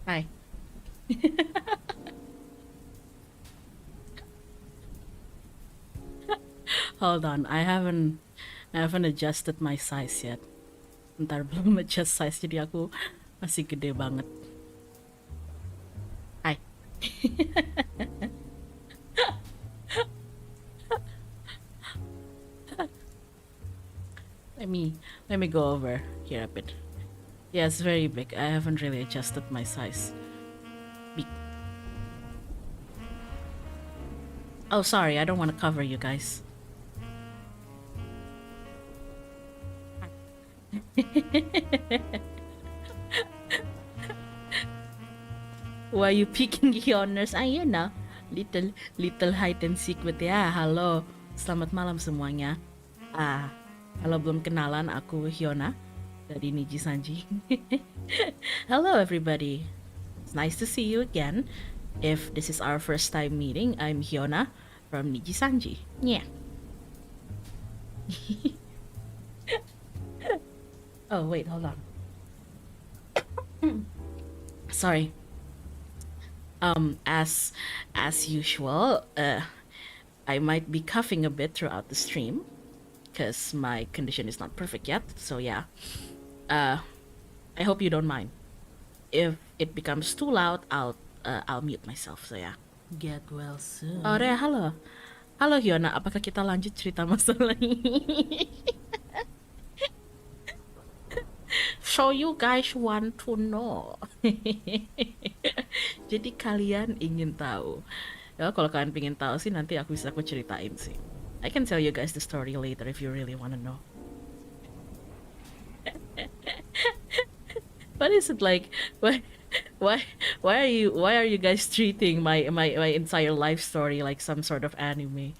Hi. Hold on, I haven't adjusted my size yet. Ntar belum adjust size jadi aku masih gede banget. Hai. Let me let me go over here a bit. Yeah, it's very big. I haven't really adjusted my size. Big. Oh, sorry, I don't want to cover you guys. Why you picking honors? You know, little hide and seek with ya. Halo, selamat malam semuanya. Kalau belum kenalan, aku Hyona dari NIJISANJI. Hello everybody. It's nice to see you again. If this is our first time meeting, I'm Hyona from NIJISANJI. Yeah. Oh wait, hold on. Sorry. As usual, I might be coughing a bit throughout the stream because my condition is not perfect yet. So yeah, I hope you don't mind. If it becomes too loud, I'll mute myself. So yeah. Get well soon. Oh Rea, halo. Halo Hyona, apakah kita lanjut cerita masalah ini? So you guys want to know. Jadi kalian ingin tahu. Ya kalau kalian pengen tahu sih nanti aku ceritain sih. I can tell you guys the story later if you really want to know. What is it like? Why are you guys treating my entire life story like some sort of anime?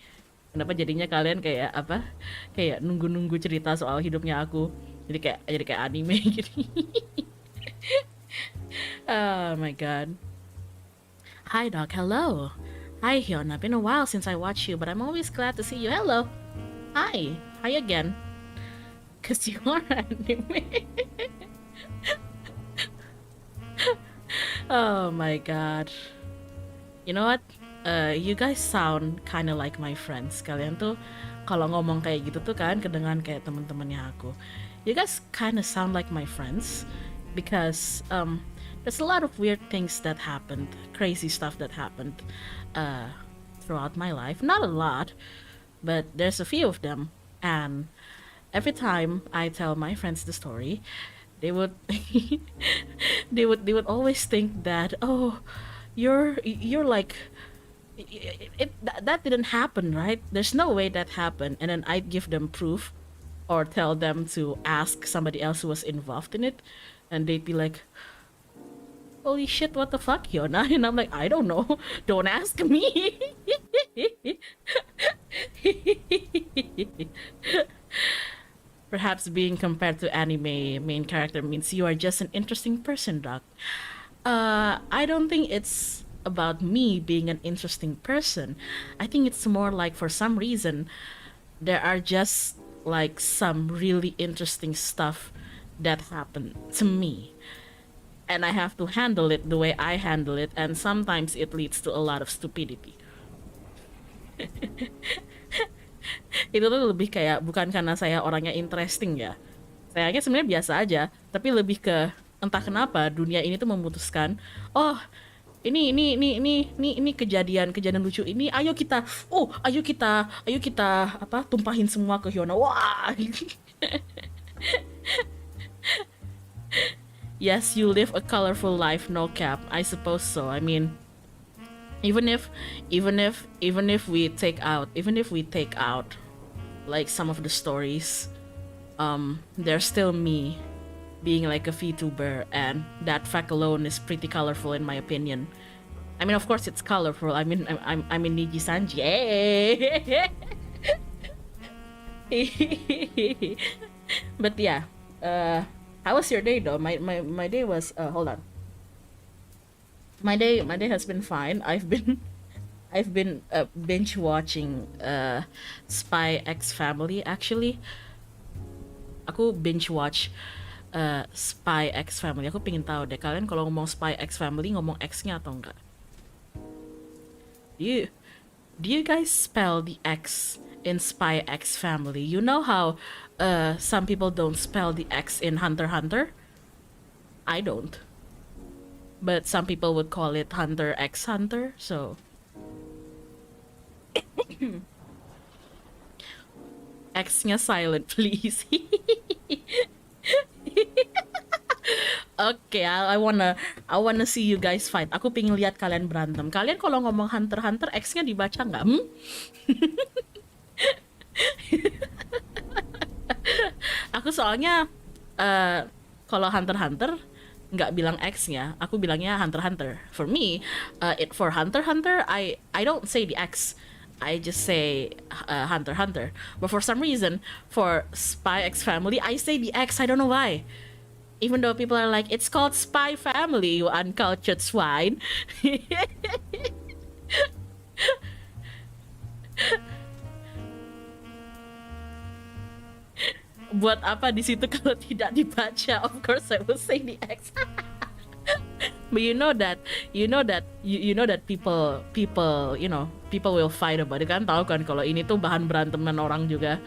Kenapa jadinya kalian kayak apa? Kayak nunggu cerita soal hidupnya aku. Jadi kayak anime gitu. Oh my god. Hi Doc, hello. Hi Hyuna, been a while since I watched you, but I'm always glad to see you. Hello. Hi again. Cause you are anime. Oh my god. You know what? You guys sound kinda like my friends. Kalian tuh kalau ngomong kayak gitu tuh kan kedengan kayak temen-temennya aku. You guys kinda sound like my friends because there's a lot of weird things that happened, crazy stuff that happened throughout my life. Not a lot, but there's a few of them. And every time I tell my friends the story, they would they would always think that, oh, you're like that didn't happen, right? There's no way that happened. And then I'd give them proof or tell them to ask somebody else who was involved in it, and they'd be like, holy shit, what the fuck, Hyuna? And I'm like, I don't know. Don't ask me. Perhaps being compared to anime main character means you are just an interesting person, Doc. I don't think it's about me being an interesting person. I think it's more like for some reason there are just like some really interesting stuff that happened to me. And I have to handle it the way I handle it, and sometimes it leads to a lot of stupidity. Itu tuh lebih kayak bukan karena saya orangnya interesting ya. Sayanya sebenarnya biasa aja, tapi lebih ke entah kenapa dunia ini tuh memutuskan, oh, ini kejadian lucu ini, ayo kita apa tumpahin semua ke Hyona. Wah. Yes, you live a colorful life, no cap. I suppose so. I mean, even if we take out like some of the stories, there's still me being like a VTuber, and that fact alone is pretty colorful in my opinion. I mean, of course it's colorful. I mean, I'm in NIJISANJI. Hey! But yeah, how was your day though? My day was hold on. My day has been fine. I've been binge watching Spy X Family actually. Aku binge watch Spy X Family. Aku pengen tahu deh, kalian kalau ngomong Spy X Family ngomong X-nya atau enggak? Do you do you guys spell the X in Spy X Family? You know how some people don't spell the X in Hunter x Hunter? I don't. But some people would call it Hunter X Hunter, so X-nya silent, please. Oke, I wanna see you guys fight. Aku pengen lihat kalian berantem. Kalian kalau ngomong Hunter x Hunter, X-nya dibaca nggak? Aku soalnya kalau Hunter x Hunter nggak bilang X-nya, aku bilangnya Hunter x Hunter. For me, for Hunter x Hunter, I don't say the X. I just say Hunter x Hunter. But for some reason, for Spy X Family, I say the X. I don't know why. Even though people are like, it's called Spy Family, you uncultured swine. Buat apa di situ kalau tidak dibaca? Of course I will say the X. But you know that people will fight about it, kan? Tahu kan kalau ini tuh bahan beranteman orang juga.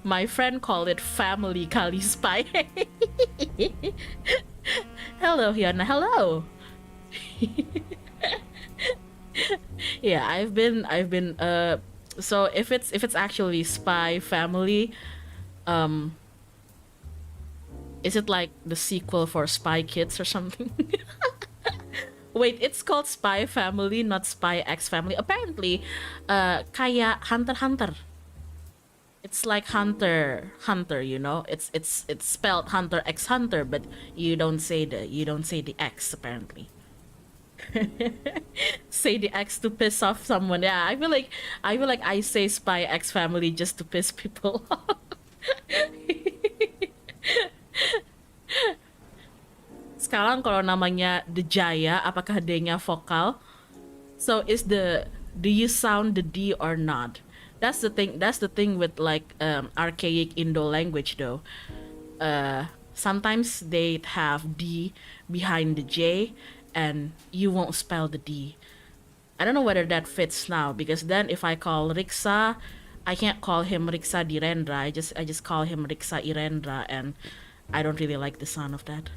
My friend called it family kali spy. Hello Hyona, hello. Yeah, I've been so if it's actually Spy Family, is it like the sequel for Spy Kids or something? Wait, it's called Spy Family, not Spy X Family. Apparently, kayak Hunter x Hunter. It's like Hunter, you know. It's spelled Hunter x Hunter, but you don't say the X apparently. Say the X to piss off someone. Yeah, I feel like I say Spy X Family just to piss people off. Sekarang kalau namanya the Jaya, apakah D-nya vokal? So do you sound the D or not? That's the thing with like archaic Indo language though. Sometimes they have D behind the J and you won't spell the D. I don't know whether that fits now, because then if I call Riksa, I can't call him Riksa Direndra. I just call him Riksa Irendra, and I don't really like the sound of that.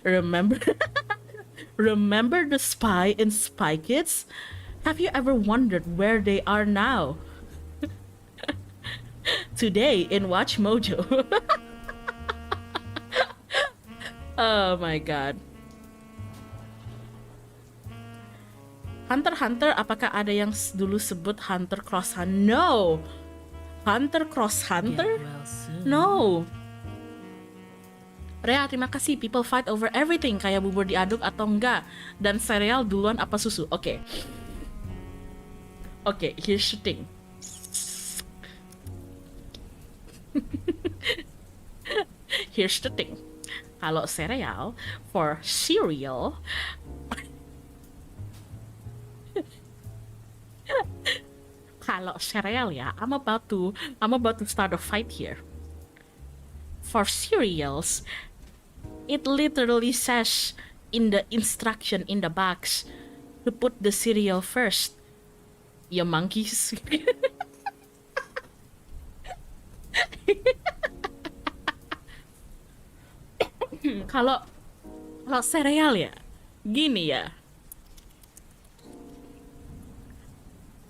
Remember remember the spy in Spy Kids? Have you ever wondered where they are now? Today in Watch Mojo. Oh my god. Hunter x Hunter, apakah ada yang dulu sebut Hunter Cross Hunter? No. Hunter Cross Hunter? No. Rea, terima kasih. People fight over everything, kayak bubur diaduk atau enggak, dan sereal duluan apa susu. Oke. Oke, here's the thing. Here's the thing. Kalau sereal, for cereal, kalau sereal ya, I'm about to start a fight here. For cereals, it literally says in the instruction in the box to put the cereal first. Ya monkeys. Kalau sereal ya, gini ya.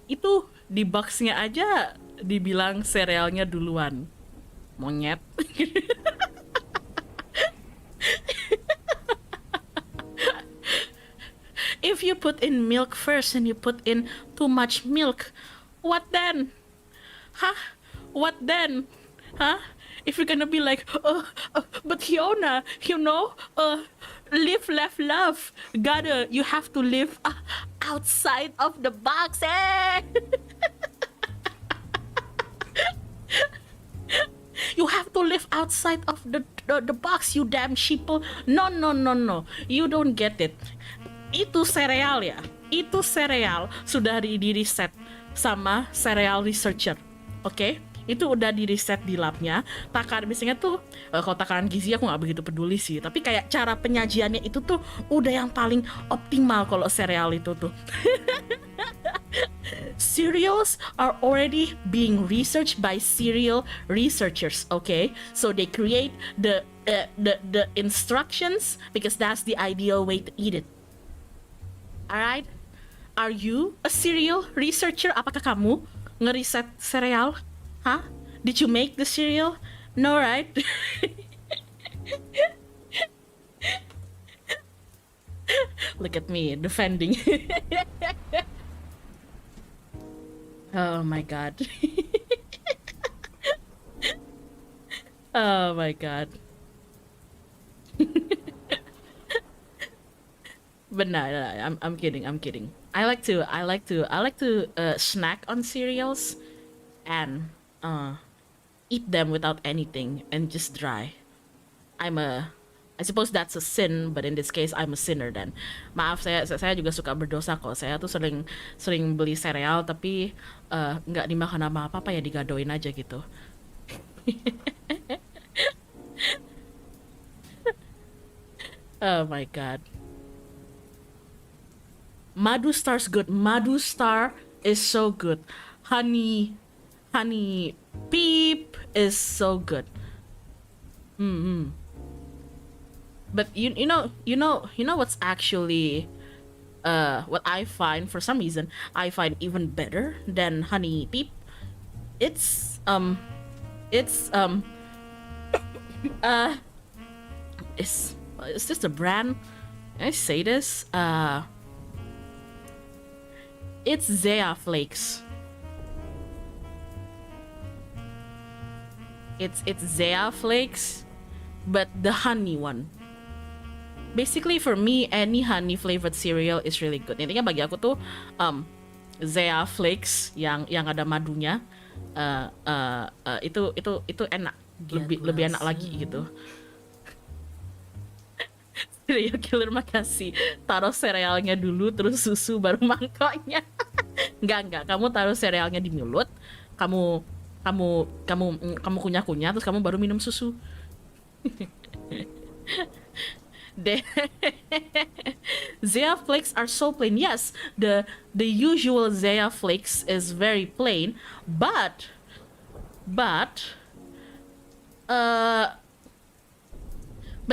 Itu di boxnya aja dibilang serealnya duluan. Monyet. If you put in milk first and you put in too much milk, what then? Huh? What then? Huh? If you're gonna be like, but Hyona, you know, live, laugh, love. You have to live outside of the box, eh? You have to live outside of the box, you damn sheeple. No. You don't get it. Itu sereal ya. Itu sereal sudah di reset sama sereal researcher. Oke? itu udah di riset di labnya. Takaran biasanya tuh kalau takaran gizi aku nggak begitu peduli sih, tapi kayak cara penyajiannya itu tuh udah yang paling optimal kalau sereal itu tuh. Cereals are already being researched by cereal researchers, okay? So they create the instructions because that's the ideal way to eat it. Alright? Are you a cereal researcher? Apakah kamu ngeriset cereal? Huh? Did you make the cereal? No, right? Look at me defending. Oh my god. Oh my god. But no, I'm kidding. I like to snack on cereals and eat them without anything and just dry. I suppose that's a sin, but in this case I'm a sinner then. Maaf, saya juga suka berdosa kok. Saya tuh sering beli sereal tapi nggak dimakan sama apa-apa, ya digadoin aja gitu. Oh my god. Madu Star's good. Madu Star is so good. Honey Peep is so good. But you know what's actually what I find, for some reason I find even better than Honey Peep. It's is this a brand? Can I say this? It's Zea Flakes. It's Zea Flakes, but the honey one. Basically for me, any honey flavored cereal is really good. Intinya bagi aku tuh Zea Flakes yang ada madunya itu enak, lebih enak lagi gitu. Serial killer, makasih. Taruh serealnya dulu terus susu baru mangkoknya. Enggak, kamu taruh serealnya di mulut, kamu kunyah-kunyah terus kamu baru minum susu. Zea Flakes are so plain. Yes, the usual Zea Flakes is very plain, but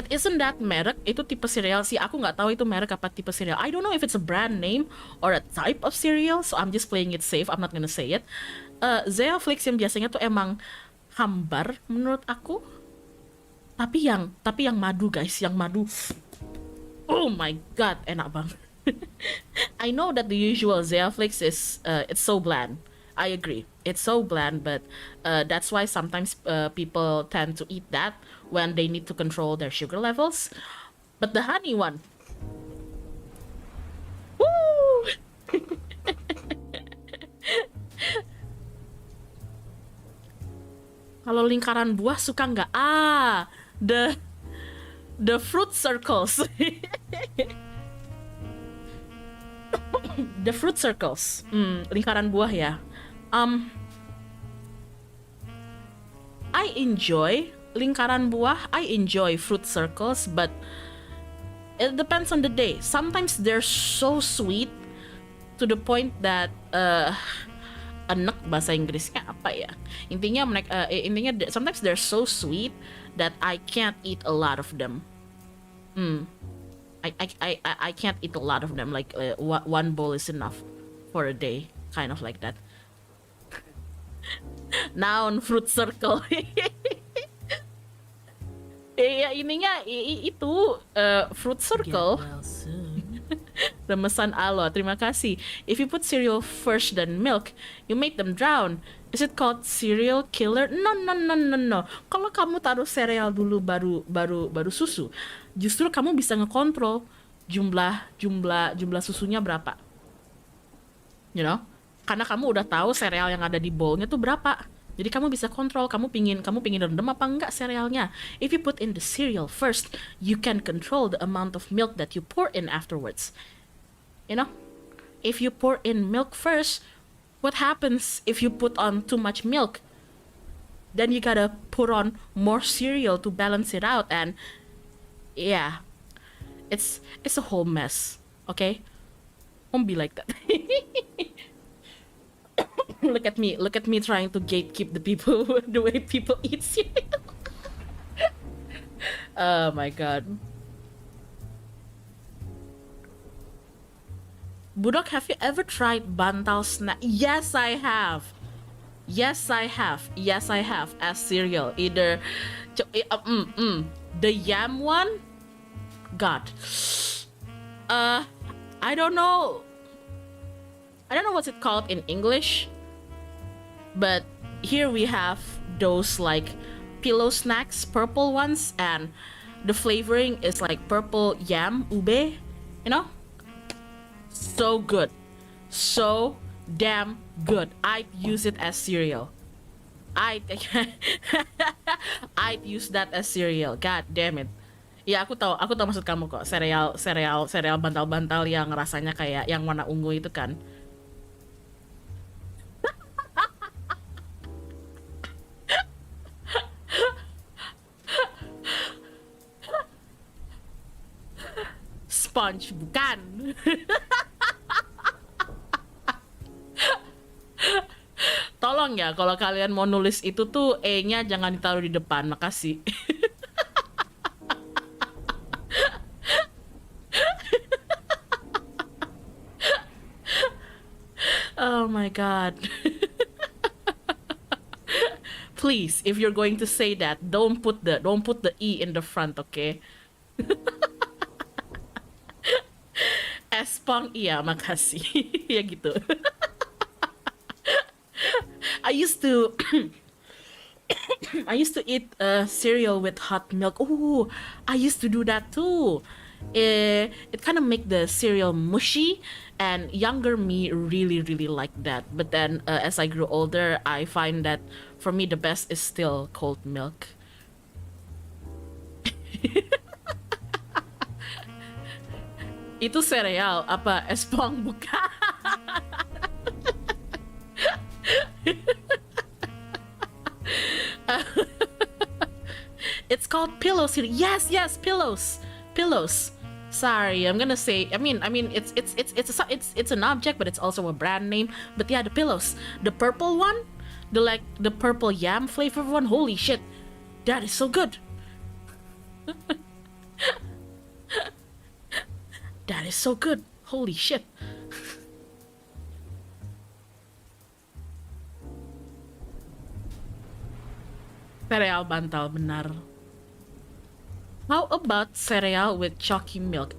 isn't that merek? Itu tipe cereal sih. Aku nggak tahu itu merek apa tipe cereal. I don't know if it's a brand name or a type of cereal, so I'm just playing it safe. I'm not gonna say it. Zea Flakes yang biasanya tuh emang hambar menurut aku. Tapi yang madu, guys, yang madu. Oh my god, enak banget. I know that the usual Zea Flakes is it's so bland. I agree, it's so bland, but that's why sometimes people tend to eat that when they need to control their sugar levels. But the honey one, woo! Kalau lingkaran buah suka nggak? The fruit circles. The fruit circles. Lingkaran buah ya. I enjoy lingkaran buah. I enjoy fruit circles, but it depends on the day. Sometimes they're so sweet to the point that enek bahasa Inggrisnya apa ya? Intinya sometimes they're so sweet that I can't eat a lot of them. I can't eat a lot of them. Like one bowl is enough for a day, kind of like that. Noun fruit circle. Ininya itu fruit circle. Remesan alo, terima kasih. If you put cereal first then milk, you make them drown. Is it called cereal killer? No. Kalau kamu taruh cereal dulu baru susu, justru kamu bisa ngekontrol jumlah susunya berapa. You know? Karena kamu udah tahu cereal yang ada di bowlnya tuh berapa. Jadi kamu bisa kontrol, kamu pingin rendam apa enggak cerealnya. If you put in the cereal first, you can control the amount of milk that you pour in afterwards. You know? If you pour in milk first, what happens if you put on too much milk? then you gotta put on more cereal to balance it out, and yeah, it's a whole mess. Okay, won't be like that. Look at me trying to gatekeep the people the way people eat cereal. Oh my god. Budok, have you ever tried bantal snack? Yes, I have. Yes, I have. Yes, I have. As cereal, either the yam one. God, I don't know. I don't know what's it called in English, but here we have those like pillow snacks, purple ones, and the flavoring is like purple yam ube. You know, so good, so damn good. I'd use it as cereal. I I'd use that as cereal. God damn it. Ya, aku tahu maksud kamu kok. Sereal bantal-bantal yang rasanya kayak yang warna ungu itu kan. Sponge bukan. Tolong ya, kalau kalian mau nulis itu tuh E-nya jangan ditaruh di depan, makasih. Oh my god. Please, if you're going to say that, don't put the E in the front, okay? Espong, iya, makasih. Ya gitu. I used to eat cereal with hot milk. Ooh, I used to do that too. It kind of make the cereal mushy, and younger me really liked that. But then as I grew older, I find that for me the best is still cold milk. Itu cereal apa espong bukan? It's called pillows. Yes, pillows. Sorry, I'm gonna say. I mean, it's an object, but it's also a brand name. But yeah, the pillows, the purple one, the purple yam flavor one. Holy shit, that is so good. That is so good. Holy shit. Cereal bantal, benar. How about cereal with chalky milk?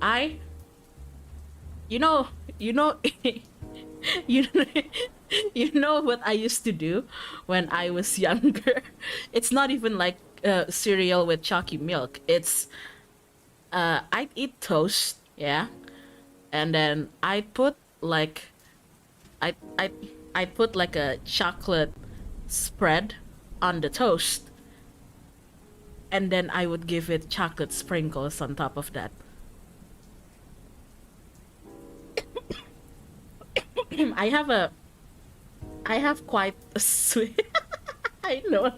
You know, you know, you know what I used to do when I was younger. It's not even like cereal with chalky milk. It's I'd eat toast, yeah, and then I'd put like I'd put like a chocolate spread on the toast, and then I would give it chocolate sprinkles on top of that. I have quite a sweet. I know.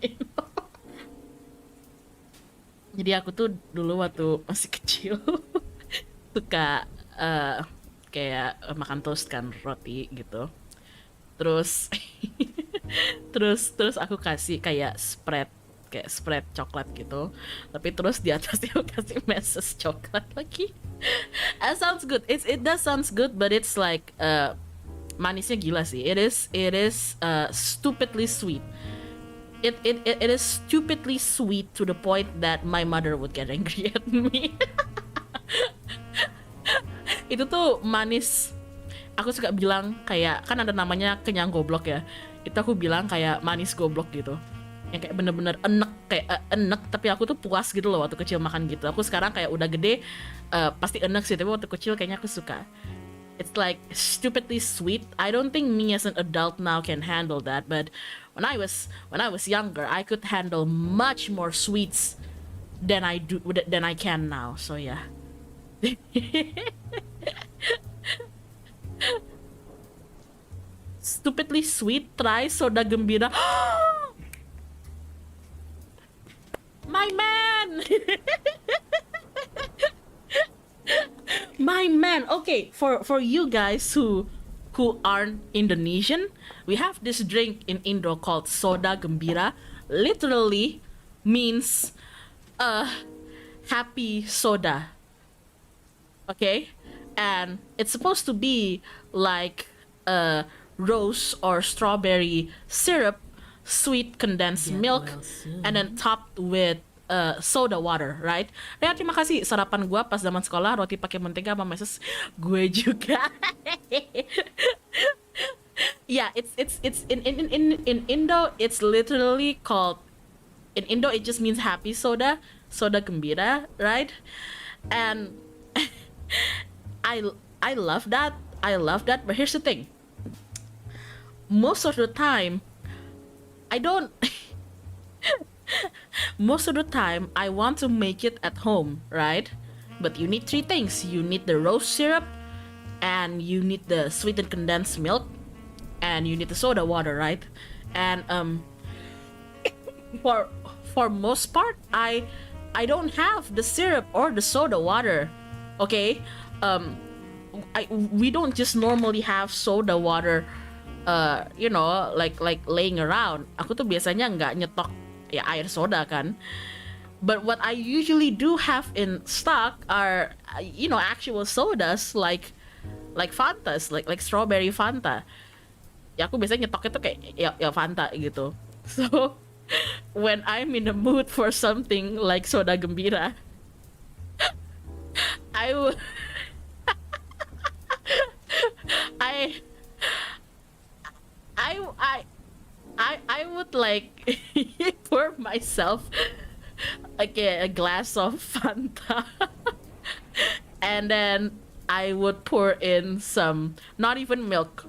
Jadi aku tuh dulu waktu masih kecil suka kayak makan toast kan, roti gitu. Terus terus aku kasih kayak spread coklat gitu, tapi terus di atasnya aku kasih meses coklat lagi. It sounds good. It does sounds good, but it's like manisnya gila sih. It is stupidly sweet. It is stupidly sweet to the point that my mother would get angry at me. Itu tuh manis. Aku suka bilang kayak, kan ada namanya kenyang goblok ya. Itu aku bilang kayak manis goblok gitu. Yang kayak bener-bener enek, tapi aku tuh puas gitu loh waktu kecil makan gitu. Aku sekarang kayak udah gede pasti enek sih, tapi waktu kecil kayaknya aku suka. It's like stupidly sweet. I don't think me as an adult now can handle that, but when I was younger, I could handle much more sweets than I can now. So yeah. Stupidly sweet, try soda gembira. okay, for you guys who aren't Indonesian, we have this drink in Indo called soda gembira. Literally means happy soda. Okay, and it's supposed to be like rose or strawberry syrup, sweet condensed Get milk, well soon. and then topped with soda water, right? Ya terima kasih, sarapan gua pas zaman sekolah roti pakai mentega sama meses gue juga. Yeah, it's in Indo it's literally called, in Indo it just means happy soda, soda gembira, right? And I I love that. I love that, but here's the thing. Most of the time I don't most of the time I want to make it at home, right? But you need three things. You need the rose syrup, and you need the sweetened condensed milk, and you need the soda water, right? And for most part I don't have the syrup or the soda water. Okay? We don't just normally have soda water you know, like laying around. Aku tuh biasanya nggak nyetok ya air soda kan. But what I usually do have in stock are you know, actual sodas like Fantas, like strawberry Fanta. Ya aku biasanya nyetoknya tuh kayak ya Fanta gitu. So when I'm in the mood for something like soda gembira, I would I I would like pour myself like a glass of Fanta, and then I would pour in some, not even milk,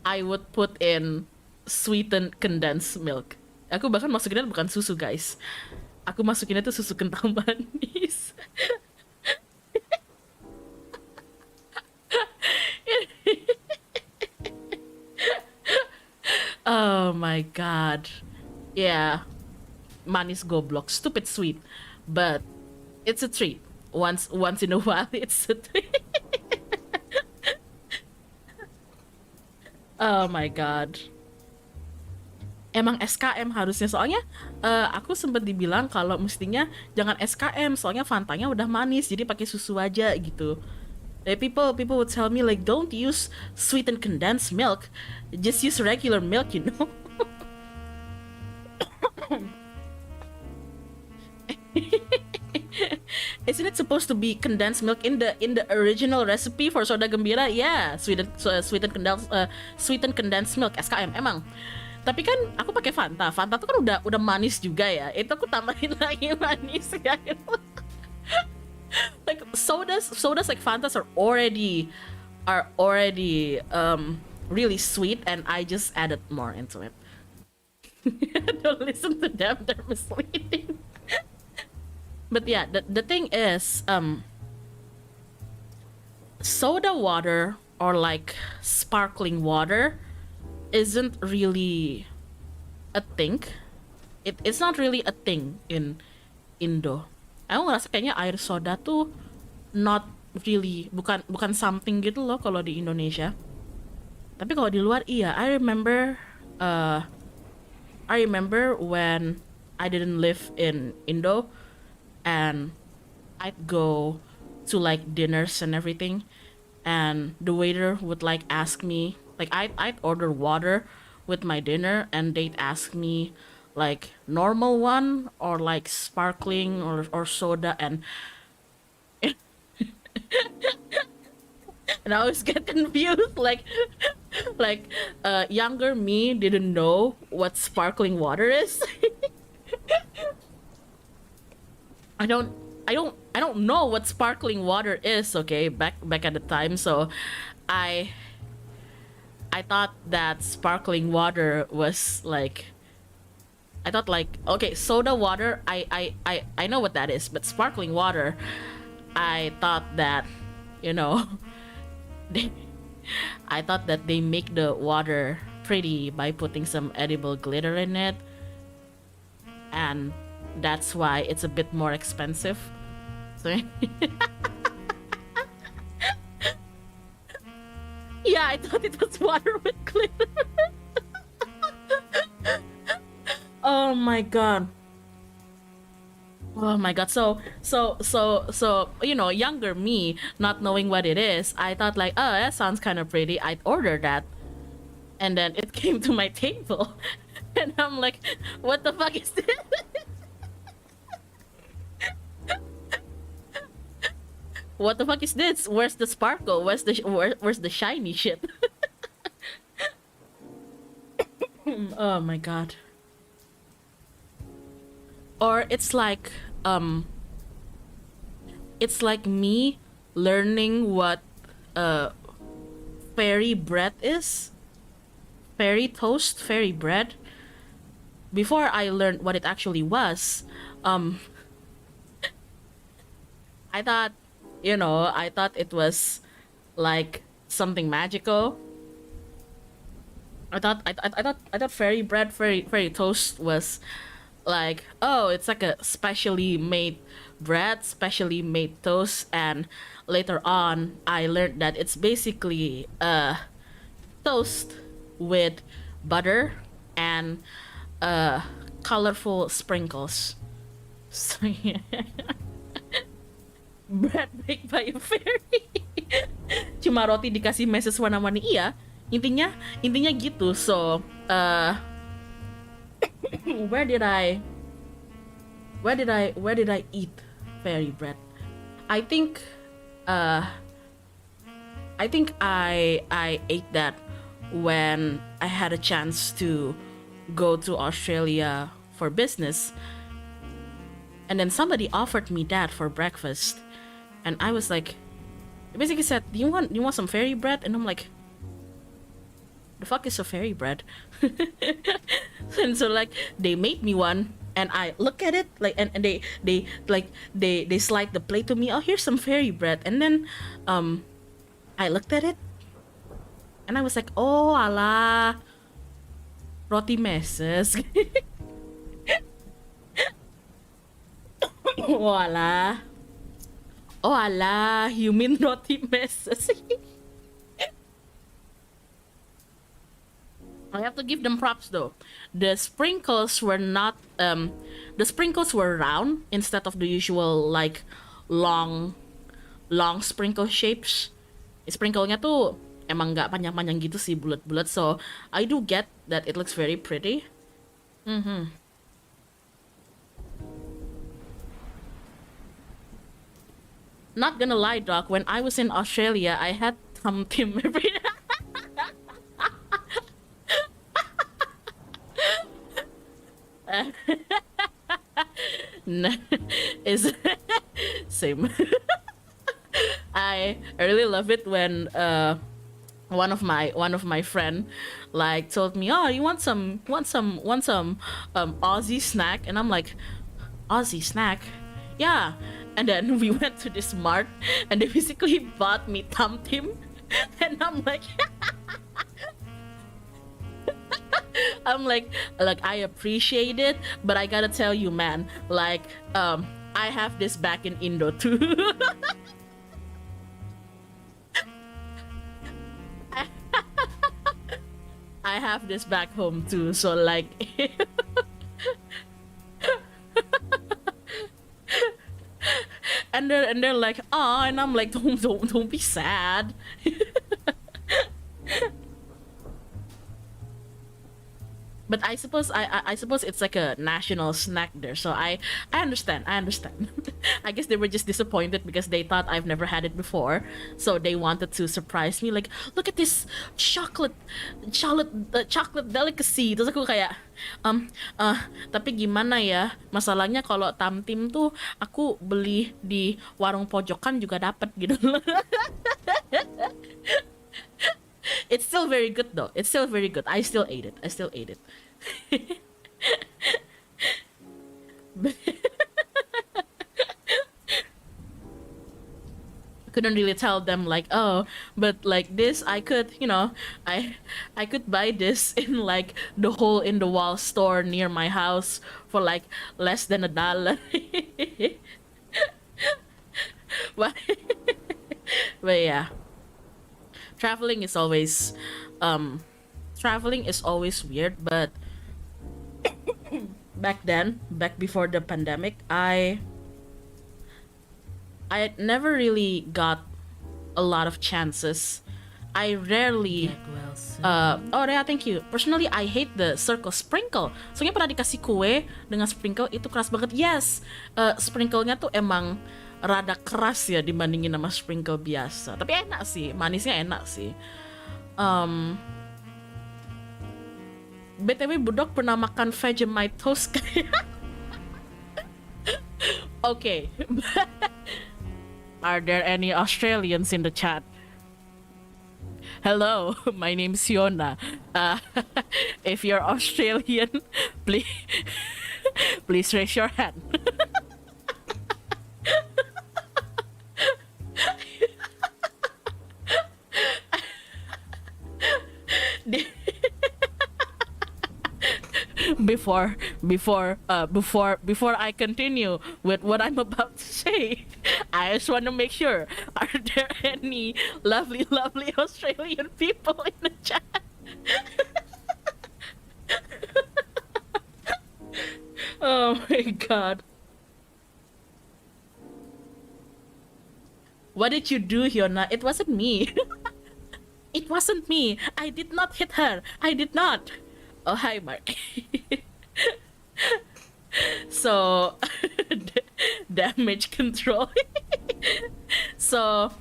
I would put in sweetened condensed milk. Aku bahkan masukinnya bukan susu, guys. Aku masukinnya tuh susu kental manis. Oh my god. Yeah. Manis goblok. Stupid sweet. But it's a treat. Once in a while, it's a treat. Oh my god. Emang SKM harusnya, soalnya aku sempat dibilang kalau mestinya jangan SKM soalnya Fantanya udah manis jadi pakai susu aja gitu. People would tell me like, don't use sweetened condensed milk, just use regular milk, you know. Isn't it supposed to be condensed milk in the original recipe for soda gembira? Yeah, sweetened condensed milk SKM emang. Tapi kan aku pakai Fanta. Fanta tuh kan udah manis juga ya. Itu aku tambahin lagi manis ya. Like sodas like Fantas are already really sweet, and I just added more into it. Don't listen to them, they're misleading. But yeah, the thing is, soda water or like sparkling water isn't really a thing. It's not really a thing in Indo. Aku ngerasa kayaknya air soda tuh not really, bukan something gitu loh kalau di Indonesia. Tapi kalau di luar iya. I remember when I didn't live in Indo, and I'd go to like dinners and everything, and the waiter would like ask me, like I'd order water with my dinner, and they'd ask me like normal one or like sparkling or soda, and and I always get confused, like younger me didn't know what sparkling water is. I don't know what sparkling water is, okay, back at the time. So I thought that sparkling water was like, I thought like, okay, soda water, I know what that is, but sparkling water, I thought that, you know, I thought that they make the water pretty by putting some edible glitter in it, and that's why it's a bit more expensive. So Yeah, I thought it was water with glitter. Oh my god. Oh my god. So, you know, younger me, not knowing what it is, I thought like, oh, that sounds kind of pretty. I'd order that. And then it came to my table. And I'm like, what the fuck is this? What the fuck is this? Where's the sparkle? Where's the shiny shit? Oh my god. Or it's like me learning what fairy bread is. Fairy toast, fairy bread. Before I learned what it actually was, I thought, you know, I thought it was like something magical. I thought fairy bread, fairy toast was like, oh, it's like a specially made bread, specially made toast, and later on I learned that it's basically toast with butter and colorful sprinkles. So yeah. Bread baked by a fairy. Cuma roti dikasih meses warna-warni. Iya, intinya gitu. So where did I eat fairy bread? I think I ate that when I had a chance to go to Australia for business, and then somebody offered me that for breakfast, and I was like, they basically said, do you want some fairy bread? And I'm like, the fuck is a fairy bread? And so like they made me one, and I look at it like, and they slide the plate to me. Oh, here's some fairy bread. And then I looked at it, and I was like, oh ala, roti meses. Oh ala, oh ala, you mean roti meses? I have to give them props though. The sprinkles were not the sprinkles were round instead of the usual like long sprinkle shapes. Sprinkle-nya tuh emang nggak panjang-panjang gitu sih, bulat-bulat. So I do get that it looks very pretty. Not gonna lie, Doc, when I was in Australia, I had Tim every is same. I really love it when one of my friend like told me, oh, you want some Aussie snack? And I'm like, Aussie snack? Yeah. And then we went to this mart and they basically bought me Tim. And I'm like I'm like I appreciate it, but I gotta tell you, man, like I have this back in Indo too. I have this back home too, so like and they're like, oh, and I'm like, don't be sad. But I suppose I suppose it's like a national snack there, so I understand. I guess they were just disappointed because they thought I've never had it before, so they wanted to surprise me. Like, look at this chocolate delicacy. Terus aku kayak, tapi gimana ya? Masalahnya kalau Tamtim tuh aku beli di warung pojokan juga dapat gitu. It's still very good though. It's still very good. I still ate it. Couldn't really tell them like, oh, but like this I could, you know, I could buy this in like the hole in the wall store near my house for like less than $1. but but yeah. traveling is always um traveling is always weird, but back before the pandemic, I never really got a lot of chances. I rarely oh yeah, thank you. Personally, I hate the circle sprinkle. Soalnya pernah dikasih kue dengan sprinkle itu keras banget. Yes, sprinklenya tuh emang rada keras ya dibandingin sama sprinkle biasa. Tapi enak sih, manisnya enak sih. BTW Budok pernah makan Vegemite toast kayak okay. Are there any Australians in the chat? Hello, my name's Hyona. If you're Australian, please, please raise your hand. Before I continue with what I'm about to say, I just want to make sure, are there any lovely Australian people in the chat? Oh my god. What did you do, Hyuna? It wasn't me. It wasn't me. I did not hit her. I did not. Oh, hi, Mark. So, damage control. So,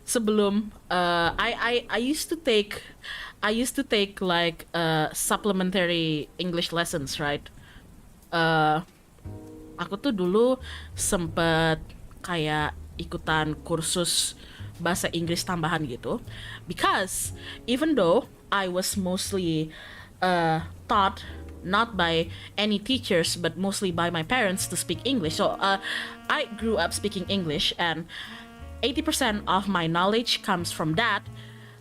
sebelum I used to take like supplementary English lessons, right? Aku tuh dulu sempet kayak ikutan kursus bahasa Inggris tambahan gitu, because even though I was mostly taught not by any teachers but mostly by my parents to speak English. So I grew up speaking English, and 80% of my knowledge comes from that.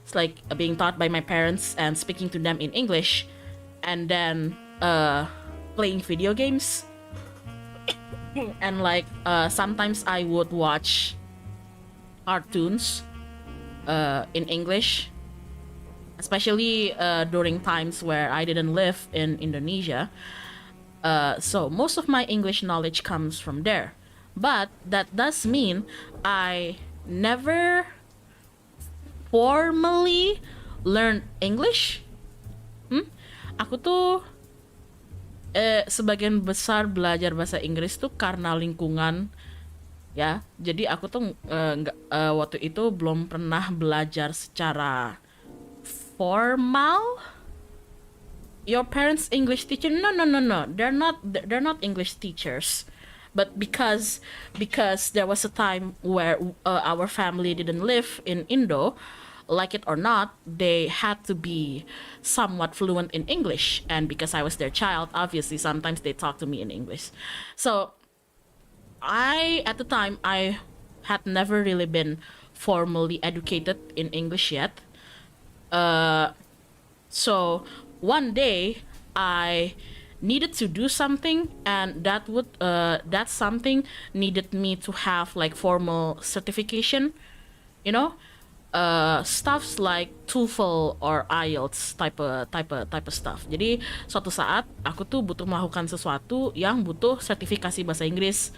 It's like being taught by my parents and speaking to them in English, and then playing video games. And like sometimes I would watch cartoons in English, especially during times where I didn't live in Indonesia. So most of my English knowledge comes from there. But that does mean I never formally learned English. Aku tuh sebagian besar belajar bahasa Inggris tuh karena lingkungan, ya. Jadi aku tuh waktu itu belum pernah belajar secara formal. Your parents English teacher? No. They're not English teachers. But because there was a time where our family didn't live in Indo, like it or not, they had to be somewhat fluent in English. And because I was their child, obviously sometimes they talk to me in English. So at the time, I had never really been formally educated in English yet. So one day I needed to do something, and that something needed me to have like formal certification, you know, stuffs like TOEFL or IELTS type of stuff. Jadi suatu saat aku tuh butuh melakukan sesuatu yang butuh sertifikasi bahasa Inggris,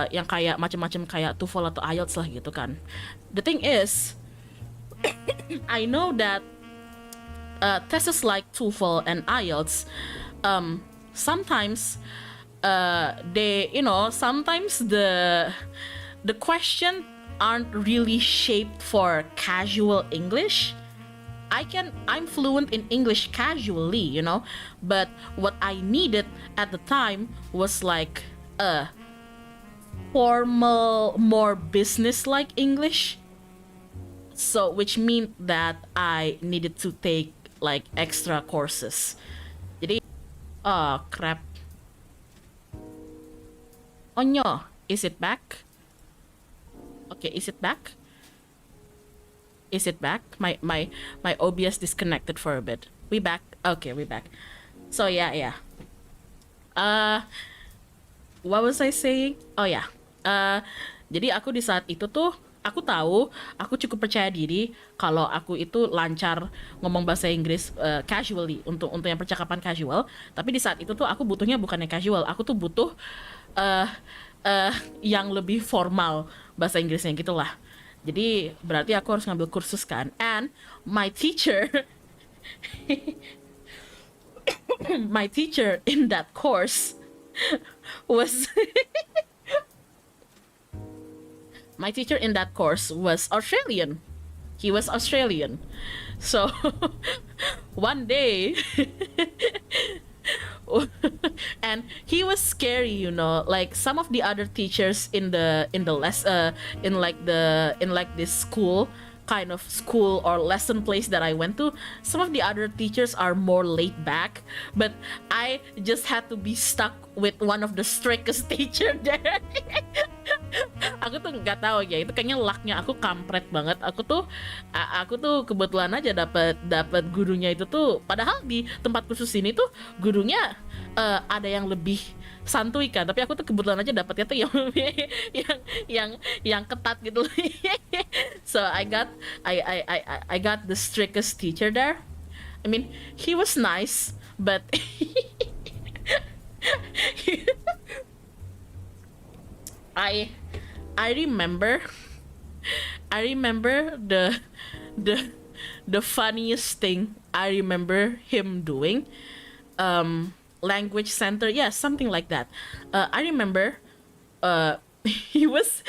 yang kayak macam-macam kayak TOEFL atau IELTS lah gitu kan. The thing is, I know that tests like TOEFL and IELTS, sometimes sometimes the question aren't really shaped for casual English. I'm fluent in English casually, you know, but what I needed at the time was like a formal, more business-like English. So which meant that I needed to take like extra courses. Jadi, oh crap. Oh no, is it back? Okay, is it back? Is it back? My OBS disconnected for a bit. We back? Okay, we back. So yeah. What was I saying? Oh yeah. Jadi aku di saat itu tuh aku tahu, aku cukup percaya diri kalau aku itu lancar ngomong bahasa Inggris casually, untuk yang percakapan casual. Tapi di saat itu tuh aku butuhnya bukannya casual, aku tuh butuh eh yang lebih formal bahasa Inggrisnya gitulah. Jadi berarti aku harus ngambil kursus kan. And my teacher my teacher in that course was my teacher in that course was Australian. He was Australian. So one day and he was scary, you know, like some of the other teachers in this school, kind of school or lesson place that I went to, some of the other teachers are more laid back, but I just had to be stuck with one of the strictest teacher there. Aku tuh nggak tahu ya, itu kayaknya lucknya aku kampret banget. Aku tuh kebetulan aja dapat gurunya itu tuh, padahal di tempat kursus ini tuh gurunya ada yang lebih santuy kan, tapi aku tuh kebetulan aja dapatnya tuh yang yang ketat gitu. So I got the strictest teacher there. I mean, he was nice, but I remember the funniest thing I remember him doing. Language center, yeah, something like that. I remember he was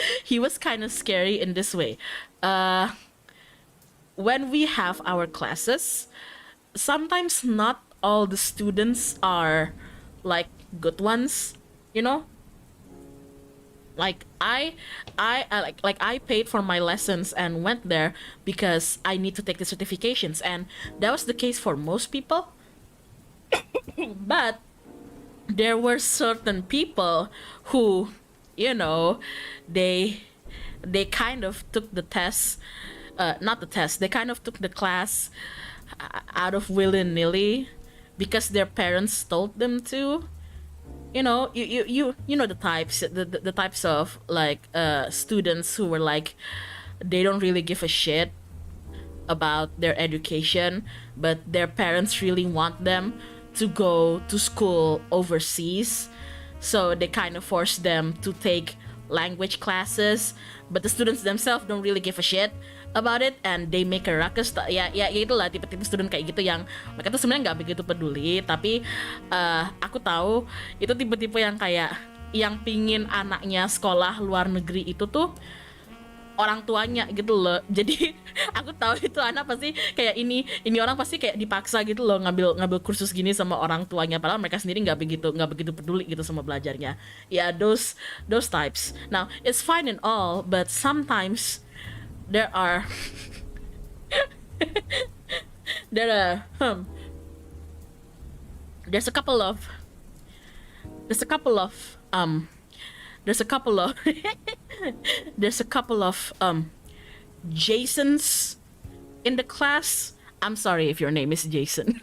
kind of scary in this way. When we have our classes, sometimes not all the students are like good ones, you know. Like I paid for my lessons and went there because I need to take the certifications, and that was the case for most people. But there were certain people who, you know, they kind of took the test, not the test, they kind of took the class out of willy-nilly because their parents told them to. You know, you know the types of like students who were like, they don't really give a shit about their education, but their parents really want them to go to school overseas, so they kind of force them to take language classes, but the students themselves don't really give a shit about it, and they make a ruckus. Ya itulah tipe-tipe student kayak gitu yang mereka tuh sebenarnya nggak begitu peduli, tapi aku tahu itu tipe-tipe yang kayak yang pingin anaknya sekolah luar negeri itu tuh orang tuanya gitu loh. Jadi aku tahu itu anak pasti kayak ini orang pasti kayak dipaksa gitu loh ngambil kursus gini sama orang tuanya, padahal mereka sendiri nggak begitu peduli gitu sama belajarnya. Ya, those types. Now it's fine and all, but sometimes there are there's a couple of there's a couple of Jasons in the class. I'm sorry if your name is Jason.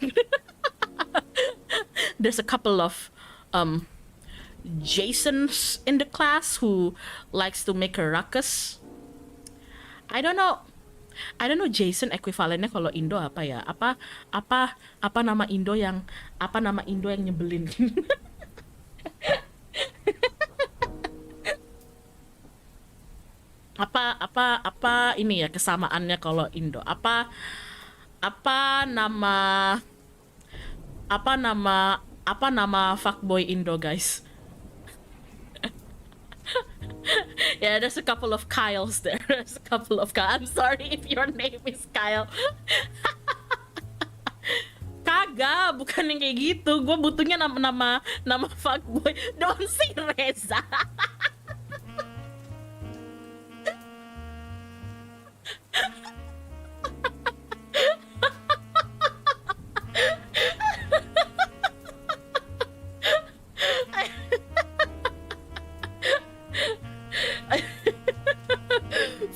There's a couple of Jasons in the class who likes to make a ruckus. I don't know Jason ekuivalennya kalau Indo apa ya? Apa nama Indo yang nyebelin? apa ini ya kesamaannya kalau Indo? Apa nama fuckboy Indo, guys? Yeah, there's a couple of Kyles there. There's a couple of Kyle. I'm sorry if your name is Kyle. Kagak, bukan yang kayak gitu. Gue butuhnya nama fuckboy. Don't say Reza.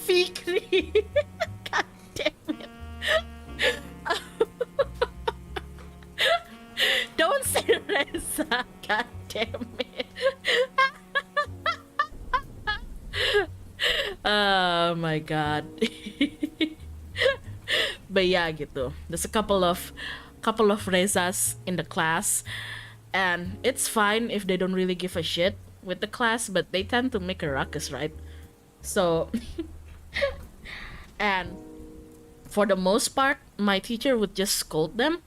Fikri. God damn it. Don't say Reza. God damn it. Oh my my god. But yeah, gitu. There's a couple of Rezas in the class, and it's fine if they don't really give a shit with the class, but they tend to make a ruckus, right? So, and for the most part, my teacher would just scold them,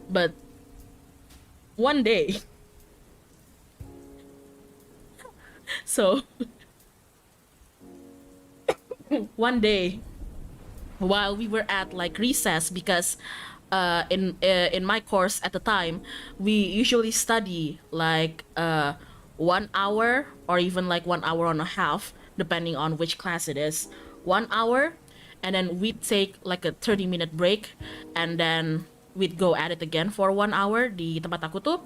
but one day, so one day while we were at like recess, because in my course at the time, we usually study like 1 hour or even like 1 hour and a half, depending on which class it is. 1 hour, and then we'd take like a 30-minute break, and then we'd go at it again for 1 hour. Di tempat aku tuh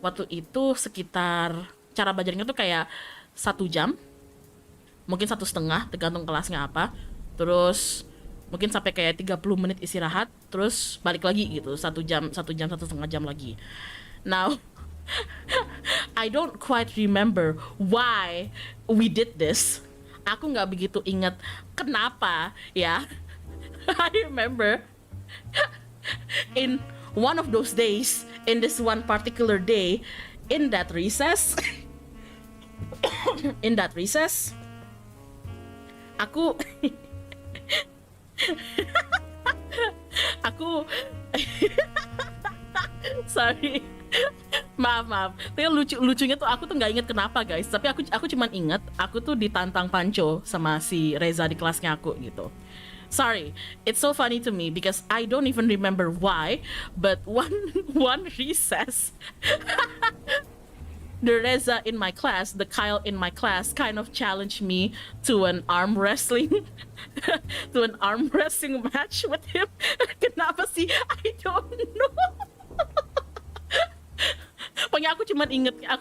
waktu itu sekitar, cara belajarnya tuh kayak 1 jam, mungkin 1,5, tergantung kelasnya apa. Terus mungkin sampai kayak 30 menit istirahat, terus balik lagi gitu, 1 jam, 1,5 jam lagi. Now, I don't quite remember why we did this. Aku nggak begitu ingat kenapa ya. I remember in one of those days, in this one particular day, in that recess, aku aku sorry, maaf. Tapi lucunya tuh aku tuh nggak inget kenapa guys. Tapi aku cuman inget aku tuh ditantang panco sama si Reza di kelasnya aku gitu. Sorry, it's so funny to me because I don't even remember why, but one recess, the Reza in my class, the Kyle in my class, kind of challenged me to an arm wrestling, match with him. Kenapa sih? I don't know. Pokoknya aku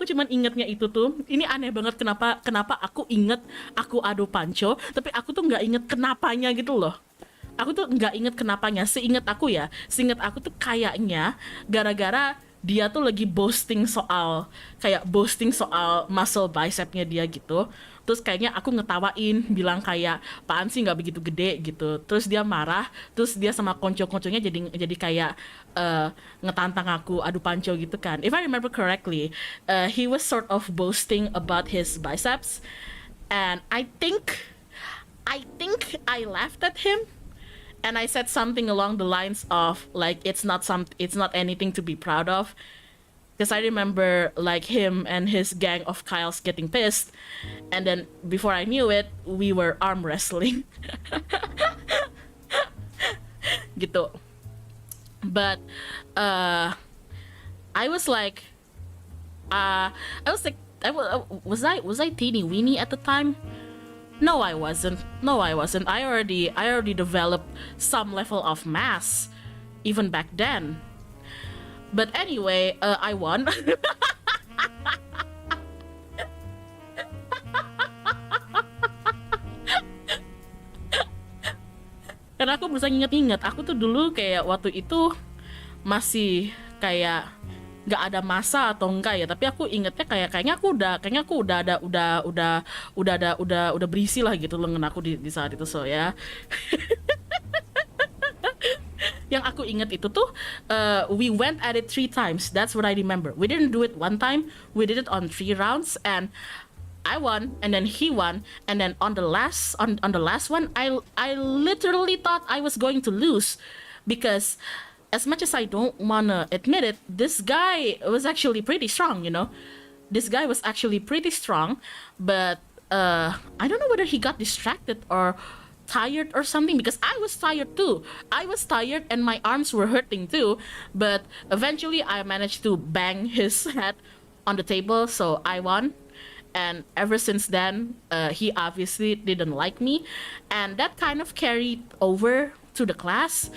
cuman ingetnya itu tuh. Ini aneh banget kenapa aku inget aku adu panco, tapi aku tuh nggak inget kenapanya gitu loh. Aku tuh nggak inget kenapanya. Seinget aku tuh kayaknya gara-gara dia tuh lagi boasting soal muscle bicepnya dia gitu. Terus kayaknya aku ngetawain, bilang kayak apaan sih nggak begitu gede gitu. Terus dia marah, terus dia sama konco-konconya jadi kayak ngetantang aku adu panco gitu kan. If I remember correctly, he was sort of boasting about his biceps, and I think I laughed at him. And I said something along the lines of like it's not anything to be proud of, because I remember like him and his gang of Kyles getting pissed, and then before I knew it, we were arm wrestling. Gitu. But I was like was I teeny weeny at the time? No, I wasn't. I already developed some level of mass even back then. But anyway, I won. Karena aku berusaha inget-inget, aku tuh dulu kayak waktu itu masih kayak nggak ada masa atau enggak ya, tapi aku ingetnya kayaknya aku udah berisi lah gitu lengan aku di saat itu, so ya. Yang aku inget itu tuh we went at it 3 times. That's what I remember. We didn't do it 1 time, we did it on 3 rounds, and I won, and then he won, and then on the last one, I literally thought I was going to lose, because as much as I don't wanna admit it, this guy was actually pretty strong, you know. This guy was actually pretty strong, but I don't know whether he got distracted or tired or something, because I was tired too. I was tired and my arms were hurting too, but eventually I managed to bang his head on the table, so I won. And ever since then, he obviously didn't like me, and that kind of carried over to the class.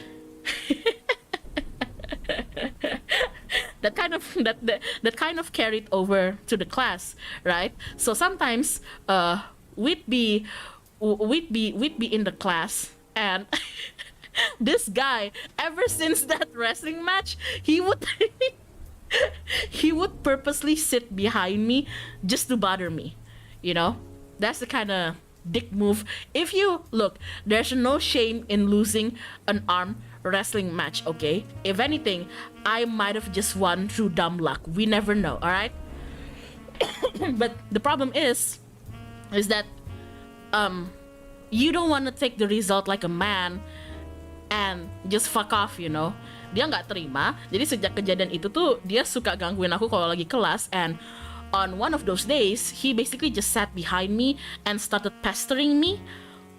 that kind of carried over to the class, right? So sometimes we'd be in the class, and this guy, ever since that wrestling match, he would he would purposely sit behind me just to bother me, you know. That's the kind of dick move. If you look, there's no shame in losing an arm wrestling match, okay? If anything, I might have just won through dumb luck. We never know, alright? But the problem is that you don't want to take the result like a man and just fuck off, you know. Dia nggak terima, jadi sejak kejadian itu tuh dia suka gangguin aku kalau lagi kelas. And on one of those days, he basically just sat behind me and started pestering me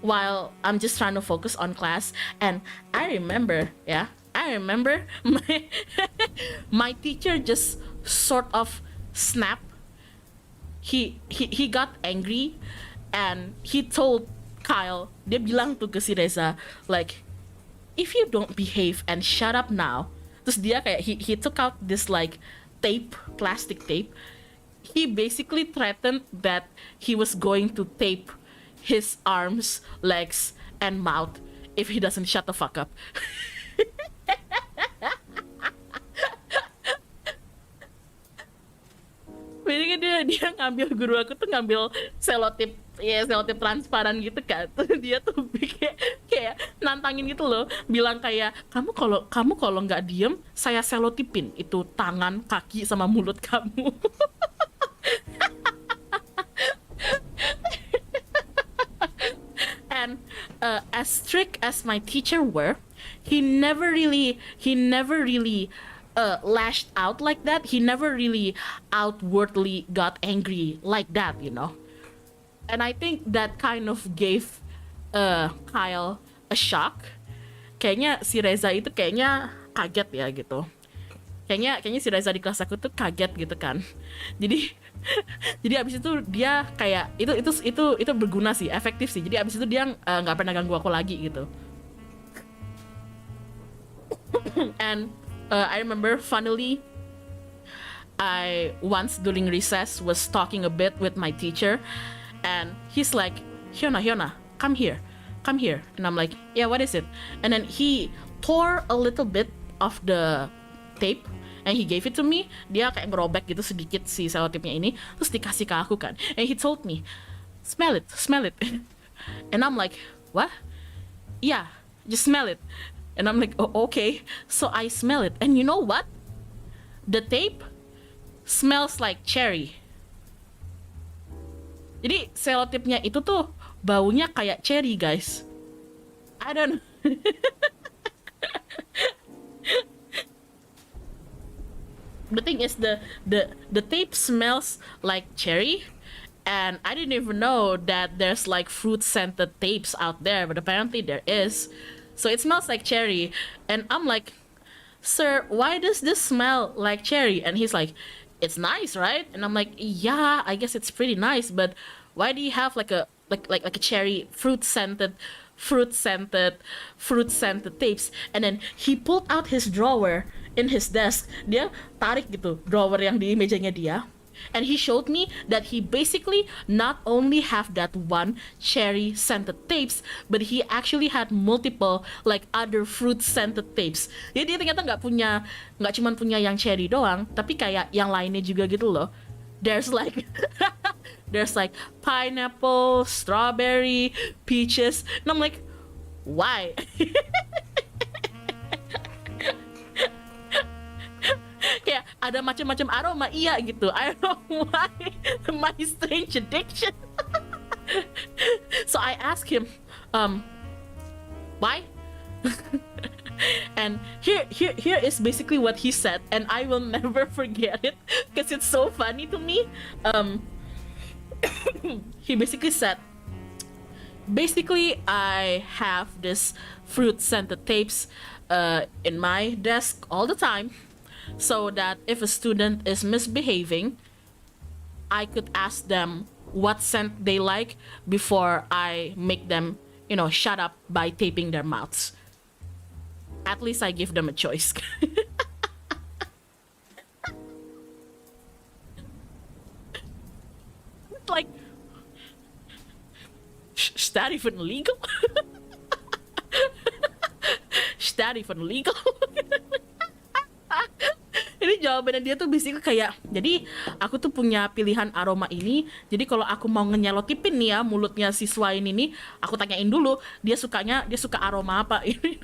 while I'm just trying to focus on class. And I remember my my teacher just sort of snapped. He got angry and he told Kyle, dia bilang tuh ke si Reza, like, if you don't behave and shut up now. Terus dia kayak he took out this like plastic tape. He basically threatened that he was going to tape his arms, legs, and mouth if he doesn't shut the fuck up. Jadi dia ngambil, guru aku tuh ngambil selotip transparan gitu kan. Dia tuh kayak nantangin gitu loh, bilang kayak kamu kalau nggak diem saya selotipin itu tangan, kaki, sama mulut kamu. And as strict as my teacher were, he never really lashed out like that. He never really outwardly got angry like that, you know. And I think that kind of gave Kyle a shock. Kayaknya si Reza itu kayaknya kaget ya gitu. Kayaknya si Reza di kelas aku tuh kaget gitu kan. Jadi abis itu dia kayak itu berguna sih, efektif sih. Jadi abis itu dia nggak pernah ganggu aku lagi gitu. And I remember funnily, I once during recess was talking a bit with my teacher, and he's like, Hyona, come here. And I'm like, yeah, what is it? And then he tore a little bit of the tape and he gave it to me. Dia kayak ngerobek gitu sedikit si selotipnya ini, terus dikasih ke aku kan. And he told me, smell it. And I'm like, what? Yeah, just smell it. And I'm like, oh, okay. So I smell it. And you know what? The tape smells like cherry. Jadi selotipnya itu tuh baunya kayak cherry, guys. I don't know. The thing is, the tape smells like cherry. And I didn't even know that there's like fruit scented tapes out there, but apparently there is. So it smells like cherry. And I'm like, sir, why does this smell like cherry? And he's like, it's nice, right? And I'm like, yeah, I guess it's pretty nice, but why do you have like a cherry fruit scented tapes? And then he pulled out his drawer in his desk. Dia tarik gitu drawer yang di mejanya dia. And he showed me that he basically not only have that one cherry scented tapes, but he actually had multiple like other fruit scented tapes. Jadi dia ternyata nggak cuma punya yang cherry doang, tapi kayak yang lainnya juga gitu loh. There's like pineapple, strawberry, peaches. And I'm like, why? Kayak ada macam-macam aroma, iya gitu. I don't know why, my strange addiction. So I asked him, why? And here is basically what he said, and I will never forget it because it's so funny to me. He basically said, I have this fruit scented tapes in my desk all the time, so that if a student is misbehaving, I could ask them what scent they like before I make them, shut up by taping their mouths. At least I give them a choice. Like, is that even legal? Is that even legal? Ini jawabannya dia tuh basically kayak, jadi aku tuh punya pilihan aroma ini, jadi kalau aku mau ngenyelotipin nih ya mulutnya siswa ini, aku tanyain dulu dia suka aroma apa ini.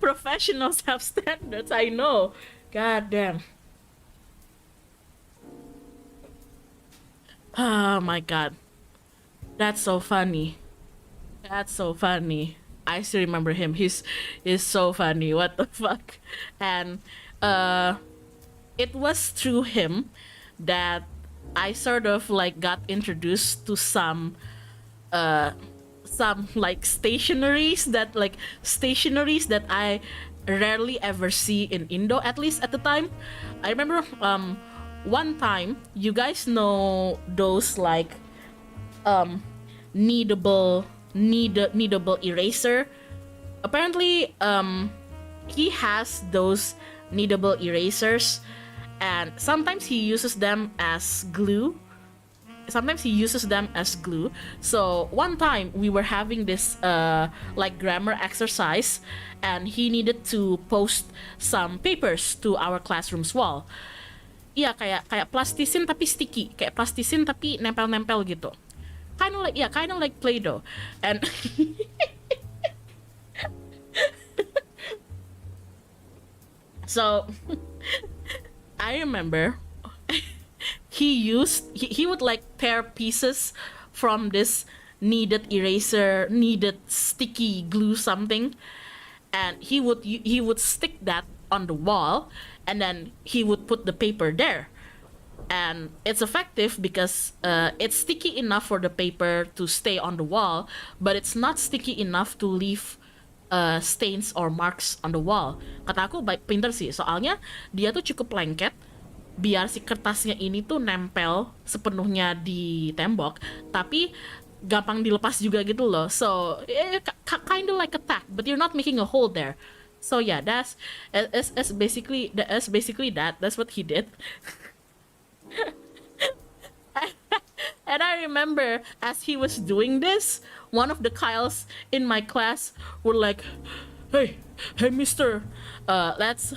Professionals have standards, I know. God damn. Oh my god. That's so funny. That's so funny. I still remember him. He's so funny. What the fuck? And uh it was through him that I sort of like got introduced to uh some like stationaries that I rarely ever see in Indo, at least at the time. I remember one time, you guys know those like needable eraser. Apparently he has those needable erasers, and sometimes he uses them as glue. So one time we were having this like grammar exercise, and he needed to post some papers to our classroom's wall. Iya, kayak plastisin tapi sticky, kayak plastisin tapi nempel-nempel gitu. Kind of like Play-Doh. And so I remember he would like tear pieces from this needed sticky glue something, and he would stick that on the wall, and then he would put the paper there. And it's effective because it's sticky enough for the paper to stay on the wall, but it's not sticky enough to leave stains or marks on the wall. Kata aku baik pinter sih, soalnya dia tuh cukup lengket biar si kertasnya ini tuh nempel sepenuhnya di tembok, tapi gampang dilepas juga gitu loh. So kind of like a tack, but you're not making a hole there. So yeah, that's basically that. That's what he did. And I remember as he was doing this, one of the Kyles in my class were like, "Hey, Mister, let's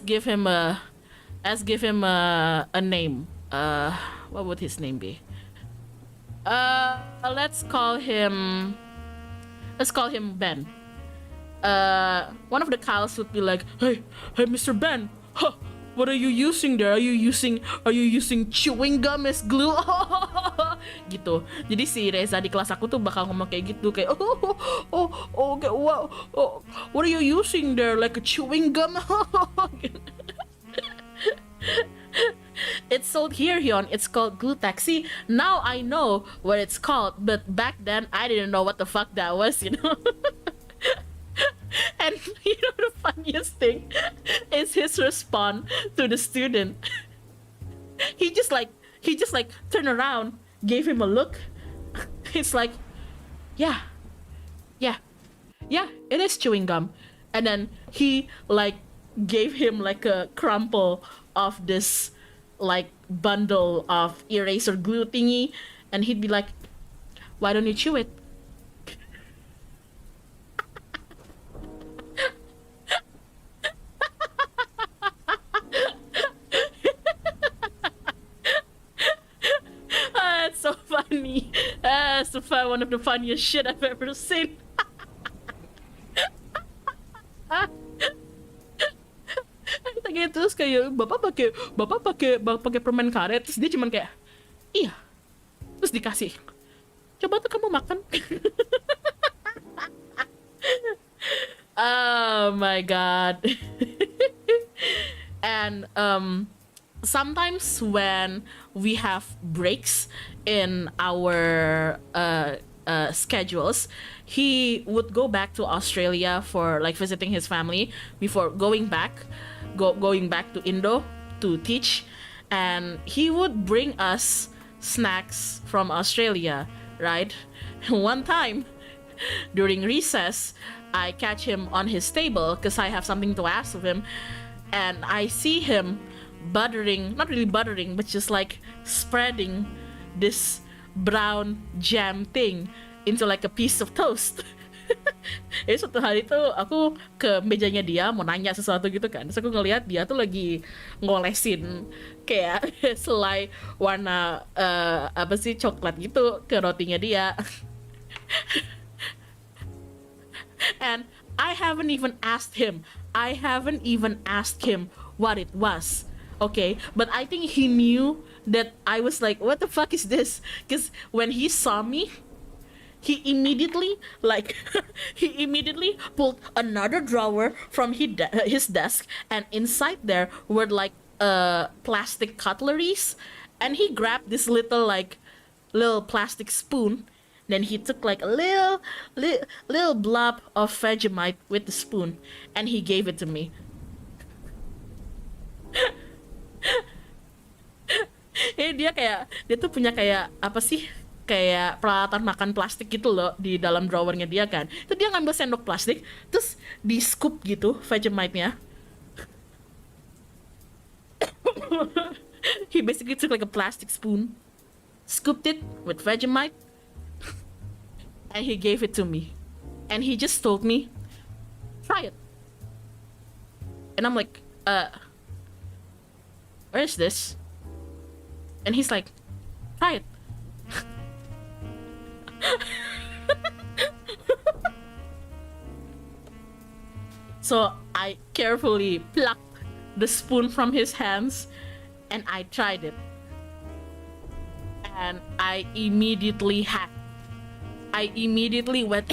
give him a name. What would his name be? Let's call him Ben." One of the Kyles would be like, "Hey, Mr. Ben, huh, what are you using there? Are you using chewing gum as glue?" Gitu. Jadi si Reza di kelas aku tuh bakal ngomong kayak gitu, kayak okay, wow, what are you using there, like a chewing gum? It's sold here, Hyun. It's called glue taxi. Now I know what it's called, but back then I didn't know what the fuck that was, you know. And you know the funniest thing is his response to the student. He just like turned around, gave him a look. It's like, yeah, it is chewing gum. And then he like gave him like a crumple of this like bundle of eraser glue thingy, and he'd be like, "Why don't you chew it?" That's so funny. That's one of the funniest shit I've ever seen. Gitu, terus kayak bapak pakai permen karet, terus dia cuman kayak, "Iya." Terus dikasih, "Coba tuh kamu makan." Oh my god. And sometimes when we have breaks in our schedules, he would go back to Australia for like visiting his family before going back to Indo to teach, and he would bring us snacks from Australia, right? One time during recess, I catch him on his table because I have something to ask of him, and I see him buttering, not really buttering, but just like spreading this brown jam thing into like a piece of toast. Jadi suatu hari tuh aku ke mejanya dia mau nanya sesuatu gitu kan. Terus aku ngeliat dia tuh lagi ngolesin kayak selai warna apa sih coklat gitu ke rotinya dia. And I haven't even asked him. I haven't even asked him what it was. Okay, but I think he knew that I was like, what the fuck is this? Because when he saw me, he immediately like he immediately pulled another drawer from his desk, and inside there were like plastic cutleries, and he grabbed this little plastic spoon. Then he took like a little blob of Vegemite with the spoon, and he gave it to me. Dia tuh punya kayak apa sih, kayak peralatan makan plastik gitu loh di dalam drawernya dia kan. Itu dia ngambil sendok plastik terus di scoop gitu Vegemite-nya. He basically took like a plastic spoon, scooped it with Vegemite, and he gave it to me. And he just told me, try it. And I'm like, where is this? And he's like, try it. So I carefully plucked the spoon from his hands and I tried it. And I immediately went.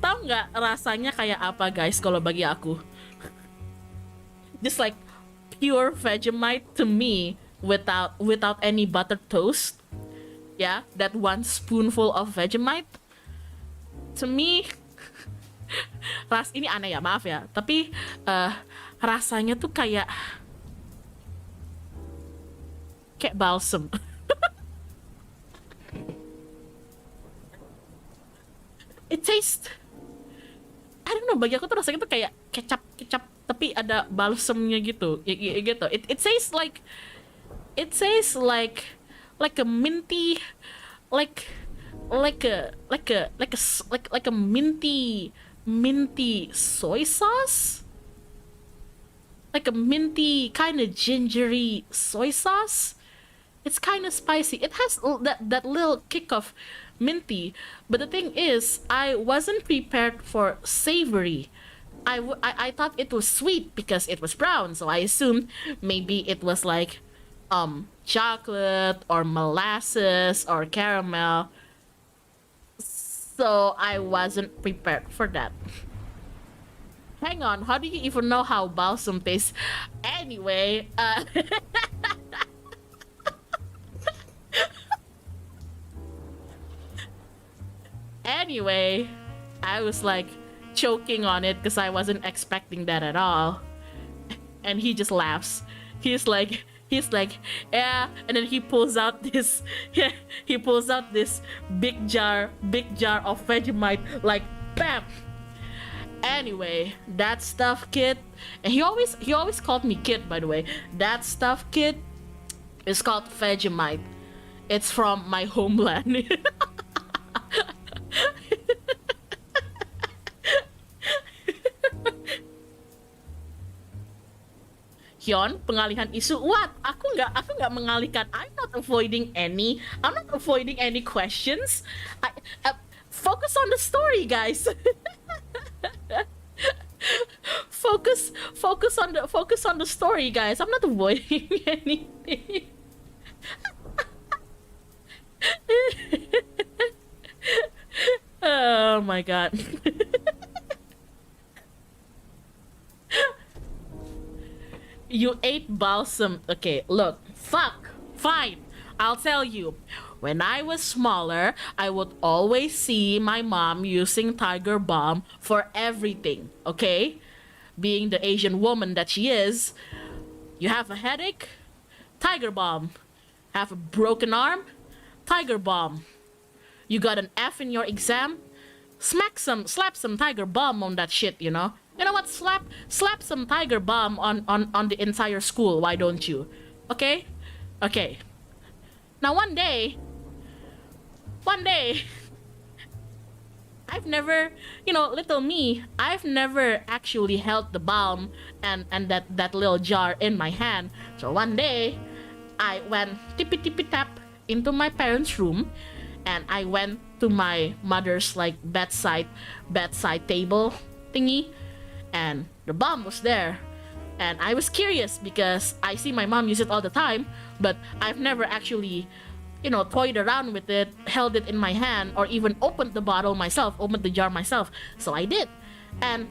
Tahu nggak rasanya kayak apa guys kalau bagi aku? Just like pure Vegemite to me without any buttered toast. Yeah, that one spoonful of Vegemite to me ini aneh ya, maaf ya, tapi rasanya tuh kayak balsam. It tastes, I don't know, bagi aku tuh rasanya tuh kayak kecap tapi ada balsamnya gitu. Gitu. It tastes like a minty like a minty soy sauce, like a minty kind of gingery soy sauce. It's kind of spicy. It has that little kick of minty, but the thing is, I wasn't prepared for savory. I thought it was sweet because it was brown, so I assumed maybe it was like chocolate or molasses or caramel. So I wasn't prepared for that. Hang on, how do you even know how balsam tastes? Anyway, anyway, I was like choking on it because I wasn't expecting that at all. And he just laughs. He's like, yeah, and then he pulls out this big jar of Vegemite, like bam. Anyway, that stuff kid, and he always called me kid, by the way. That stuff kid is called Vegemite. It's from my homeland. Hyun, pengalihan isu. What? Aku nggak mengalihkan. I'm not avoiding any questions. Focus on the story, guys. focus on the story, guys. I'm not avoiding anything. Oh my god. You ate balsam. Okay, look. Fuck. Fine. I'll tell you. When I was smaller, I would always see my mom using Tiger Balm for everything, okay? Being the Asian woman that she is, you have a headache? Tiger Balm. Have a broken arm? Tiger Balm. You got an F in your exam? Slap some Tiger Balm on that shit, you know? You know what? Slap some Tiger Balm on the entire school, why don't you? Okay? Okay. Now one day, one day, I've never, little me, I've never actually held the balm and that little jar in my hand. So one day, I went tippy tippy tap into my parents' room, and I went to my mother's like bedside table thingy, and the balm was there. And I was curious because I see my mom use it all the time, but I've never actually, toyed around with it, held it in my hand, or even opened the bottle myself, opened the jar myself. So I did. And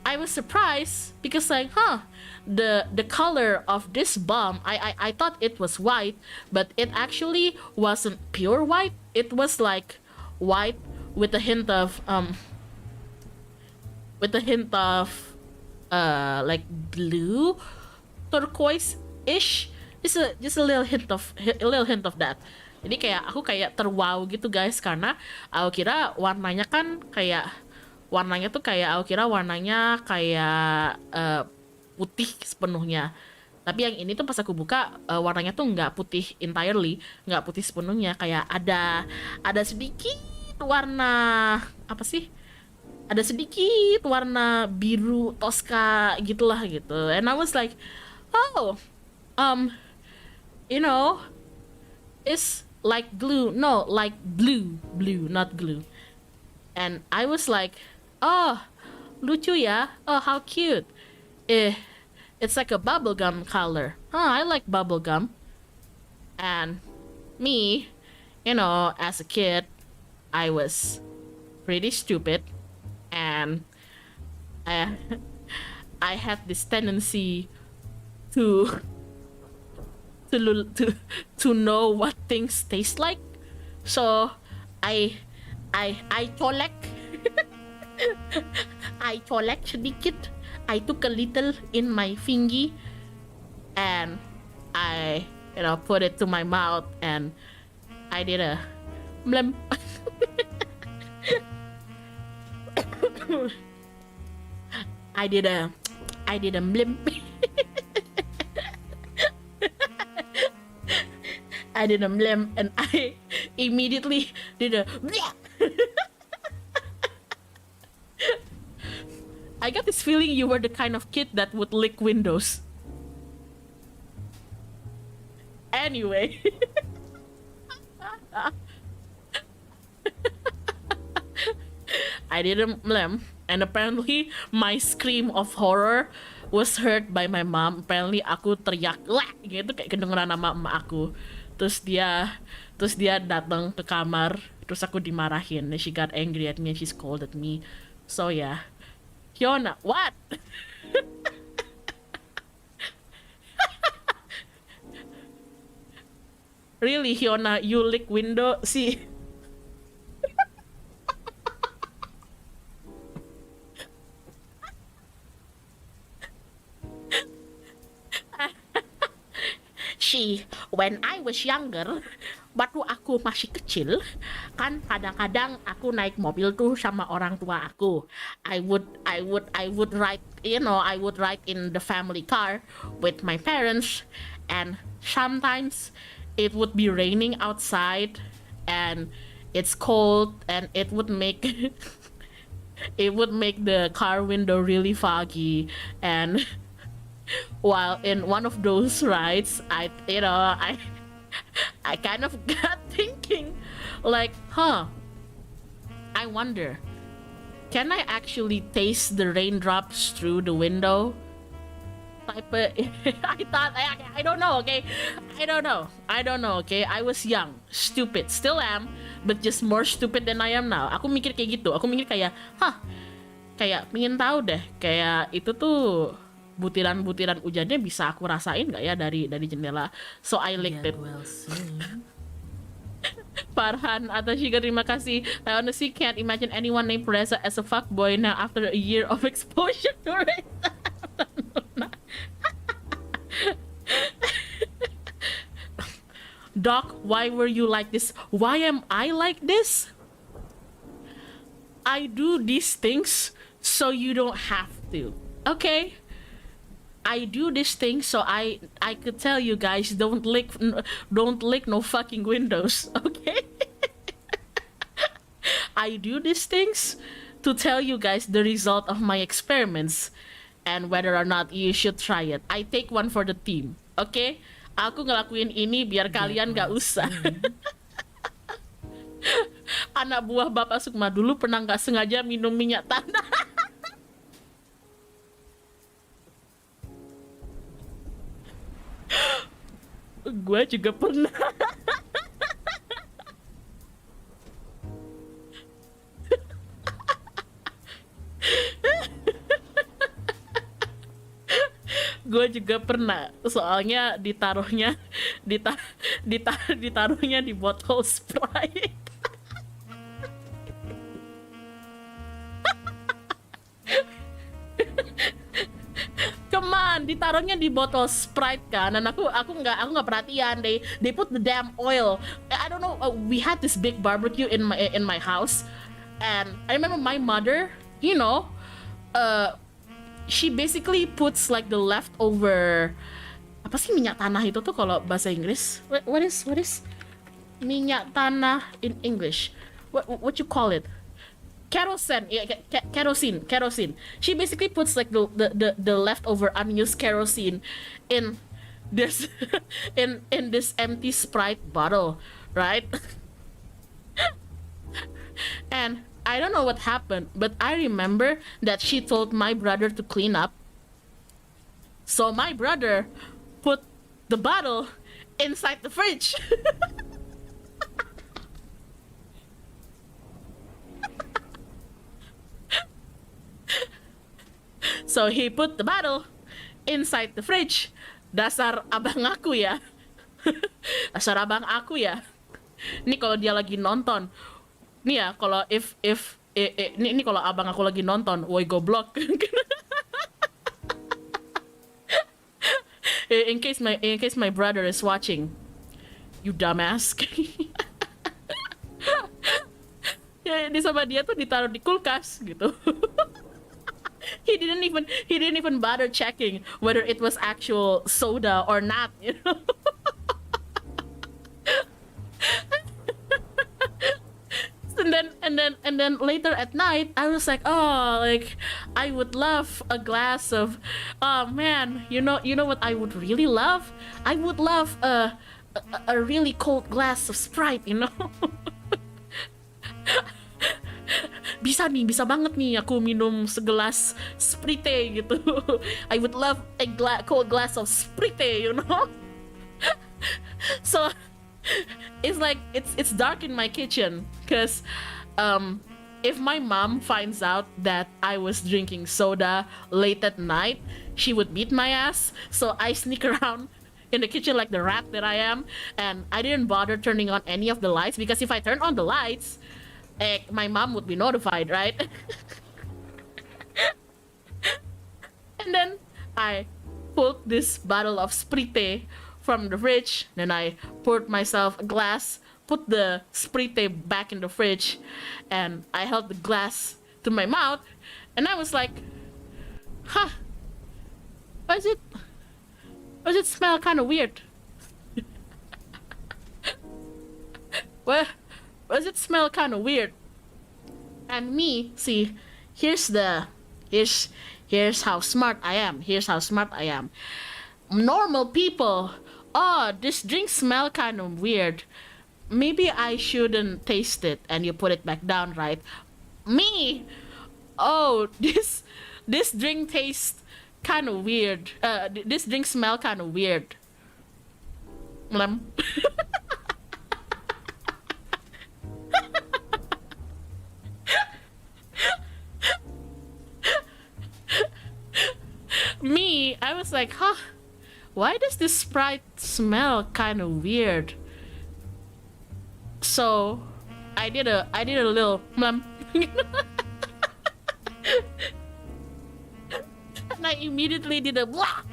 I was surprised because the color of this balm, I thought it was white, but it actually wasn't pure white. It was like white with a hint of like blue, turquoise-ish. Just a little hint of that. Jadi kayak aku kayak terwow gitu guys, karena aku kira warnanya kan kayak putih sepenuhnya. Tapi yang ini tuh pas aku buka warnanya tuh nggak putih entirely, nggak putih sepenuhnya, kayak ada sedikit warna apa sih? Ada sedikit warna biru toska gitulah gitu. And I was like, oh, it's like glue. No, like blue, not glue. And I was like, oh, lucu ya. Oh, how cute. It's like a bubblegum color. Oh, I like bubblegum. And me, as a kid, I was pretty stupid. And I had this tendency to know what things taste like. So I collect I collect sedikit. I took a little in my fingy and I put it to my mouth and I did a blem. I did a blimp. I did a blimp and I immediately did a I got this feeling you were the kind of kid that would lick windows. Anyway. I did a blimp. And apparently my scream of horror was heard by my mom. Apparently aku teriak wah gitu kayak kedengeran nama emak aku. Terus dia datang ke kamar, terus aku dimarahin. And she got angry at me and she scolded me. So yeah. Hyona, what? Really, Hyona, you lick window? See. When I was younger, waktu aku masih kecil, kan kadang-kadang aku naik mobil tuh sama orang tua aku. I would ride, I would ride in the family car with my parents, and sometimes it would be raining outside, and it's cold, and it would make the car window really foggy, and while in one of those rides, I kind of got thinking, like, I wonder, can I actually taste the raindrops through the window? I thought, I don't know, okay? I don't know, okay? I was young, stupid, still am, but just more stupid than I am now. Aku mikir kayak gitu, aku mikir kayak, kayak pengen tahu deh, kayak itu tuh butiran-butiran hujannya bisa aku rasain nggak ya dari jendela. So I licked it. Well, soon. Farhan atau Shiga, terima kasih. I honestly can't imagine anyone named Reza as a fuckboy now after a year of exposure to Reza. Doc, why were you like this? Why am I like this? I do these things so you don't have to. Okay? I do this thing so I could tell you guys don't lick no fucking windows, okay? I do these things to tell you guys the result of my experiments and whether or not you should try it. I take one for the team, okay? Aku ngelakuin ini biar kalian gak usah. Anak buah Bapak Sukma dulu pernah gak sengaja minum minyak tanah. Gue juga pernah. Gue juga pernah, soalnya ditaruhnya di botol Sprite. Come on, ditaruhnya di botol Sprite kan, dan aku nggak perhatian. They put the damn oil. I don't know. We had this big barbecue in my house, and I remember my mother, you know, she basically puts like the leftover, apa sih minyak tanah itu tuh kalau bahasa Inggris? What is minyak tanah in English? What you call it? Kerosene, yeah, kerosene. She basically puts like the leftover unused kerosene in this in this empty Sprite bottle, right? And I don't know what happened, but I remember that she told my brother to clean up. So my brother put the bottle inside the fridge. So he put the bottle inside the fridge. Dasar abang aku ya. Dasar abang aku ya. Ini kalau dia lagi nonton. Nih ya, kalau ini kalau abang aku lagi nonton, woi goblok. in case my brother is watching, you dumbass. Ya, ini sama dia tuh ditaruh di kulkas gitu. He didn't even bother checking whether it was actual soda or not, you know. And then later at night, I was like, oh, like I would love a glass of, oh man, you know what I would really love? I would love a really cold glass of Sprite, you know. Bisa banget nih aku minum segelas Sprite gitu. I would love a cold glass of Sprite, you know. So it's like it's dark in my kitchen because if my mom finds out that I was drinking soda late at night, she would beat my ass. So I sneak around in the kitchen like the rat that I am, and I didn't bother turning on any of the lights because if I turn on the lights, my mom would be notified, right? And then I pulled this bottle of Sprite from the fridge, then I poured myself a glass, put the Sprite back in the fridge, and I held the glass to my mouth, and I was like, huh, why does it smell kind of weird? Why does it smell kind of weird? And me, see, here's how smart I am. Here's how smart I am. Normal people, oh, this drink smell kind of weird. Maybe I shouldn't taste it, and you put it back down, right? Me, oh, this drink tastes kind of weird. This drink smell kind of weird. Me, I was like, huh, why does this Sprite smell kind of weird? So I did a little and I immediately did a blah.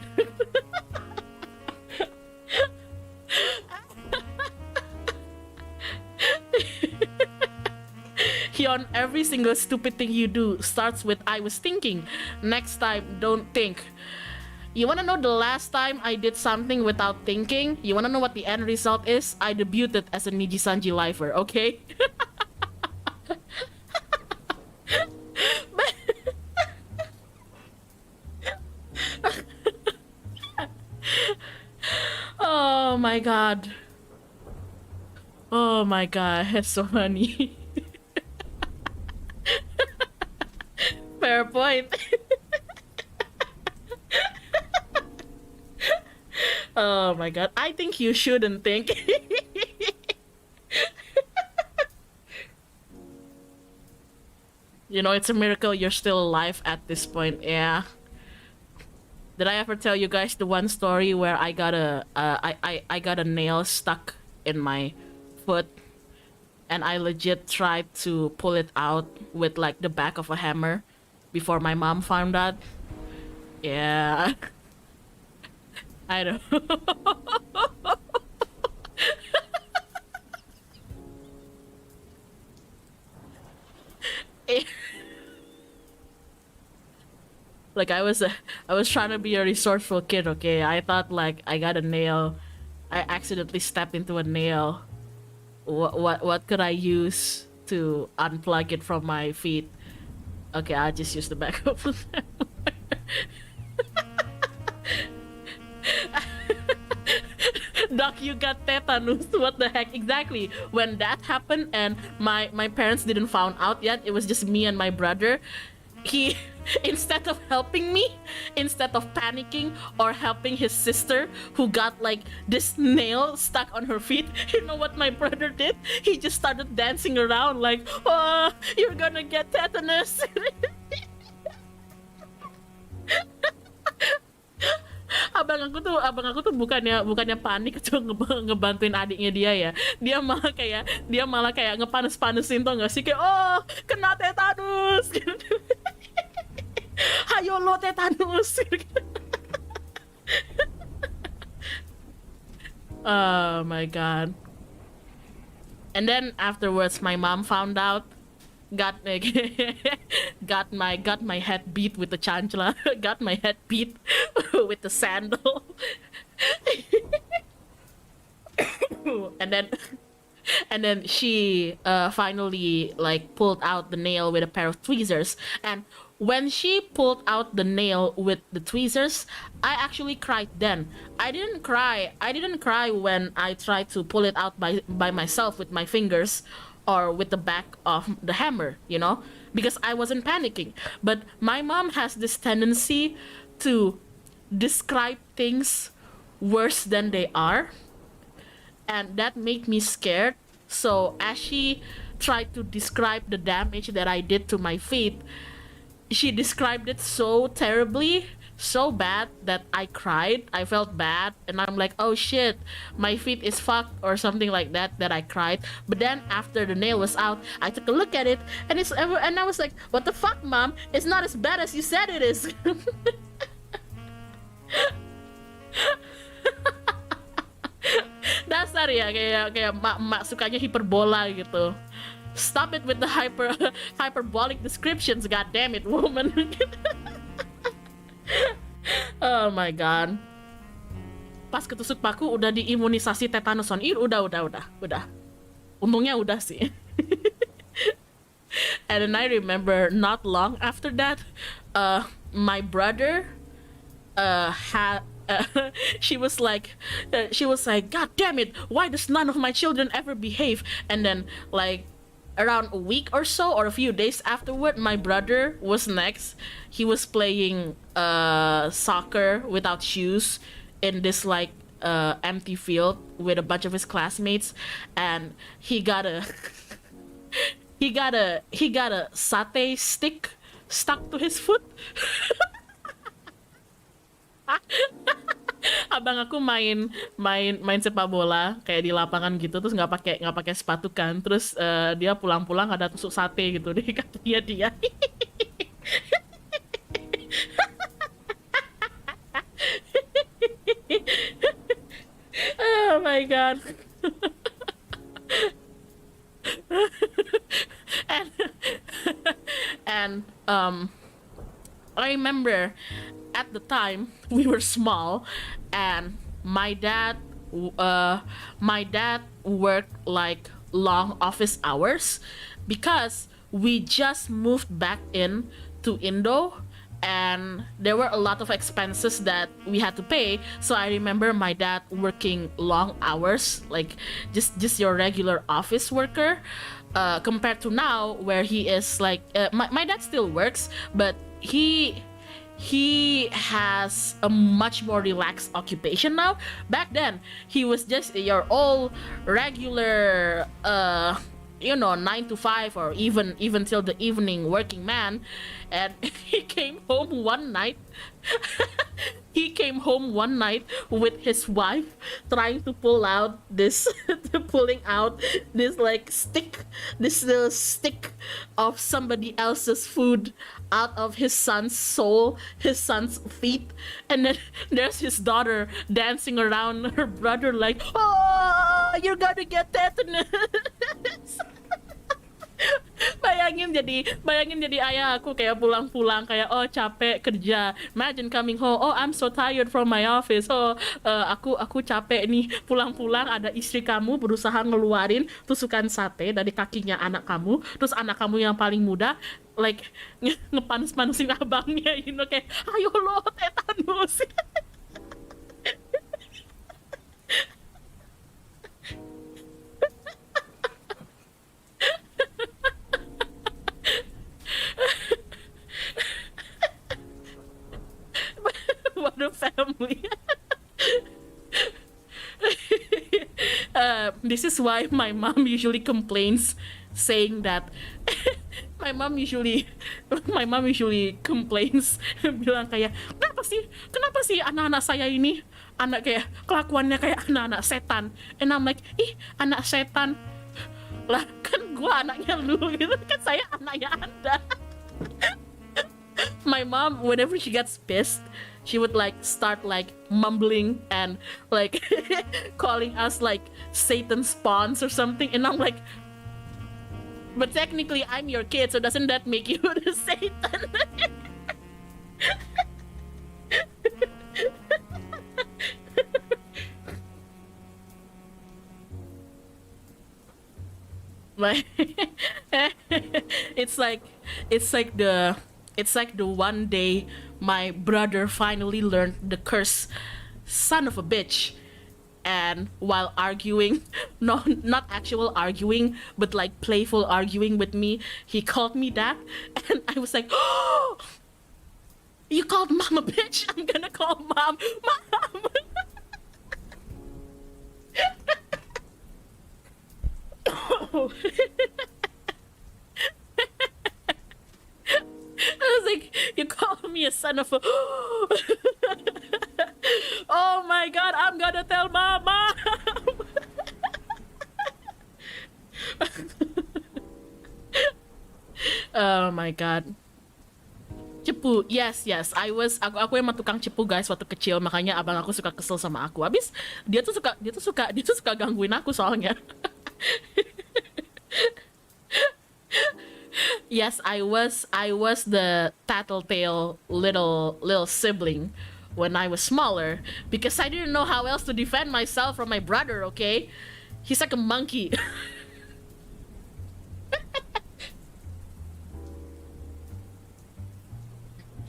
Hyun, every single stupid thing you do starts with I was thinking. Next time, don't think. You wanna know the last time I did something without thinking? You wanna know what the end result is? I debuted as a NIJISANJI lifer, okay? my god. Oh my god, it's so funny. Fair point. Oh my god, I think you shouldn't think. You know, it's a miracle you're still alive at this point. Yeah. Did I ever tell you guys the one story where I got I got a nail stuck in my foot, and I legit tried to pull it out with like the back of a hammer before my mom found out? Yeah. I don't. Like I was trying to be a resourceful kid, okay? I thought like I got a nail. I accidentally stepped into a nail. What could I use to unplug it from my feet? Okay, I just use the back of the Doc, you got tetanus. What the heck? Exactly. When that happened and my parents didn't found out yet, it was just me and my brother. He, instead of helping me, instead of panicking or helping his sister who got like this nail stuck on her feet, you know what my brother did? He just started dancing around like, oh, you're gonna get tetanus. abang aku tuh bukannya panik atau ngebantuin adiknya dia ya, dia malah kayak ngepanes-panesin, tau gak sih, kayak oh kena tetanus gitu. Hayo lo tetanus. Oh my god. And then afterwards my mom found out, got my head beat with the chancla, got my head beat with the sandal. and then she finally like pulled out the nail with a pair of tweezers, and when she pulled out the nail with the tweezers, I actually cried then. I didn't cry when I tried to pull it out by myself with my fingers or with the back of the hammer, you know, because I wasn't panicking. But my mom has this tendency to describe things worse than they are, and that made me scared. So as she tried to describe the damage that I did to my feet, she described it so terribly, so bad that I cried. I felt bad, and I'm like, oh shit, my feet is fucked or something like that I cried. But then after the nail was out, I took a look at it, and I was like, what the fuck, mom? It's not as bad as you said it is. Dasar ya, kayak mak sukanya hiperbola gitu. Stop it with the hyperbolic descriptions, god damn it, woman. Oh my god. Pas ketusuk paku udah diimunisasi tetanuson. Udah. Untungnya udah sih. And then I remember not long after that, my brother had she was like, god damn it, why does none of my children ever behave? And then like around a week or so, or a few days afterward, my brother was next. He was playing soccer without shoes in this like empty field with a bunch of his classmates, and he got a satay stick stuck to his foot. Abang aku main sepak bola kayak di lapangan gitu, terus nggak pakai sepatu kan, terus dia pulang ada tusuk sate gitu di kakinya dia. Oh my god. and I remember at the time we were small, and my dad worked like long office hours because we just moved back in to Indo, and there were a lot of expenses that we had to pay. So I remember my dad working long hours, like just your regular office worker, compared to now where he is like my dad still works, but he has a much more relaxed occupation now. Back then he was just your old regular 9 to 5 or even till the evening working man. And he came home one night he came home one night with his wife trying to pull out this pulling out this like stick, this little stick of somebody else's food out of his son's soul, his son's feet. And then there's his daughter dancing around her brother like, oh, you're gonna get tetanus. bayangin jadi ayah aku kayak pulang-pulang kayak, oh capek kerja, imagine coming home, oh I'm so tired from my office, oh aku capek nih, pulang-pulang ada istri kamu berusaha ngeluarin tusukan sate dari kakinya anak kamu, terus anak kamu yang paling muda like ngepanas-panasin abangnya, kayak ayo lo tetanus. What a family. This is why my mom usually complains, saying that my mom usually complains bilang kayak, kenapa sih anak-anak saya ini anak kayak kelakuannya kayak anak-anak setan. And I'm like, ih anak setan lah, kan gua anaknya lu gitu kan, saya anaknya Anda. My mom, whenever she gets pissed, she would like start like mumbling and like calling us like Satan spawns or something, and I'm like, but technically I'm your kid, so doesn't that make you the Satan? Like it's like the one day my brother finally learned the curse son of a bitch, and while arguing, no, not actual arguing, but like playful arguing with me, he called me that, and I was like, oh, you called mom a bitch? I'm gonna call mom. I was like, you called me a son of a... Oh my god, I'm gonna tell mama. Oh my god. Cepu, yes, aku emang tukang cepu guys waktu kecil, makanya abang aku suka kesel sama aku. Habis dia tuh suka gangguin aku soalnya. Yes, I was the tattletale little sibling when I was smaller, because I didn't know how else to defend myself from my brother, okay? He's like a monkey.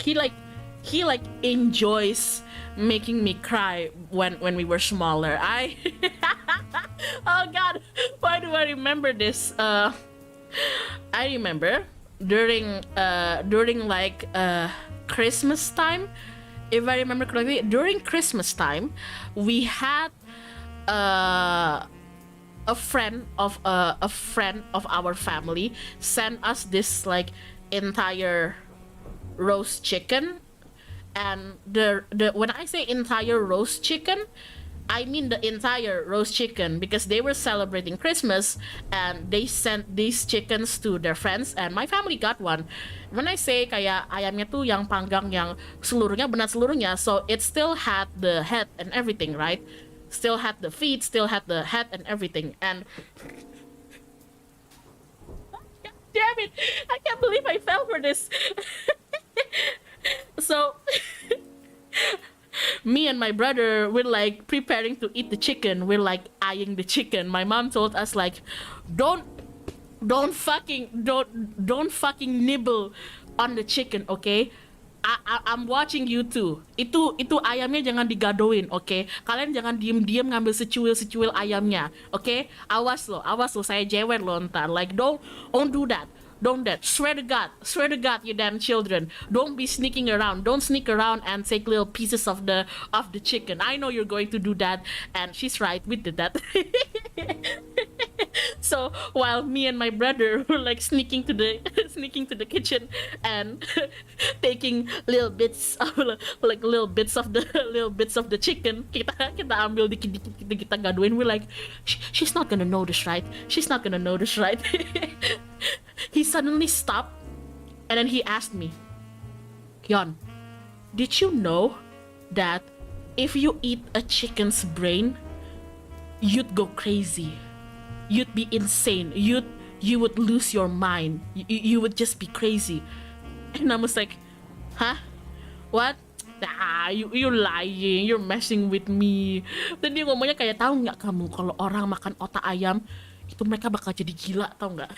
he like enjoys making me cry when we were smaller. Oh god, why do I remember this? I remember during like Christmas time, if I remember correctly, during Christmas time, we had a friend of our family sent us this like entire roast chicken, and the when I say entire roast chicken, I mean the entire roast chicken, because they were celebrating Christmas and they sent these chickens to their friends, and my family got one. When I say kayak ayamnya tuh yang panggang yang seluruhnya, benar seluruhnya, so it still had the head and everything, right? Still had the feet, still had the head and everything. And damn it, I can't believe I fell for this. So me and my brother were like preparing to eat the chicken. We're like eyeing the chicken. My mom told us like, don't fucking nibble on the chicken, okay? I'm watching you too. Itu ayamnya jangan digadoin, oke? Okay? Kalian jangan diem-diem ngambil secuil ayamnya, oke? Okay? Awas lo, saya jewer lo ntar. Like don't do that. Don't that. Swear to God, you damn children. Don't be sneaking around. Don't sneak around and take little pieces of the chicken. I know you're going to do that, and she's right. We did that. So while me and my brother were like sneaking to the kitchen and taking little bits of the chicken, kita ambil dikit-dikit, kita gaduin. We're like, she's not gonna notice, right? She's not gonna notice, right? He suddenly stopped and then he asked me, Yon, did you know that if you eat a chicken's brain, you'd go crazy? You'd be insane. You would lose your mind. You would just be crazy. And I was like, huh? What? You're lying. You're messing with me. Dan dia ngomongnya kayak, tahu nggak kamu kalau orang makan otak ayam itu mereka bakal jadi gila, tau nggak?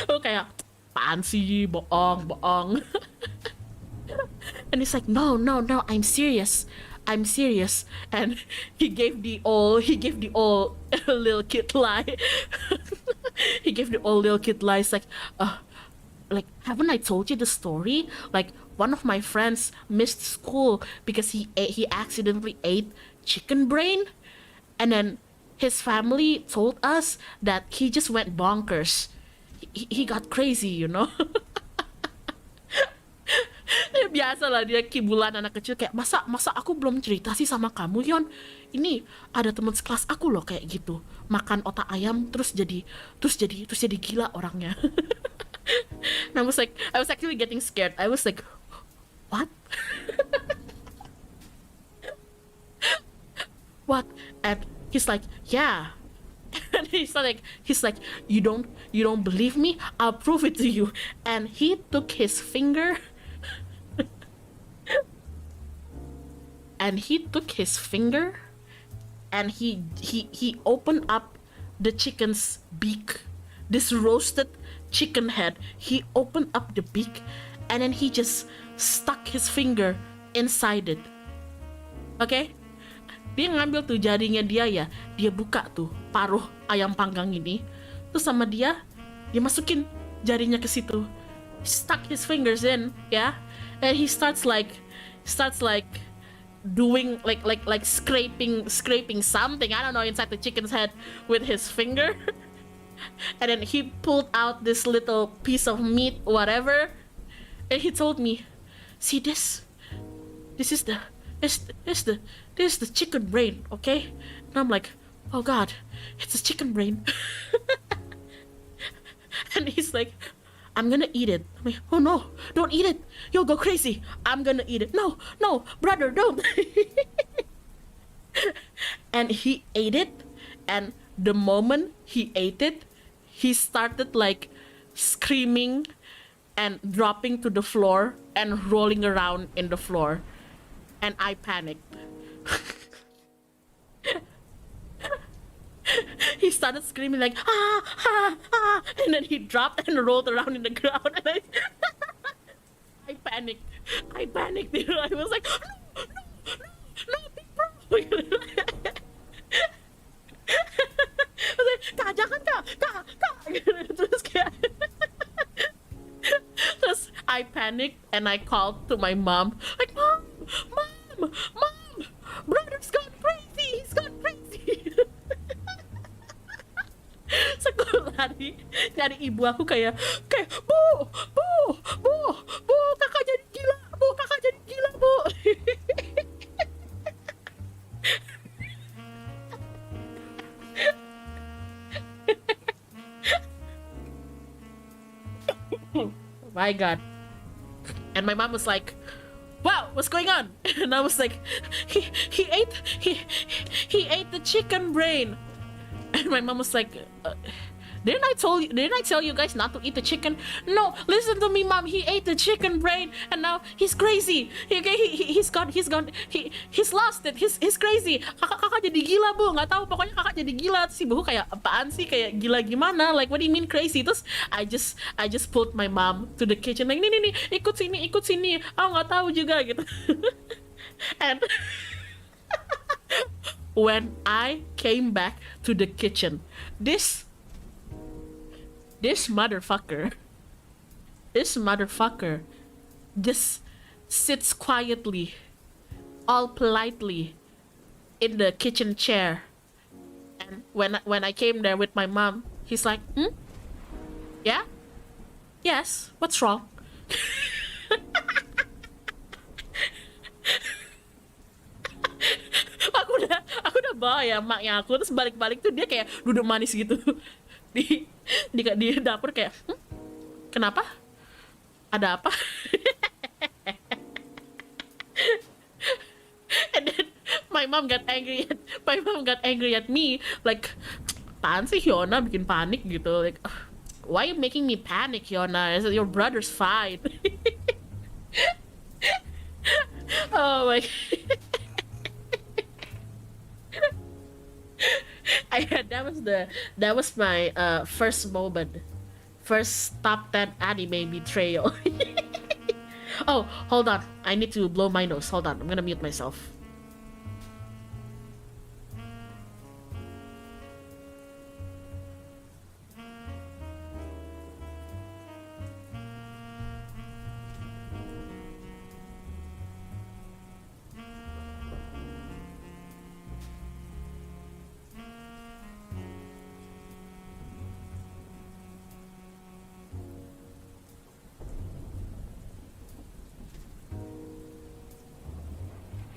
Oh kayak, apaan sih, bohong. And he's like, no, I'm serious, and he gave the old little kid lie. He gave the old little kid lie. It's like, haven't I told you the story? Like, one of my friends missed school because he accidentally ate chicken brain, and then his family told us that he just went bonkers. He got crazy, you know. Biasa lah dia kibulan anak kecil kayak, masa aku belum cerita sih sama kamu, Yon? Ini ada teman sekelas aku loh kayak gitu, makan otak ayam terus jadi gila orangnya. And I was actually getting scared. I was like, what? What? And he's like, yeah. And he's like, you don't believe me? I'll prove it to you. And he took his finger and he opened up the chicken's beak, this roasted chicken head. He opened up the beak and then he just stuck his finger inside it. Okay? Dia ngambil tuh jarinya dia buka tuh paruh ayam panggang ini, terus sama dia masukin jarinya ke situ, stuck his fingers in, yeah, and he starts like doing like scraping something, I don't know, inside the chicken's head with his finger. And then he pulled out this little piece of meat, whatever, and he told me, see this is the chicken brain, okay? And I'm like, oh God, it's a chicken brain. And he's like, I'm gonna eat it. I'm like, oh no, don't eat it. You'll go crazy. I'm gonna eat it. No, brother, don't. And he ate it, and the moment he ate it, he started like screaming and dropping to the floor and rolling around in the floor. And I panicked. He started screaming like, and then he dropped and rolled around in the ground. And I panicked. I was like, no, big bro. I was like, Kak, jangan, Kak. Terus I panicked and I called to my mom, like, mom, brother's gone crazy. He's gone crazy. So aku lari nyari ibu aku kayak bu, kakak jadi gila, bu. My God. And my mom was like, wow, what's going on? And I was like, he ate the chicken brain. And my mom was like, Didn't I tell you guys not to eat the chicken? No, listen to me, mom. He ate the chicken brain, and now he's crazy. He's lost it. He's crazy. Kakak jadi gila, bu. Nggak tahu, pokoknya kakak jadi gila. Terus si bu kayak, apaan sih, kayak gila gimana? Like, what do you mean crazy? Terus I just pulled my mom to the kitchen. Like, nih, ikut sini. Oh, nggak tahu juga gitu. And when I came back to the kitchen, this motherfucker just sits quietly, all politely, in the kitchen chair. And when I came there with my mom, he's like, yeah? Yes, what's wrong? aku udah bawa ya maknya aku, terus balik-balik tuh dia kayak duduk manis gitu di dapur kayak, kenapa? Ada apa? And then my mom got angry at me, like, apaan sih Hyona bikin panik gitu, like, why you making me panic, Hyona? I said, your brother's fine. Oh my. That was my first top 10 anime betrayal. Oh, hold on, I need to blow my nose. Hold on, I'm gonna mute myself.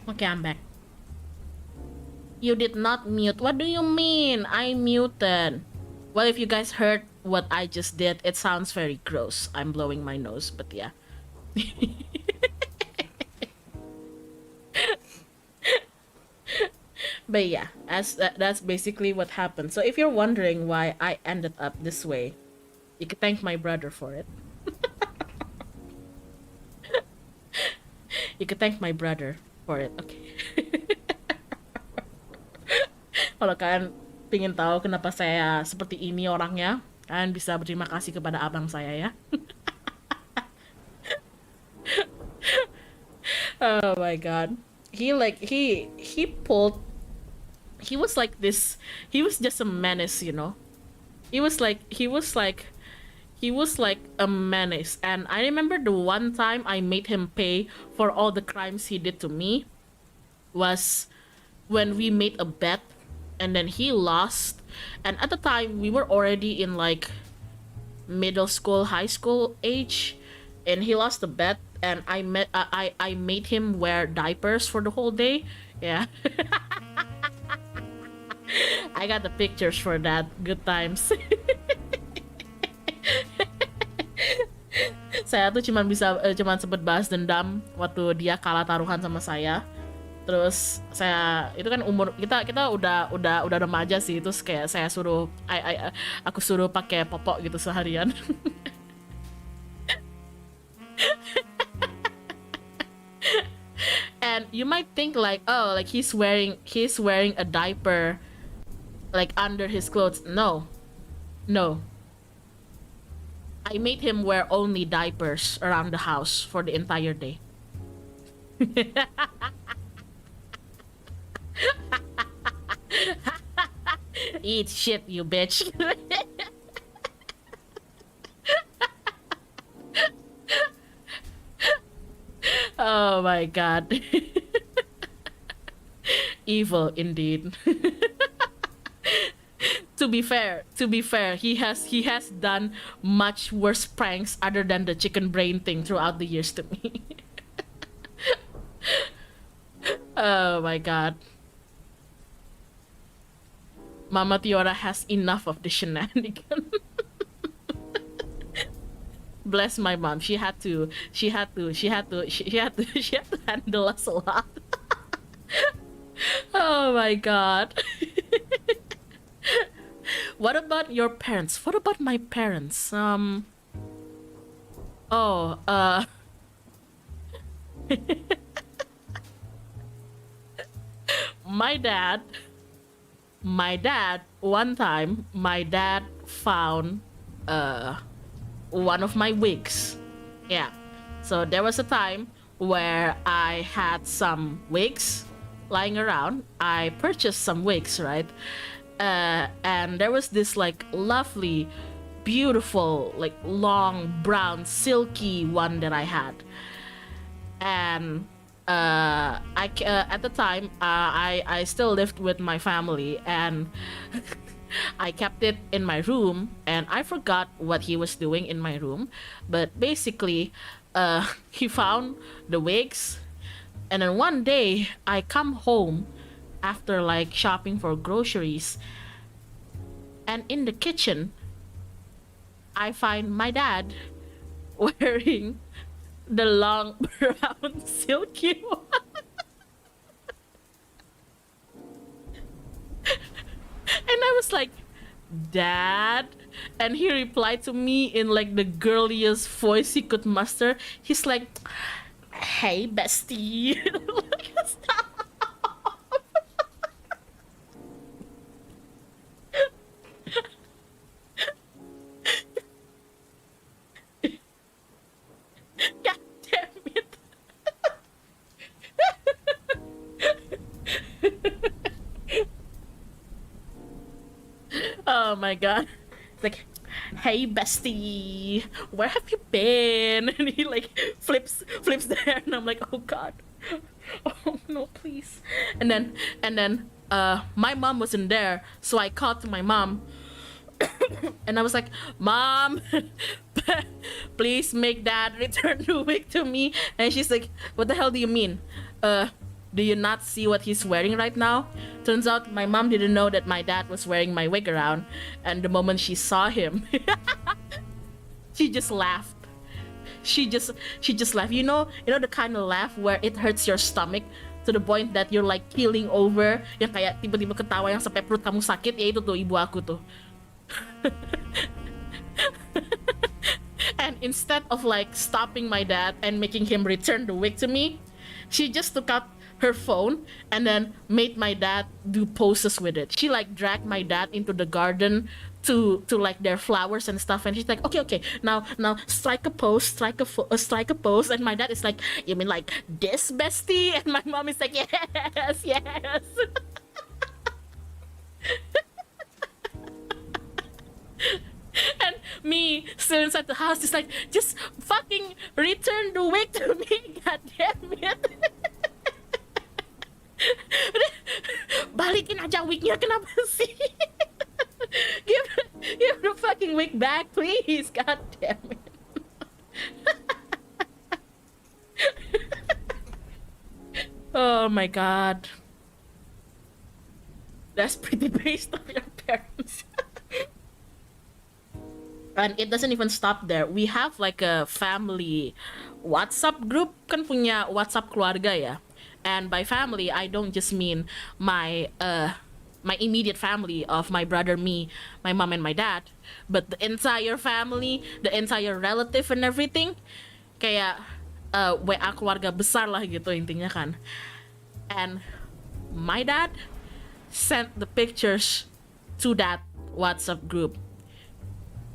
Okay, I'm back. You did not mute. What do you mean? I muted. Well, if you guys heard what I just did, it sounds very gross. I'm blowing my nose, but yeah. But yeah, that's basically what happened. So if you're wondering why I ended up this way, you can thank my brother for it. You can thank my brother for it. Okay. Kalau kalian pingin tahu kenapa saya seperti ini orangnya, kalian bisa berterima kasih kepada abang saya ya. Oh my god. He was like this. He was just a menace, you know. He was like a menace. And I remember the one time I made him pay for all the crimes he did to me was when we made a bet and then he lost. And at the time we were already in like middle school, high school age, and he lost the bet, and I made him wear diapers for the whole day. Yeah. I got the pictures for that. Good times. Saya tuh cuman sempet bahas dendam waktu dia kalah taruhan sama saya. Terus saya itu kan umur kita udah remaja sih, terus kayak saya suruh aku suruh pakai popok gitu seharian. And you might think like, oh, like he's wearing a diaper like under his clothes. No. I made him wear only diapers around the house for the entire day. Eat shit, you bitch. Oh my god. Evil indeed. To be fair, he has done much worse pranks other than the chicken brain thing throughout the years to me. Oh my god. Mama Tiora has enough of the shenanigans. Bless my mom. She had to handle us a lot. Oh my god. What about your parents? What about my parents? Oh, my dad, one time, my dad found one of my wigs. Yeah. So there was a time where I had some wigs lying around. I purchased some wigs, right? And there was this like lovely, beautiful, like long brown, silky one that I had. And at the time, I still lived with my family, and I kept it in my room, and I forgot what he was doing in my room. But basically, he found the wigs, and then one day I come home after like shopping for groceries, and in the kitchen, I find my dad wearing the long brown silky one. And I was like, Dad? And he replied to me in like the girliest voice he could muster. He's like, hey, bestie. Like, stop. God damn it. Oh my god. It's like, hey bestie, where have you been? And he like flips there, and I'm like, oh god. Oh no, please. And then my mom wasn't there, so I called to my mom. And I was like, Mom, please make Dad return the wig to me. And she's like, what the hell do you mean? Do you not see what he's wearing right now? Turns out my mom didn't know that my dad was wearing my wig around, and the moment she saw him, she just laughed. She just laughed. You know the kind of laugh where it hurts your stomach to the point that you're like keeling over. Yang kayak tiba-tiba ketawa yang sampai perut kamu sakit. Ya itu tuh ibu aku tuh. And instead of like stopping my dad and making him return the wig to me, she just took out her phone and then made my dad do poses with it. She like dragged my dad into the garden to like their flowers and stuff, and she's like, okay, now strike a pose, strike a pose. And my dad is like, you mean like this, bestie? And my mom is like, yes. And me still inside the house is like, just fucking return the wig to me, god damn it. Balikin aja wignya, kenapa sih? give the fucking wig back, please, god damn it. Oh my god, that's pretty based on your parents. And it doesn't even stop there. We have like a family WhatsApp group, kan punya WhatsApp keluarga ya. And by family, I don't just mean my immediate family of my brother, me, my mom, and my dad, but the entire family, the entire relative and everything. Kayak WA keluarga besar lah gitu intinya kan. And my dad sent the pictures to that WhatsApp group.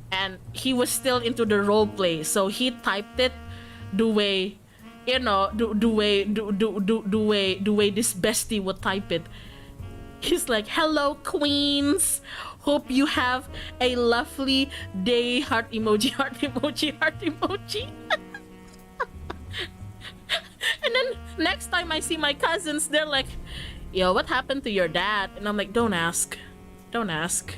And he was still into the role play, so he typed it the way, you know, the way this bestie would type it. He's like, hello queens, hope you have a lovely day, heart emoji. And then next time I see my cousins, they're like, yo, what happened to your dad? And I'm like, don't ask. Don't ask.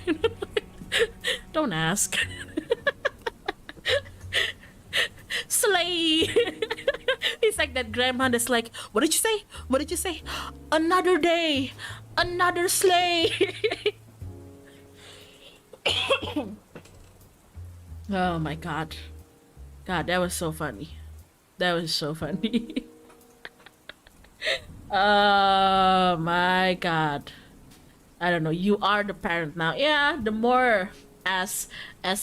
Slay. He's like that grandma that's like, what did you say? Another day, another slay. Oh my god, that was so funny. Oh my god. I don't know, you are the parent now. Yeah, the more as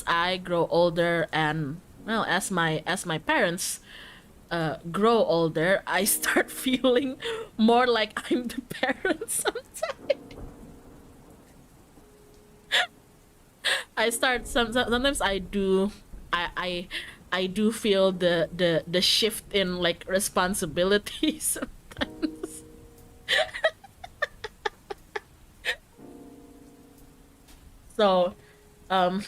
I grow older, and well, as my parents grow older, I start feeling more like I'm the parent sometimes. Sometimes I do, I I do feel the shift in like responsibility sometimes. So um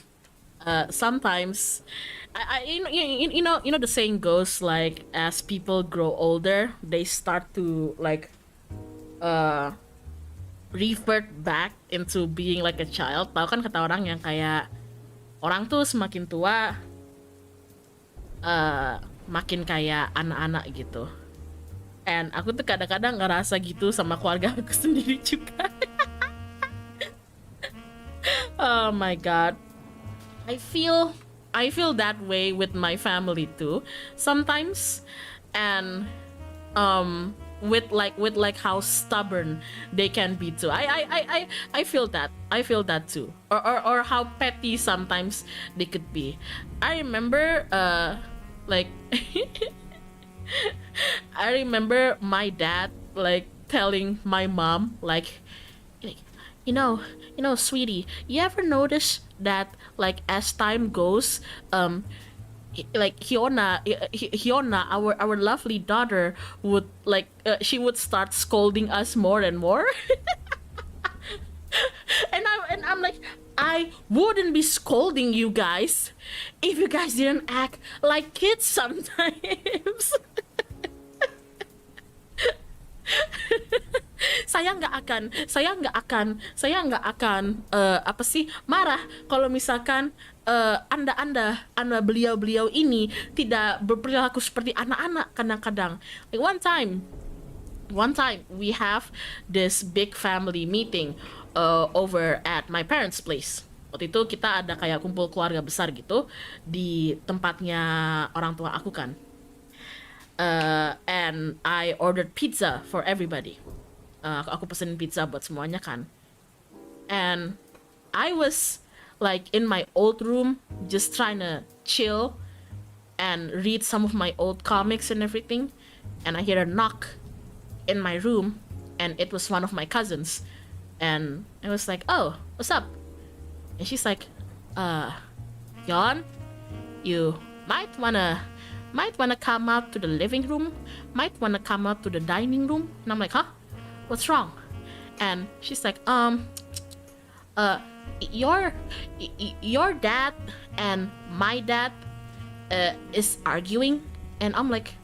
sometimes you know the saying goes like, as people grow older, they start to like uh revert back into being like a child. Tahu kan kata orang yang kayak orang tuh semakin tua eh makin kayak anak-anak gitu. And aku tuh kadang-kadang ngerasa gitu sama keluarga aku sendiri juga. Oh my god. I feel I feel that way with my family too sometimes, and with like how stubborn they can be too. I feel that. I feel that too. Or how petty sometimes they could be. I remember like I remember my dad like telling my mom like, you know, sweetie, you ever notice that like as time goes, like Hyona, our lovely daughter, would like she would start scolding us more and more. And I'm like, I wouldn't be scolding you guys if you guys didn't act like kids sometimes. Saya nggak akan apa sih, marah kalau misalkan anda beliau ini tidak berperilaku seperti anak-anak kadang-kadang. Like one time we have this big family meeting over at my parents' place. Waktu itu kita ada kayak kumpul keluarga besar gitu di tempatnya orang tua aku kan. And I ordered pizza for everybody. Aku pesenin pizza buat semuanya kan. And I was like in my old room just trying to chill and read some of my old comics and everything. And I hear a knock in my room, and it was one of my cousins. And I was like, oh, what's up? And she's like, Yon, you might wanna come out to the living room, might wanna come out to the dining room. And I'm like, huh? What's wrong? And she's like, your dad and my dad is arguing. And I'm like,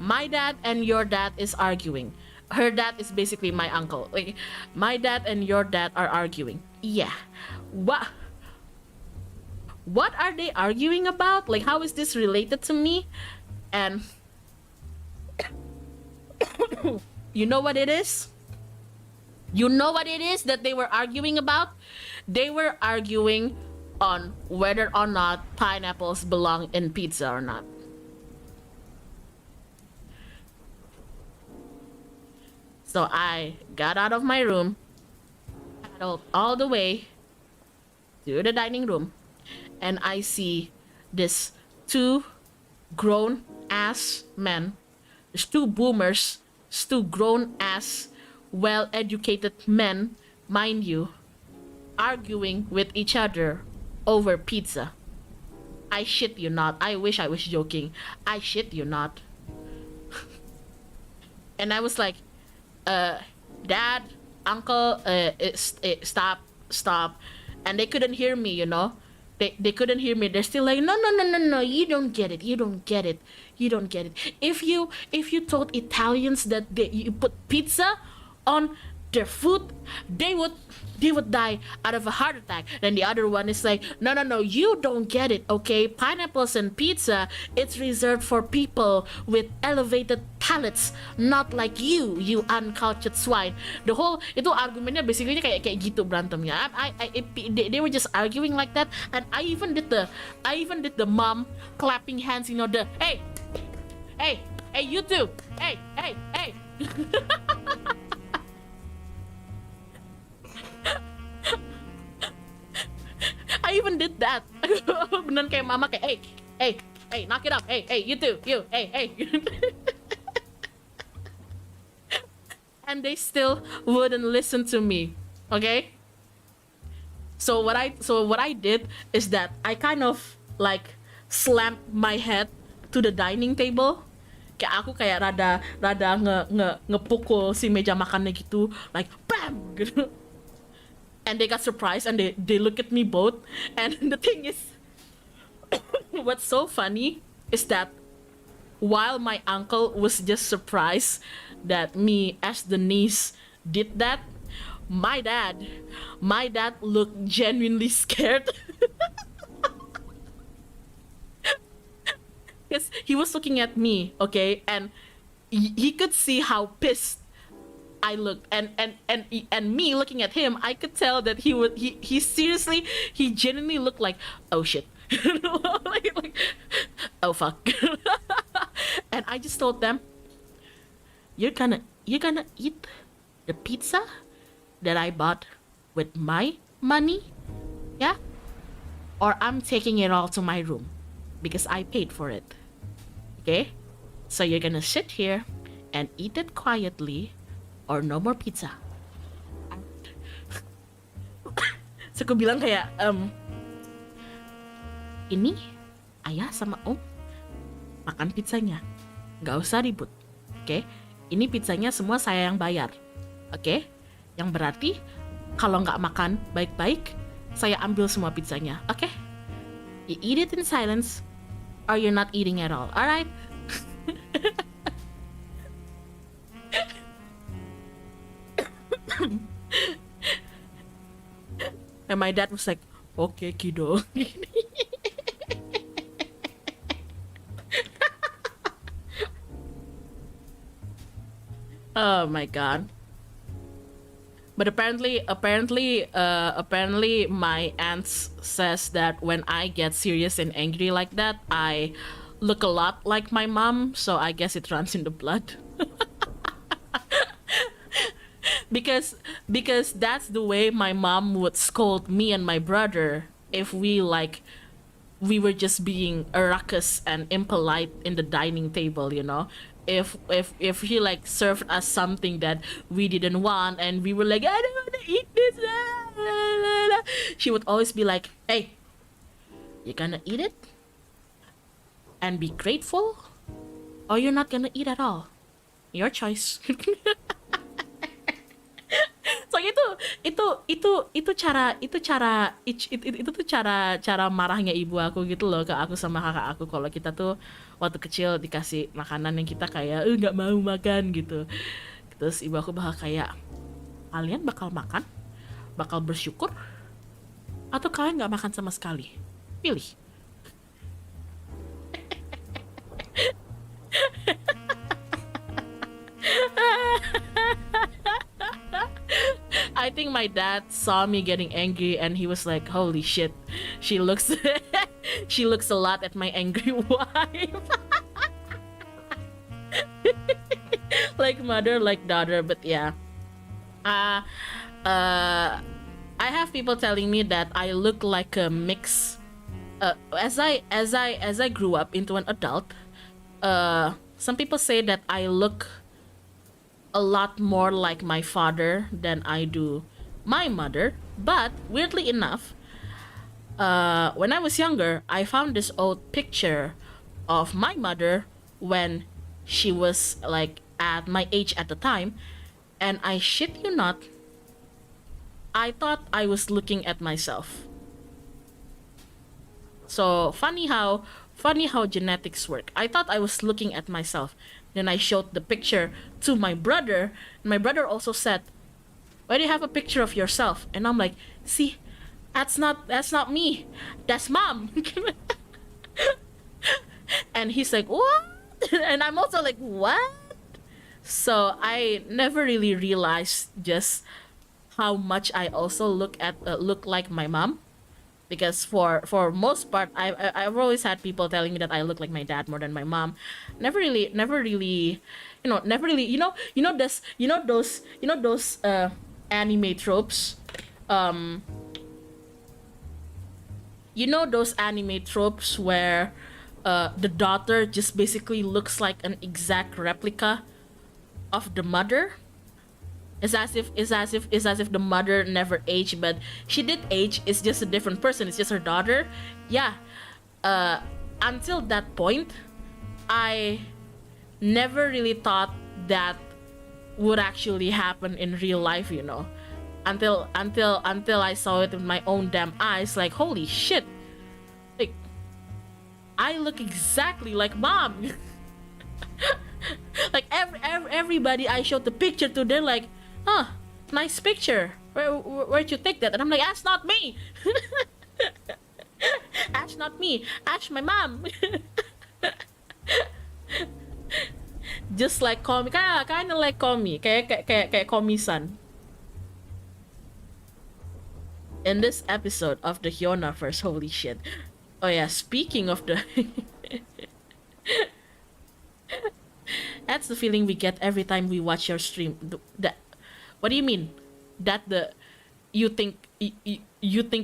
my dad and your dad is arguing. Her dad is basically my uncle. Like, my dad and your dad are arguing. Yeah. What are they arguing about? Like, how is this related to me? And you know what it is? You know what it is that they were arguing about? They were arguing on whether or not pineapples belong in pizza or not. So I got out of my room, paddled all the way to the dining room, and I see this two grown ass men, there's two boomers, two grown ass, well educated men, mind you, arguing with each other over pizza. I shit you not. I wish I was joking. I shit you not. And I was like, Dad, Uncle, stop. And they couldn't hear me, you know. They couldn't hear me. They're still like, no, you don't get it. If you told Italians that you put pizza on their food, they would die out of a heart attack. Then the other one is like, no, you don't get it, okay? Pineapples and pizza, it's reserved for people with elevated palates, not like you uncultured swine. The whole itu argumennya basically kayak gitu berantemnya. They were just arguing like that, and I even did the mom clapping hands, you know, the hey you two, hey. even did that. Beneran kayak mama kayak, hey, knock it up, hey, you too, you, hey. And they still wouldn't listen to me. Okay. So what I did is that I kind of like slammed my head to the dining table. Kayak aku kayak rada ngepukul si meja makannya gitu, like bam gitu. And they got surprised and they look at me both. And the thing is, what's so funny is that while my uncle was just surprised that me as the niece did that, my dad looked genuinely scared. Because he was looking at me, okay, and he could see how pissed I looked, and me looking at him, I could tell that he seriously, he genuinely looked like, oh shit. like, oh fuck. And I just told them, you're gonna eat the pizza that I bought with my money, yeah, or I'm taking it all to my room because I paid for it. Okay, so you're gonna sit here and eat it quietly, or no more pizza. So aku bilang kayak, ini ayah sama om makan pizzanya, nggak usah ribut, oke? Ini pizzanya semua saya yang bayar, oke? Yang berarti kalau nggak makan baik-baik, saya ambil semua pizzanya, oke? You eat it in silence, or you're not eating at all, alright? And my dad was like, okay, kiddo. Oh my god. But apparently my aunt says that when I get serious and angry like that, I look a lot like my mom, so I guess it runs in the blood. because that's the way my mom would scold me and my brother if we were just being a ruckus and impolite in the dining table, you know. If he like served us something that we didn't want and we were like, I don't want to eat this, she would always be like, hey, you're gonna eat it and be grateful, or you're not gonna eat at all. Your choice. So itu cara marahnya ibu aku gitu loh ke aku sama kakak aku kalau kita tuh waktu kecil dikasih makanan yang kita kayak nggak mau makan gitu. Terus ibu aku bakal kayak, kalian bakal makan, bakal bersyukur, atau kalian nggak makan sama sekali, pilih. I think my dad saw me getting angry and he was like, holy shit, she looks she looks a lot at my angry wife. Like mother, like daughter. But yeah, I have people telling me that I look like a mix. As I grew up into an adult, some people say that I look a lot more like my father than I do my mother. But weirdly enough, when I was younger, I found this old picture of my mother when she was like at my age at the time, and I shit you not, I thought I was looking at myself. So funny how genetics work. I thought I was looking at myself. Then I showed the picture to my brother, and my brother also said, why do you have a picture of yourself? And I'm like, see, that's not me, that's mom. And he's like, what? And I'm also like, what? So I never really realized just how much I also look like my mom. Because for most part, I've always had people telling me that I look like my dad more than my mom. Never really, those anime tropes. you know those anime tropes where the daughter just basically looks like an exact replica of the mother. It's as if the mother never aged, but she did age. It's just a different person. It's just her daughter. Yeah. Until that point, I never really thought that would actually happen in real life. Until I saw it with my own damn eyes. Like, holy shit! Like, I look exactly like mom. Like everybody I showed the picture to, they're like, huh, nice picture. Where'd you take that? And I'm like, that's not me. Ash not me. Ash my mom. Just like Komi, kind of like Komi, kayak Komi-san. In this episode of the Hyona first, holy shit. Oh yeah, speaking of the that's the feeling we get every time we watch your stream. What do you mean? That you think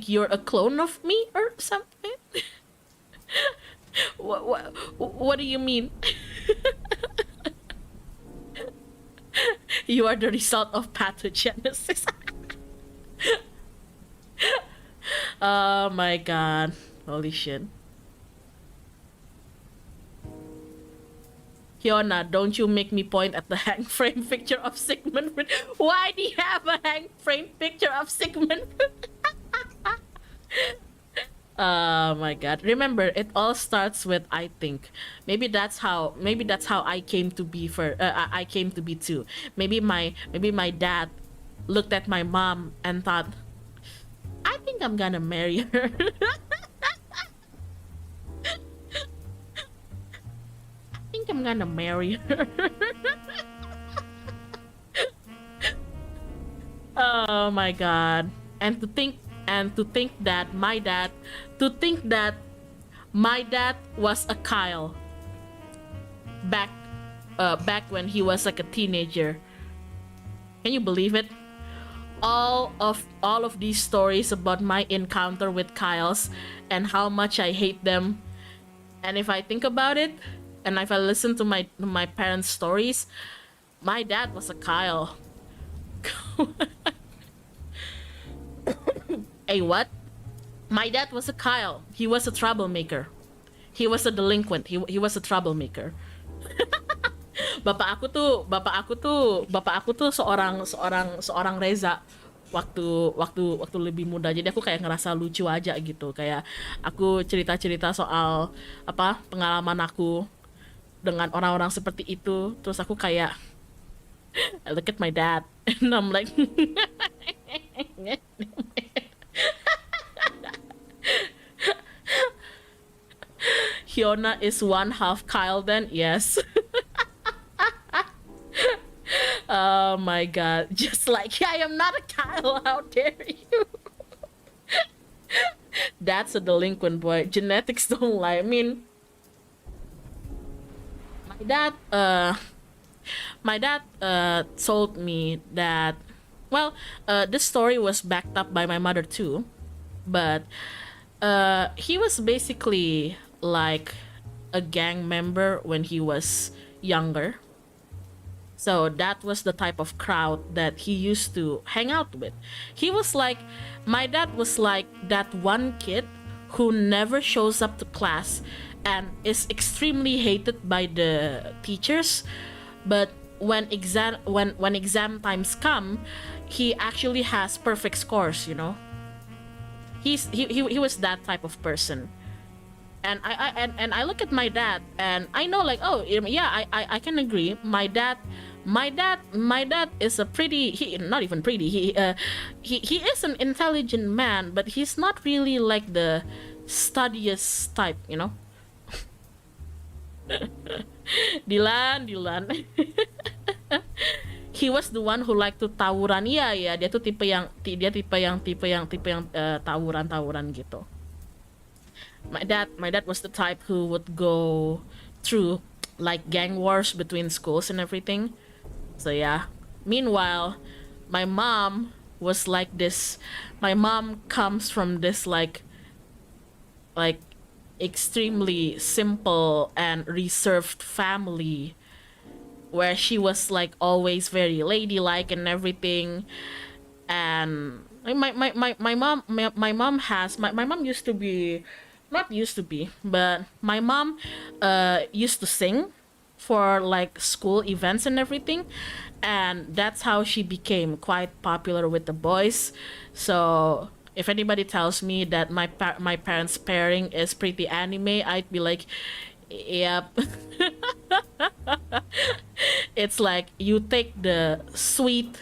you're a clone of me or something? What do you mean? You are the result of pathogenesis. Oh my god. Holy shit. Hyona, don't you make me point at the hang frame picture of Sigmund. Why do you have a hang frame picture of Sigmund? Oh my god. Remember, it all starts with I think. Maybe that's how I came to be I came to be too. Maybe my dad looked at my mom and thought, I think I'm gonna marry her. I think I'm gonna marry her. Oh my god. And to think that my dad was a Kyle back when he was like a teenager. Can you believe it? All of these stories about my encounter with Kyles and how much I hate them. And if I think about it, and if I listen to my parents' stories, my dad was a Kyle. Hey, what? My dad was a Kyle. He was a troublemaker. He was a delinquent. He was a troublemaker. Bapak aku tuh seorang Reza waktu lebih muda. Jadi aku kayak ngerasa lucu aja gitu. Kayak aku cerita-cerita soal pengalaman aku dengan orang-orang seperti itu. Terus aku kayak I look at my dad and I'm like Hyona is one half Kyle then? Yes. Oh my god. Just like, I am not a Kyle, how dare you? That's a delinquent boy. Genetics don't lie. I mean, my dad told me that, well, this story was backed up by my mother too, but he was basically like a gang member when he was younger. So that was the type of crowd that he used to hang out with. My dad was like that one kid who never shows up to class and is extremely hated by the teachers, but when exam times come, he actually has perfect scores, He was that type of person. And I look at my dad and I know, like, oh yeah, I can agree. My dad is a pretty, not even pretty, he is an intelligent man, but he's not really like the studious type, Dilan. He was the one who like to tawuran. Iya, dia tuh tipe yang tawuran gitu. My dad was the type who would go through like gang wars between schools and everything. So yeah. Meanwhile, my mom was like this. My mom comes from this like like extremely simple and reserved family where she was like always very ladylike and everything. And my mom has my mom used to be, not used to be, but my mom used to sing for like school events and everything, and that's how she became quite popular with the boys. So if anybody tells me that my parents pairing is pretty anime, I'd be like, yep. It's like you take the sweet,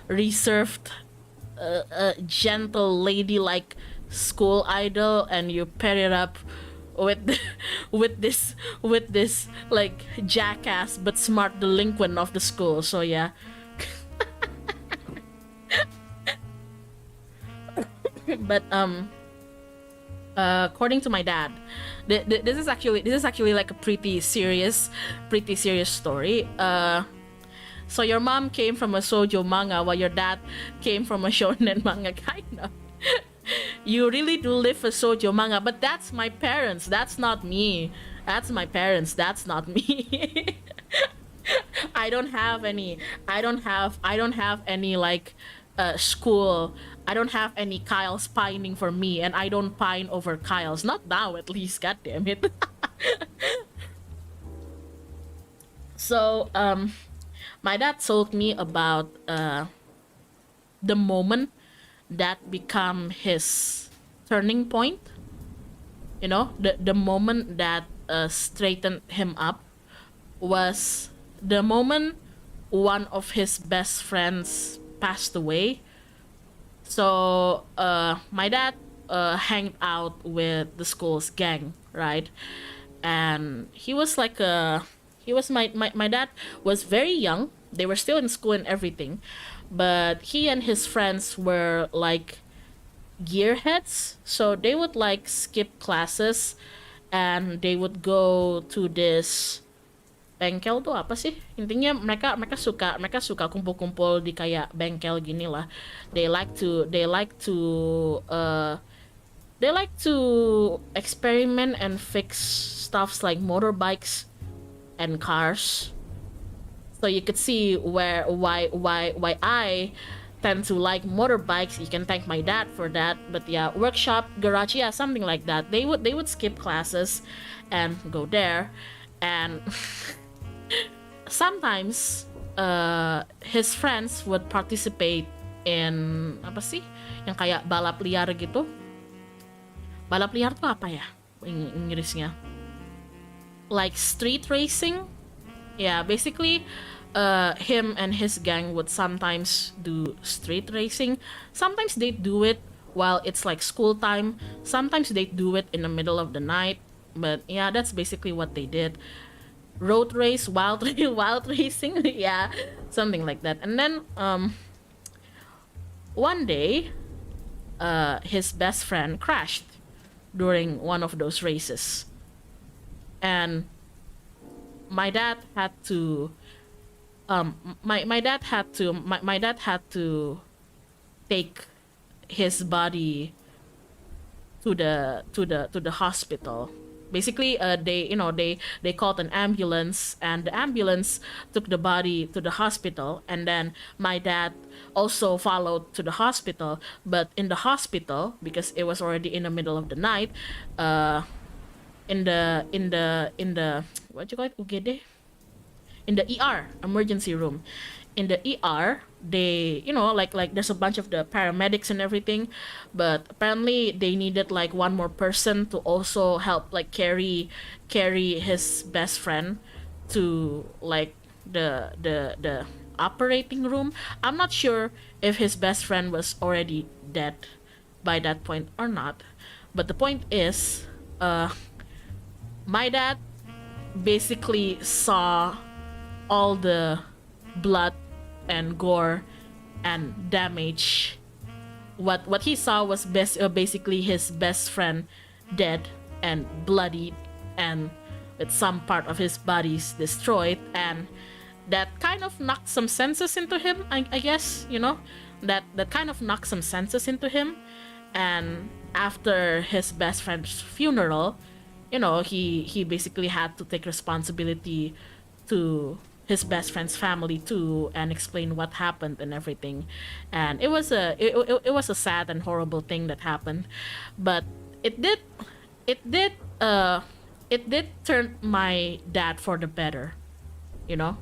reserved, gentle lady like school idol and you pair it up with with this like jackass but smart delinquent of the school. So yeah. But according to my dad, this is actually like a pretty serious story. So your mom came from a shoujo manga while your dad came from a shonen manga, kind of. You really do live for shoujo manga, but that's my parents. That's not me. That's my parents. That's not me. I don't have any. I don't have any like school. I don't have any Kyles pining for me, and I don't pine over Kyles. Not now, at least. God damn it. So my dad told me about the moment that become his turning point. You know, the moment that straightened him up was the moment one of his best friends passed away. So my dad hanged out with the school's gang, right? And he was like a he was my dad was very young. They were still in school and everything, but he and his friends were like gearheads. So they would like skip classes and they would go to this bengkel tuh apa sih? Intinya mereka suka kumpul-kumpul di kayak bengkel gini lah. They like to experiment and fix stuffs like motorbikes and cars. So you could see why I tend to like motorbikes. You can thank my dad for that. But yeah, workshop, garage, yeah, something like that. They would skip classes and go there, and sometimes his friends would participate in apa sih yang kayak balap liar gitu. Balap liar tuh apa ya Inggrisnya? Like street racing. Yeah, basically him and his gang would sometimes do street racing. Sometimes they do it while it's like school time. Sometimes they do it in the middle of the night. But yeah, that's basically what they did. Road race, wild wild racing, yeah, something like that. And then one day, his best friend crashed during one of those races, and my dad had to my dad had to take his body to the hospital. Basically, they called an ambulance, and the ambulance took the body to the hospital, and then my dad also followed to the hospital. But in the hospital, because it was already in the middle of the night, in the what you call it, UGD, in the ER, emergency room. In the ER, they, like there's a bunch of the paramedics and everything, but apparently they needed like one more person to also help like carry his best friend to like the operating room. I'm not sure if his best friend was already dead by that point or not, but the point is, my dad basically saw all the blood and gore and damage. What he saw was basically his best friend dead and bloodied and with some part of his body's destroyed, and that kind of knocked some senses into him. I guess that kind of knocked some senses into him, and after his best friend's funeral, he basically had to take responsibility to his best friend's family too and explain what happened and everything. And it was a sad and horrible thing that happened, but it did it did it did turn my dad for the better, you know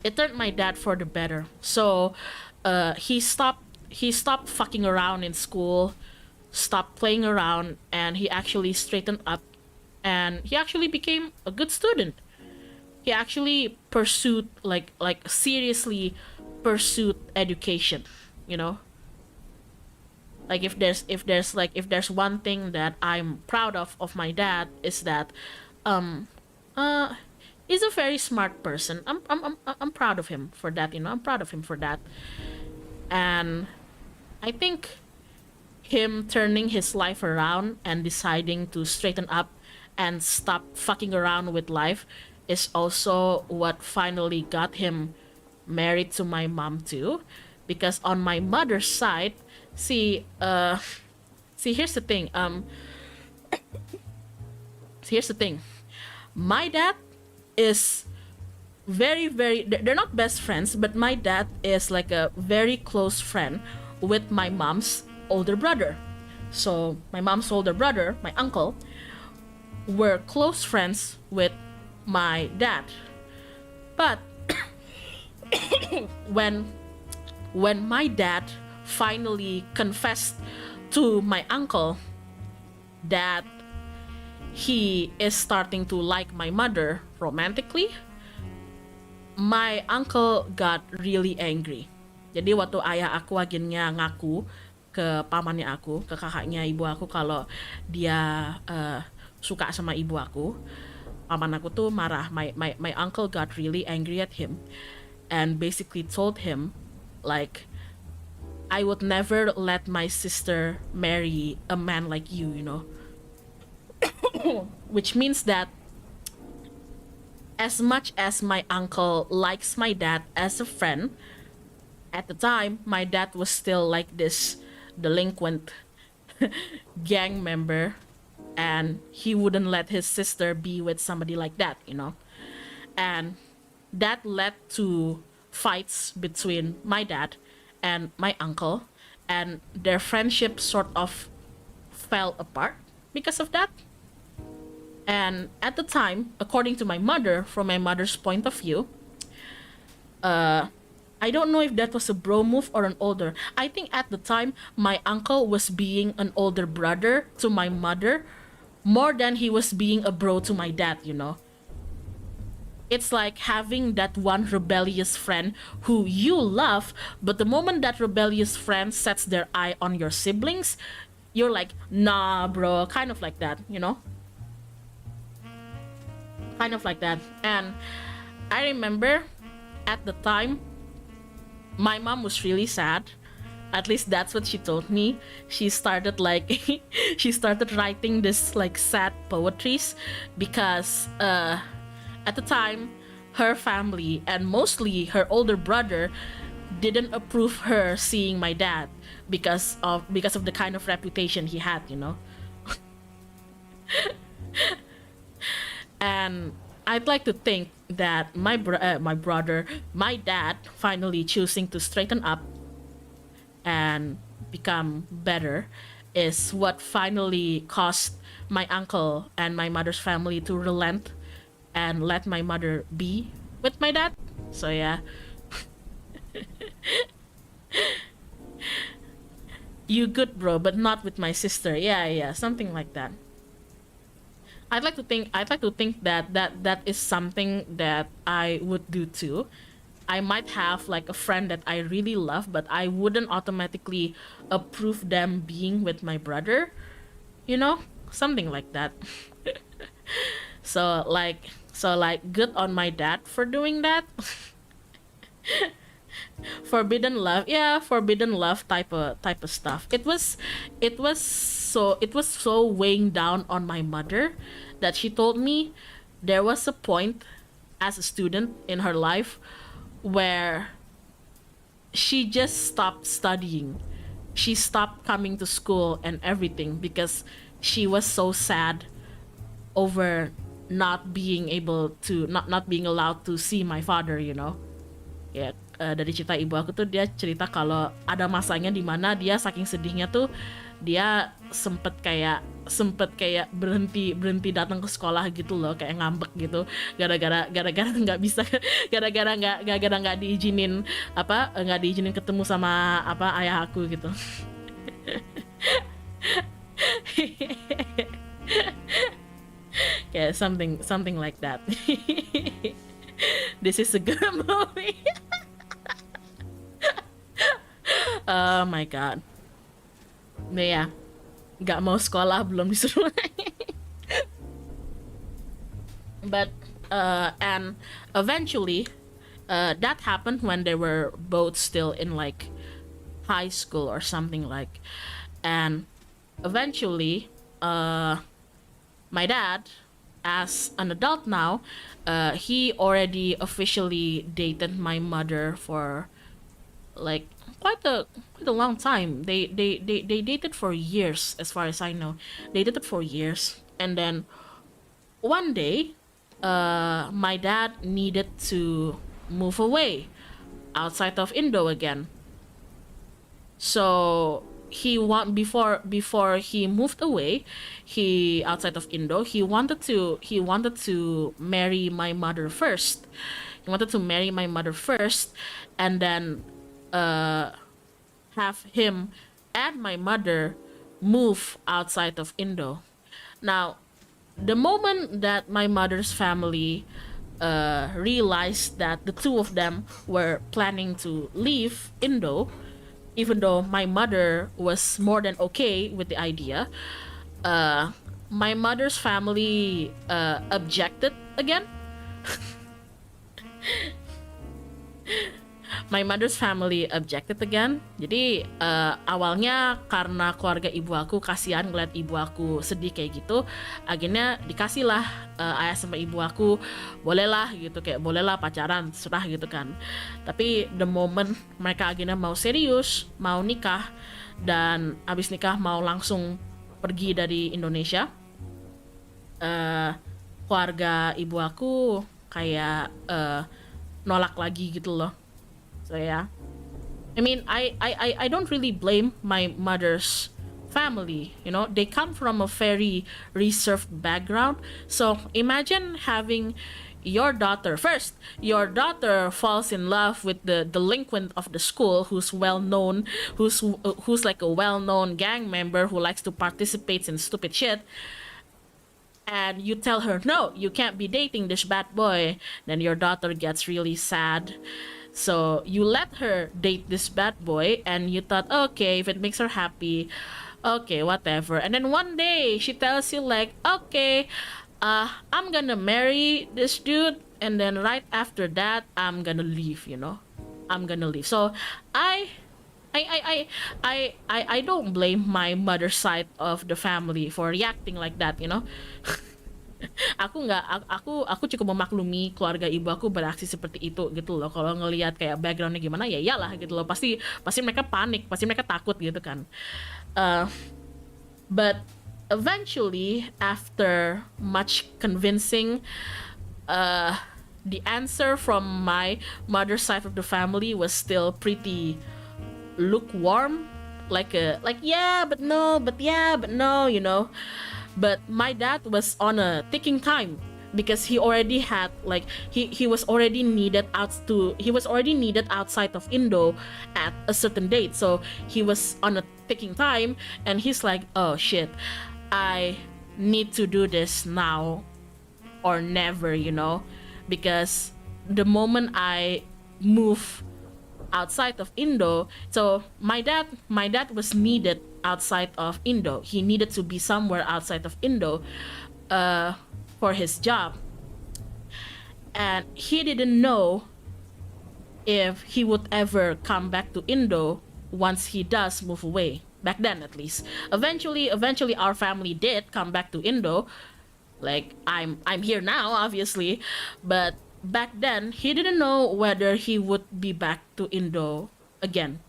it turned my dad for the better. So he stopped fucking around in school, stopped playing around, and he actually straightened up, and he actually became a good student. He actually pursued, like seriously pursued education, you know like if there's one thing that I'm proud of my dad, is that um uh he's a very smart person. I'm proud of him for that. I'm proud of him for that. And I think him turning his life around and deciding to straighten up and stop fucking around with life is also what finally got him married to my mom too. Because on my mother's side, see, here's the thing. Here's the thing. My dad is they're not best friends, but my dad is like a very close friend with my mom's older brother. So my mom's older brother, my uncle, were close friends with my dad. But when my dad finally confessed to my uncle that he is starting to like my mother romantically, my uncle got really angry. Jadi waktu ayah aku akhirnya ngaku ke pamannya aku, ke kakaknya ibu aku, kalau dia suka sama ibu aku, paman aku tuh marah. My uncle got really angry at him and basically told him, like, I would never let my sister marry a man like you, which means that as much as my uncle likes my dad as a friend, at the time my dad was still like this delinquent gang member, and he wouldn't let his sister be with somebody like that. And that led to fights between my dad and my uncle, and their friendship sort of fell apart because of that. And at the time, according to my mother, from my mother's point of view, I don't know if that was a bro move or an older. I think at the time, my uncle was being an older brother to my mother more than he was being a bro to my dad. It's like having that one rebellious friend who you love, but the moment that rebellious friend sets their eye on your siblings, you're like, nah, bro, kind of like that. Kind of like that. And I remember at the time, my mom was really sad. At least that's what she told me. She started she started writing this like sad poetries because at the time her family and mostly her older brother didn't approve her seeing my dad because of the kind of reputation he had. And I'd like to think that my brother, my dad, finally choosing to straighten up and become better is what finally caused my uncle and my mother's family to relent and let my mother be with my dad. So yeah. You good, bro, but not with my sister. Yeah, something like that. I'd like to think that is something that I would do too. I might have like a friend that I really love, but I wouldn't automatically approve them being with my brother. Something like that. So like good on my dad for doing that. Forbidden love, yeah, forbidden love type of stuff. It was so weighing down on my mother that she told me there was a point as a student in her life where she just stopped studying. she stopped coming to school and everything because she was so sad over not being able to not being allowed to see my father, you know. Ya, dari cerita ibu aku tuh dia cerita kalau ada masanya di mana dia saking sedihnya tuh dia sempet kayak berhenti datang ke sekolah gitu loh, kayak ngambek gitu gara-gara nggak bisa gara-gara nggak diizinin nggak diizinin ketemu sama ayah aku gitu. Kayak something like that. This is a good movie. Oh my god. Nah ya, nggak mau sekolah belum disuruh. But and eventually that happened when they were both still in like high school or something like. And eventually my dad, as an adult now, he already officially dated my mother for like quite a long time. They dated for years, as far as I know. They dated for years, and then one day, my dad needed to move away outside of Indo again. So before he moved away, he outside of Indo, he wanted to marry my mother first. He wanted to marry my mother first, and then have him and my mother move outside of Indo. Now, the moment that my mother's family realized that the two of them were planning to leave Indo, even though my mother was more than okay with the idea, my mother's family objected again. My mother's family objected again. Jadi awalnya karena keluarga ibu aku kasihan ngeliat ibu aku sedih kayak gitu, akhirnya dikasihlah ayah sama ibu aku bolehlah gitu, kayak bolehlah pacaran serah gitu kan. Tapi the moment mereka akhirnya mau serius, mau nikah, dan abis nikah mau langsung pergi dari Indonesia, keluarga ibu aku kayak nolak lagi gitu loh. So yeah, I mean, I don't really blame my mother's family. You know, they come from a very reserved background. So imagine having your daughter falls in love with the delinquent of the school, who's well known, who's like a well-known gang member who likes to participate in stupid shit. And you tell her, no, you can't be dating this bad boy. Then your daughter gets really sad. So you let her date this bad boy, and you thought, okay, if it makes her happy, okay, whatever. And then one day she tells you like, okay, I'm gonna marry this dude, and then right after that I'm gonna leave. You know, I'm gonna leave. So I don't blame my mother's side of the family for reacting like that. You know. Aku cukup memaklumi keluarga ibu aku beraksi seperti itu gitu loh. Kalau ngelihat kayak backgroundnya gimana, ya iyalah gitu loh, pasti mereka panik, pasti mereka takut gitu kan. But eventually, after much convincing, the answer from my mother's side of the family was still pretty lukewarm, like yeah but no, but yeah but no, you know. But my dad was on a ticking time because he already had like he was already needed outside of Indo at a certain date. So he was on a ticking time, and he's like, oh shit, I need to do this now or never, you know, because the moment I move outside of Indo, so my dad was needed outside of Indo. He needed to be somewhere outside of Indo for his job, and he didn't know if he would ever come back to Indo once he does move away. Back then, at least. Eventually our family did come back to Indo. Like I'm here now, obviously, but back then he didn't know whether he would be back to Indo again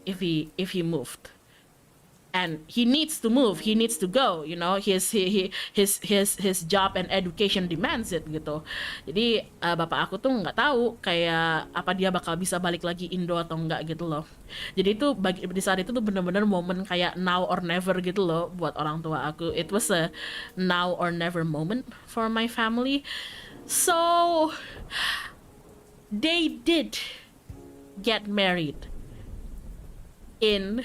if he moved. and he needs to move, he needs to go, you know, his job and education demands it gitu. Jadi bapak aku tuh nggak tahu kayak apa dia bakal bisa balik lagi Indo atau enggak gitu loh. Jadi itu di saat itu tuh bener-bener momen kayak now or never gitu loh buat orang tua aku. It was a now or never moment for my family. So they did get married in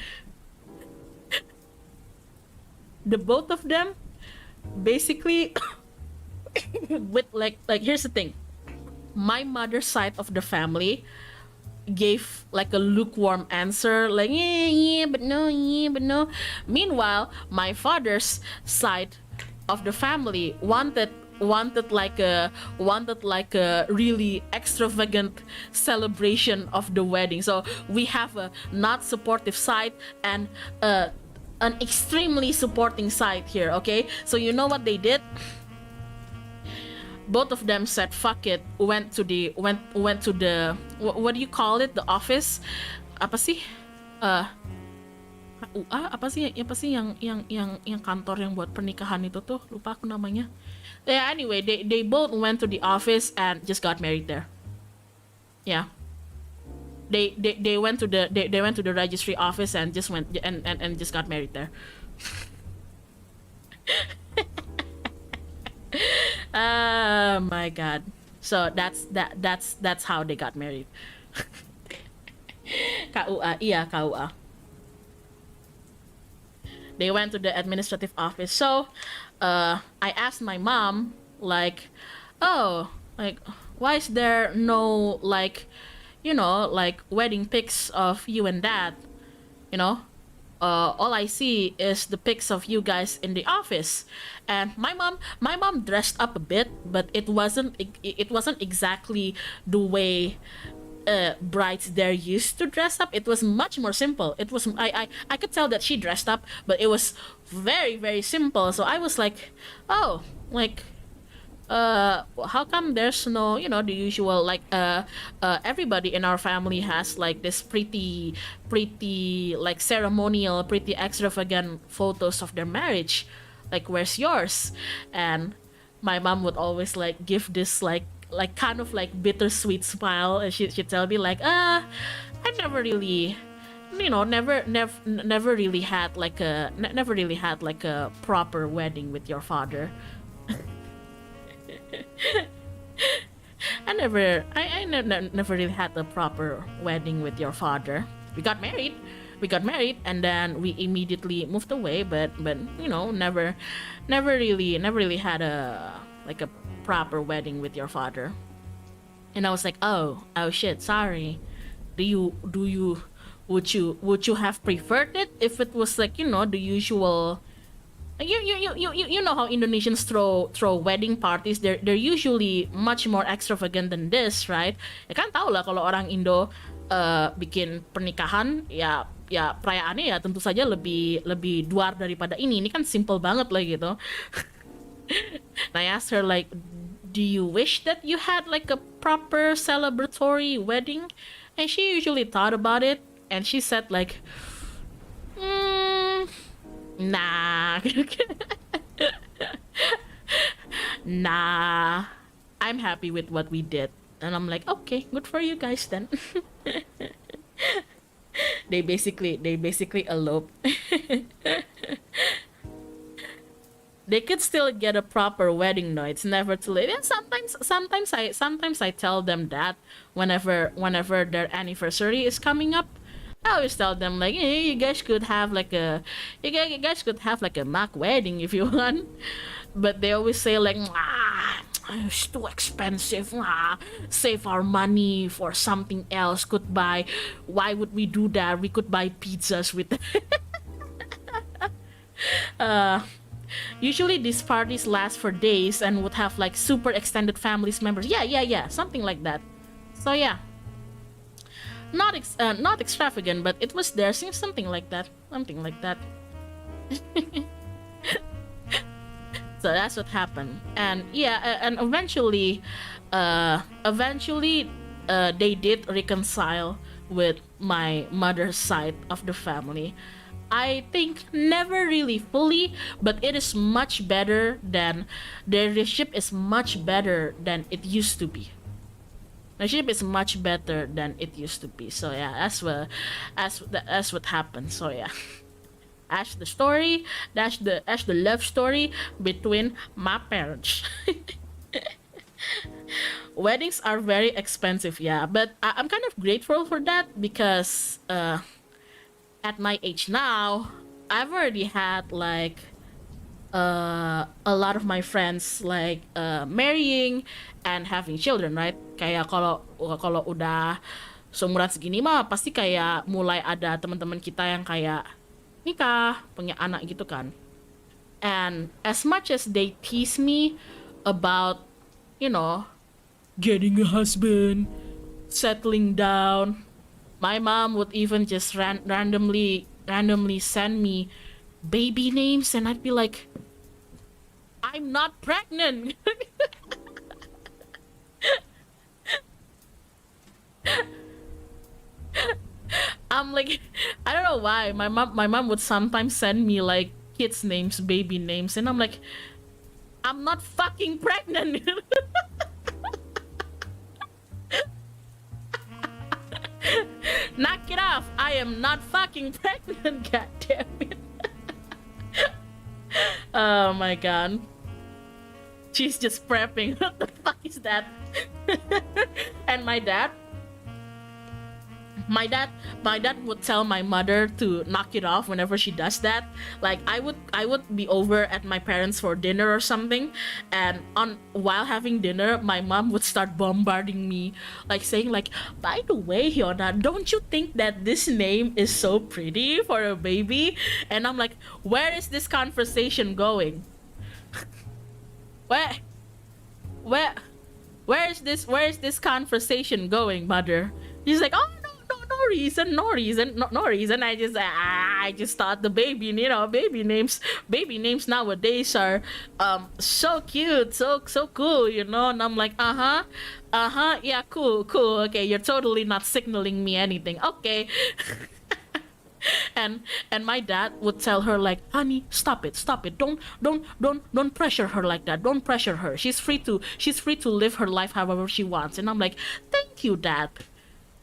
the both of them basically with like here's the thing, my mother's side of the family gave like a lukewarm answer, like yeah, but no, yeah, but no. Meanwhile, my father's side of the family wanted like a really extravagant celebration of the wedding. So we have a not supportive side and an extremely supporting side here, okay? So you know what they did? Both of them said fuck it, went to the what do you call it, the office, apa sih, apa sih yang kantor yang buat pernikahan itu tuh, lupa aku namanya. Yeah, anyway, they both went to the office and just got married there. Yeah, they went to the registry office and just went and just got married there. Oh my god. So that's how they got married. KUA, iya KUA. They went to the administrative office. So I asked my mom, like, oh, like, why is there no, like, you know, like wedding pics of you and dad? You know, all I see is the pics of you guys in the office. And my mom dressed up a bit, but it wasn't exactly the way brides there used to dress up. It was much more simple. It was I could tell that she dressed up, but it was very, very simple. So I was like, oh, like how come there's no, you know, the usual, like everybody in our family has like this pretty like ceremonial, pretty extravagant photos of their marriage, like where's yours? And my mom would always like give this like kind of like bittersweet smile, and she'd tell me like, I never really, you know, never really had like a proper wedding with your father. I never really had a proper wedding with your father. We got married, and then we immediately moved away, but you know, never really had a proper wedding with your father. And I was like, oh shit, sorry. Would you have preferred it if it was like, you know, the usual, you know how Indonesians throw wedding parties, they're usually much more extravagant than this, right? Ya kan tau lah kalau orang Indo bikin pernikahan, ya perayaannya ya tentu saja lebih duar daripada ini. Ini kan simple banget lah gitu. And I asked her like, do you wish that you had like a proper celebratory wedding? And she usually thought about it, and she said like, nah. Nah, I'm happy with what we did. And I'm like, okay, good for you guys then. They basically eloped. They could still get a proper wedding, no, it's never too late. And sometimes I tell them that whenever their anniversary is coming up, I always tell them like, hey, you guys could have like a mock wedding if you want. But they always say like, it's too expensive. Save our money for something else. Why would we do that? We could buy pizzas with. Usually these parties last for days and would have like super extended families members. Yeah, something like that. So yeah, not extravagant, but it was there. Seems something like that. So that's what happened. And yeah, and eventually they did reconcile with my mother's side of the family. I think never really fully, but it is much better than the relationship is much better than it used to be. Relationship is much better than it used to be. So yeah, that's what happened. So yeah. That's the story. That's the love story between my parents. Weddings are very expensive, yeah, but I'm kind of grateful for that because at my age now, I've already had like a lot of my friends like marrying and having children, right? Kayak kalau udah seumuran segini mah pasti kayak mulai ada teman-teman kita yang kayak nikah, punya anak gitu kan. And as much as they tease me about, you know, getting a husband, settling down, my mom would even just randomly send me baby names, and I'd be like, I'm not pregnant. I'm like, I don't know why my mom would sometimes send me like kids names, baby names, and I'm like, I'm not fucking pregnant. Knock it off. I am not fucking pregnant. God damn it. Oh my god. She's just prepping. What the fuck is that? And my dad would tell my mother to knock it off whenever she does that. Like I would be over at my parents for dinner or something, and while having dinner my mom would start bombarding me, like saying like, by the way, Hyona, don't you think that this name is so pretty for a baby? And I'm like, where is this conversation going? where where where is this conversation going, mother? She's like, oh, no reason. I just thought the baby names nowadays are so cute, so cool, and I'm like, yeah, cool, okay, you're totally not signaling me anything, okay. and my dad would tell her like, honey, stop it, don't pressure her like that, don't pressure her, she's free to live her life however she wants. And I'm like, thank you, dad.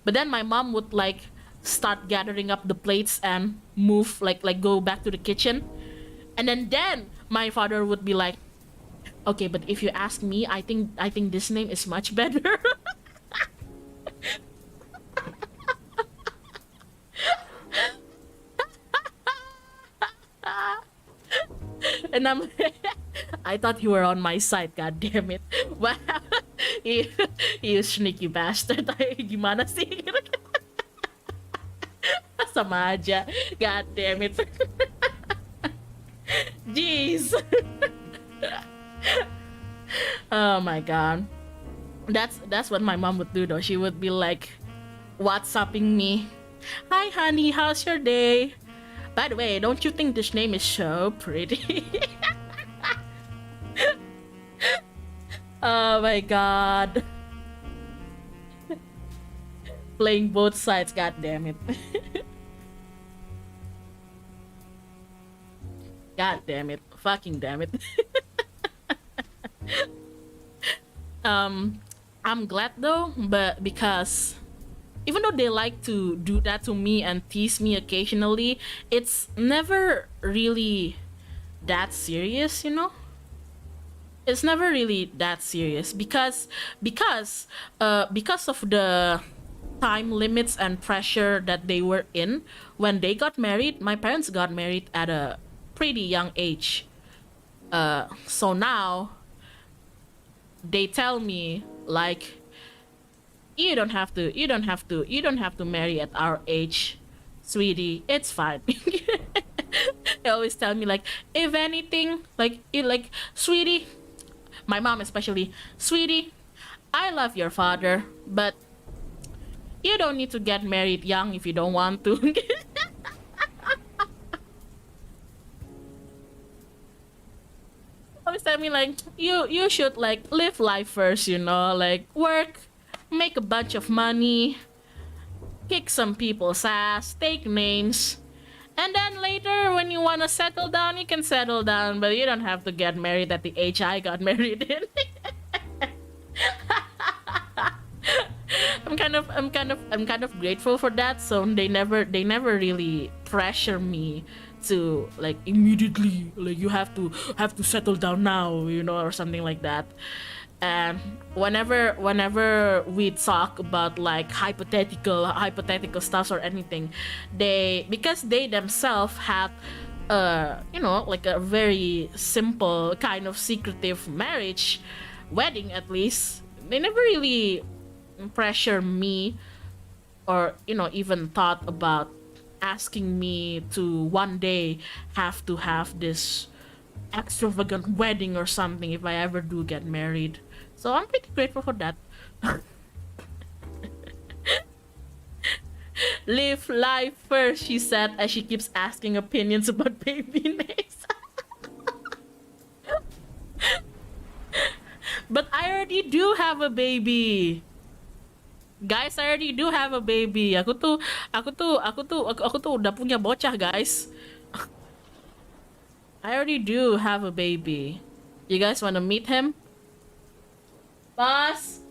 But then my mom would like start gathering up the plates and move, like go back to the kitchen. And then my father would be like, okay, but if you ask me, I think this name is much better. And I thought you were on my side, god damn it. Wow. You sneaky bastard. Gimana sih? Sama aja. God damn it. Jeez. Oh my god. That's what my mom would do though. She would be like WhatsApping me. Hi honey, how's your day? By the way, don't you think this name is so pretty? Oh my god. Playing both sides, god damn it. God damn it. Fucking damn it. I'm glad though, but because even though they like to do that to me and tease me occasionally, it's never really that serious, It's never really that serious because of the time limits and pressure that they were in when they got married. My parents got married at a pretty young age. So now they tell me like, you don't have to marry at our age, sweetie, it's fine. They always tell me like, if anything, sweetie, my mom especially, sweetie, I love your father, but you don't need to get married young if you don't want to. Always tell me like, you should like live life first, like work, make a bunch of money, kick some people's ass, take names, And then later, when you want to settle down, you can settle down, but you don't have to get married at the age I got married in. I'm kind of grateful for that. So they never really pressure me to like immediately like you have to settle down now, or something like that. And whenever we talk about like hypothetical stuff or anything, because they themselves had like a very simple kind of secretive marriage, wedding at least, they never really pressure me or even thought about asking me to one day have to have this extravagant wedding or something if I ever do get married. So I'm pretty grateful for that. Live life first, she said, as she keeps asking opinions about baby names. But I already do have a baby. Guys, I already do have a baby. Aku tuh udah punya bocah, guys. I already do have a baby. You guys want to meet him? Boss?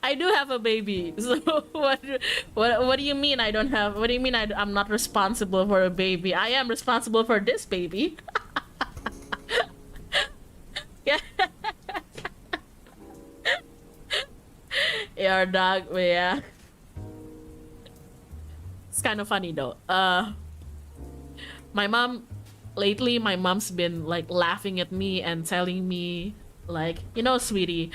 I do have a baby. So what do you mean I don't have? What do you mean I'm not responsible for a baby? I am responsible for this baby. Yeah. Your dog, yeah. It's kind of funny though. My mom's been like laughing at me and telling me like, sweetie.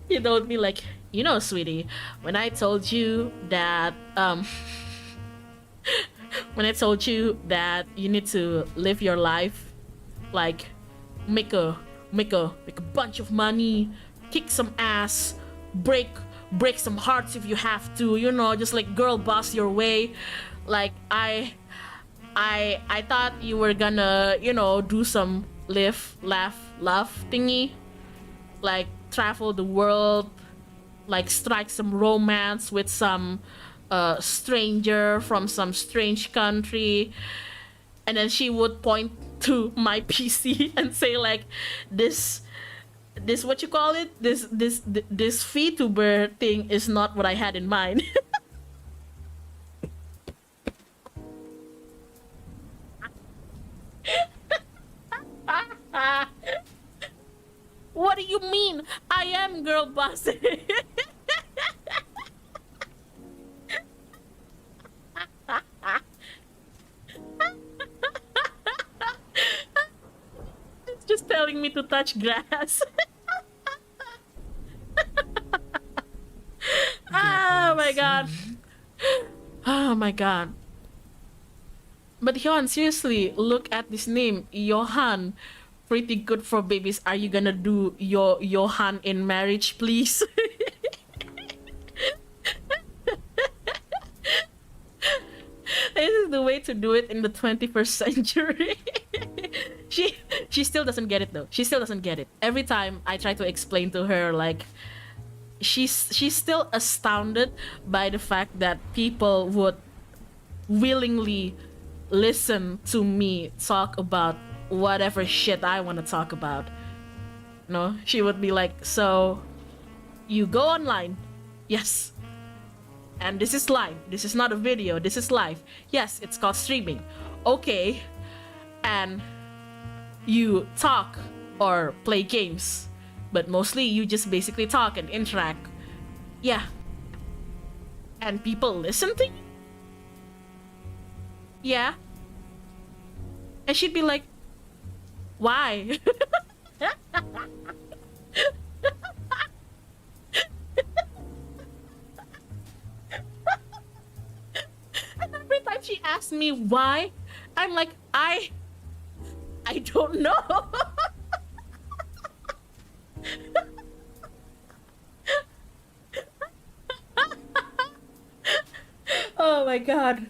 You told me like, sweetie, when I told you that you need to live your life, like make a bunch of money, kick some ass, break some hearts if you have to, just like girl boss your way. Like I thought you were gonna, do some live, laugh, love thingy, like travel the world, like strike some romance with some stranger from some strange country. And then she would point to my PC and say like, this what you call it, this VTuber thing is not what I had in mind. What do you mean? I am girl bossing. It's just telling me to touch grass. Oh my god. Oh my god. But Hyun, seriously, look at this name, Johan. Pretty good for babies. Are you gonna do your Johan in marriage, please? This is the way to do it in the 21st century. She still doesn't get it though. She still doesn't get it. Every time I try to explain to her, like, she's still astounded by the fact that people would willingly listen to me talk about whatever shit I want to talk about. She would be like, so you go online? Yes. And this is live. This is not a video. This is live. Yes, it's called streaming. Okay. And you talk or play games, but mostly you just basically talk and interact. Yeah. And people listen to you? Yeah. And she'd be like, why? And every time she asks me why, I'm like, I don't know. Oh my god.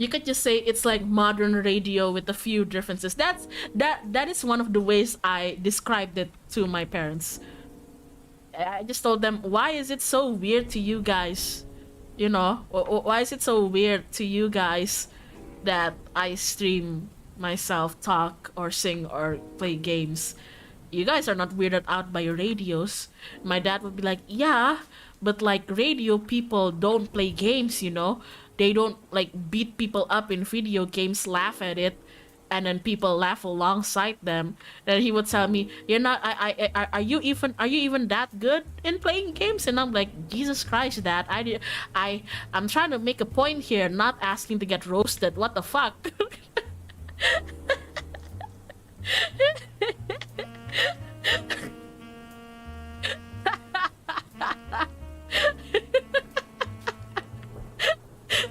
You could just say it's like modern radio with a few differences. That is one of the ways I described it to my parents. I just told them, why is it so weird to you guys? You know, why is it so weird to you guys that I stream myself talk or sing or play games? You guys are not weirded out by radios. My dad would be like, yeah, but like radio people don't play games, you know? They don't like beat people up in video games, laugh at it, and then people laugh alongside them. And he would tell me, "You're not. Are you even that good in playing games?" And I'm like, Jesus Christ, Dad. I'm trying to make a point here, not asking to get roasted. What the fuck?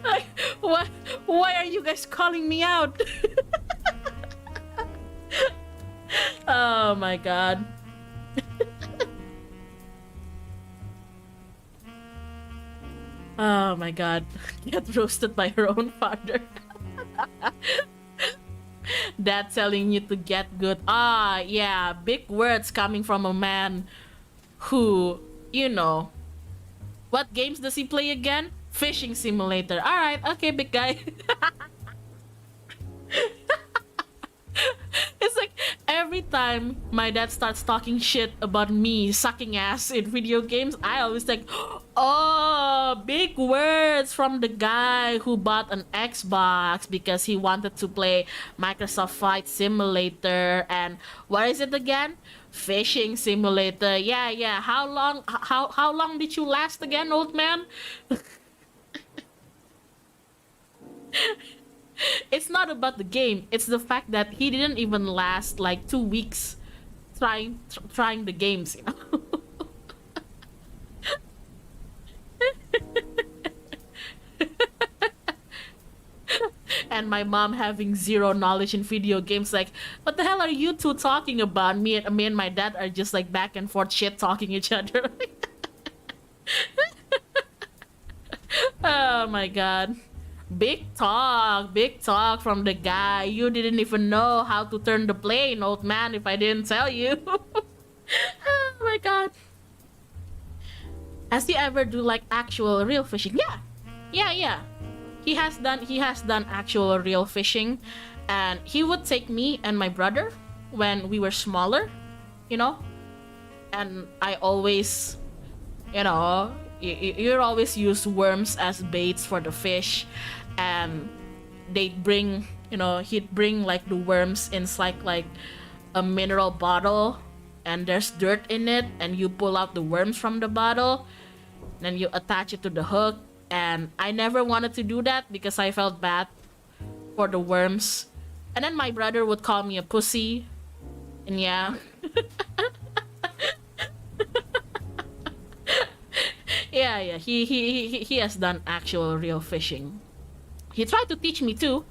Like, what? Why are you guys calling me out? Oh my god. Oh my god. Get roasted by her own father. Dad telling you to get good. Ah, yeah, big words coming from a man who, you know, what games does he play again? Fishing simulator. Alright, okay, big guy. It's like every time my dad starts talking shit about me sucking ass in video games, I always think, oh, big words from the guy who bought an Xbox because he wanted to play Microsoft Flight Simulator and what is it again? Fishing simulator. Yeah. How long did you last again, old man? It's not about the game. It's the fact that he didn't even last like 2 weeks trying the games, you know. And my mom having zero knowledge in video games, like, what the hell are you two talking about? Me and my dad are just like back and forth shit talking each other. Oh my god. Big talk from the guy. You didn't even know how to turn the plane, old man, if I didn't tell you. Oh my god. Has he ever do like actual real fishing? Yeah. He has done actual real fishing, and he would take me and my brother when we were smaller, you know, and I always, you know, you always use worms as baits for the fish, and they'd bring, you know, he'd bring like the worms in like a mineral bottle, and there's dirt in it, and you pull out the worms from the bottle, then you attach it to the hook. And I never wanted to do that because I felt bad for the worms, and then my brother would call me a pussy, and yeah. Yeah, he has done actual real fishing. He tried to teach me too,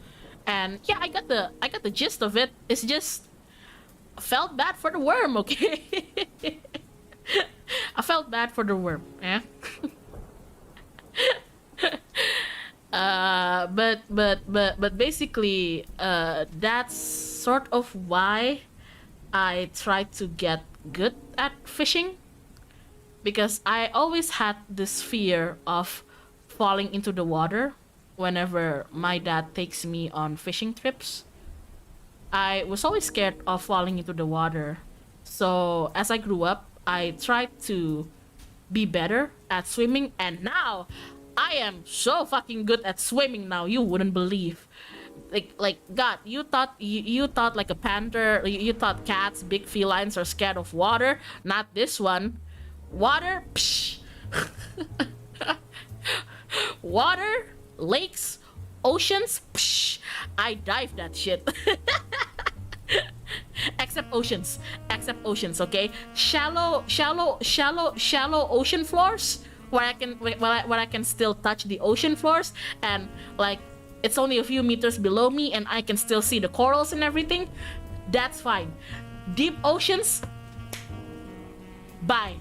and yeah, I got the gist of it. It's just I felt bad for the worm, okay? I felt bad for the worm, yeah. But basically, that's sort of why I try to get good at fishing, because I always had this fear of falling into the water whenever my dad takes me on fishing trips. I was always scared of falling into the water. So as I grew up, I tried to be better at swimming, and now I am so fucking good at swimming now. You wouldn't believe. Like God, you thought like a panther, you thought cats, big felines are scared of water. Not this one. Water, psh. Water, lakes, oceans, psh. I dive that shit. Except oceans, okay? Shallow ocean floors where I can still touch the ocean floors, and like it's only a few meters below me and I can still see the corals and everything. That's fine. Deep oceans, bye.